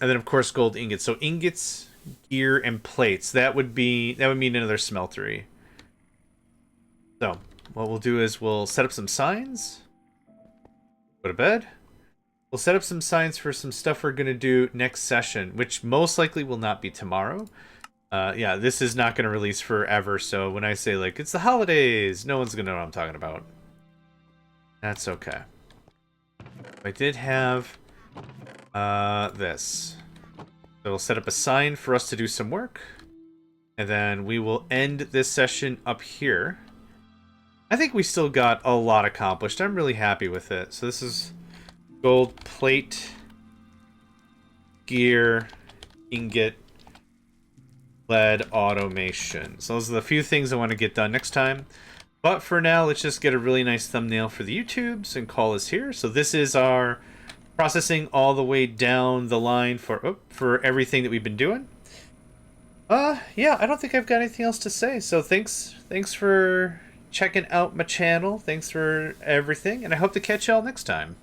[SPEAKER 1] And then, of course, gold ingots. So ingots, gear, and plates. That would mean another smeltery. So, what we'll do is we'll set up some signs. Go to bed. We'll set up some signs for some stuff we're going to do next session, which most likely will not be tomorrow. Yeah, this is not going to release forever, so when I say, like, it's the holidays, no one's going to know what I'm talking about. That's okay. I did have this. So we'll set up a sign for us to do some work. And then we will end this session up here. I think we still got a lot accomplished. I'm really happy with it. So this is gold plate, gear, ingot, lead automation. So those are the few things I want to get done next time. But for now, let's just get a really nice thumbnail for the YouTubes and call us here. So this is our processing all the way down the line for everything that we've been doing. Yeah, I don't think I've got anything else to say. So thanks for checking out my channel. Thanks for everything, and I hope to catch y'all next time.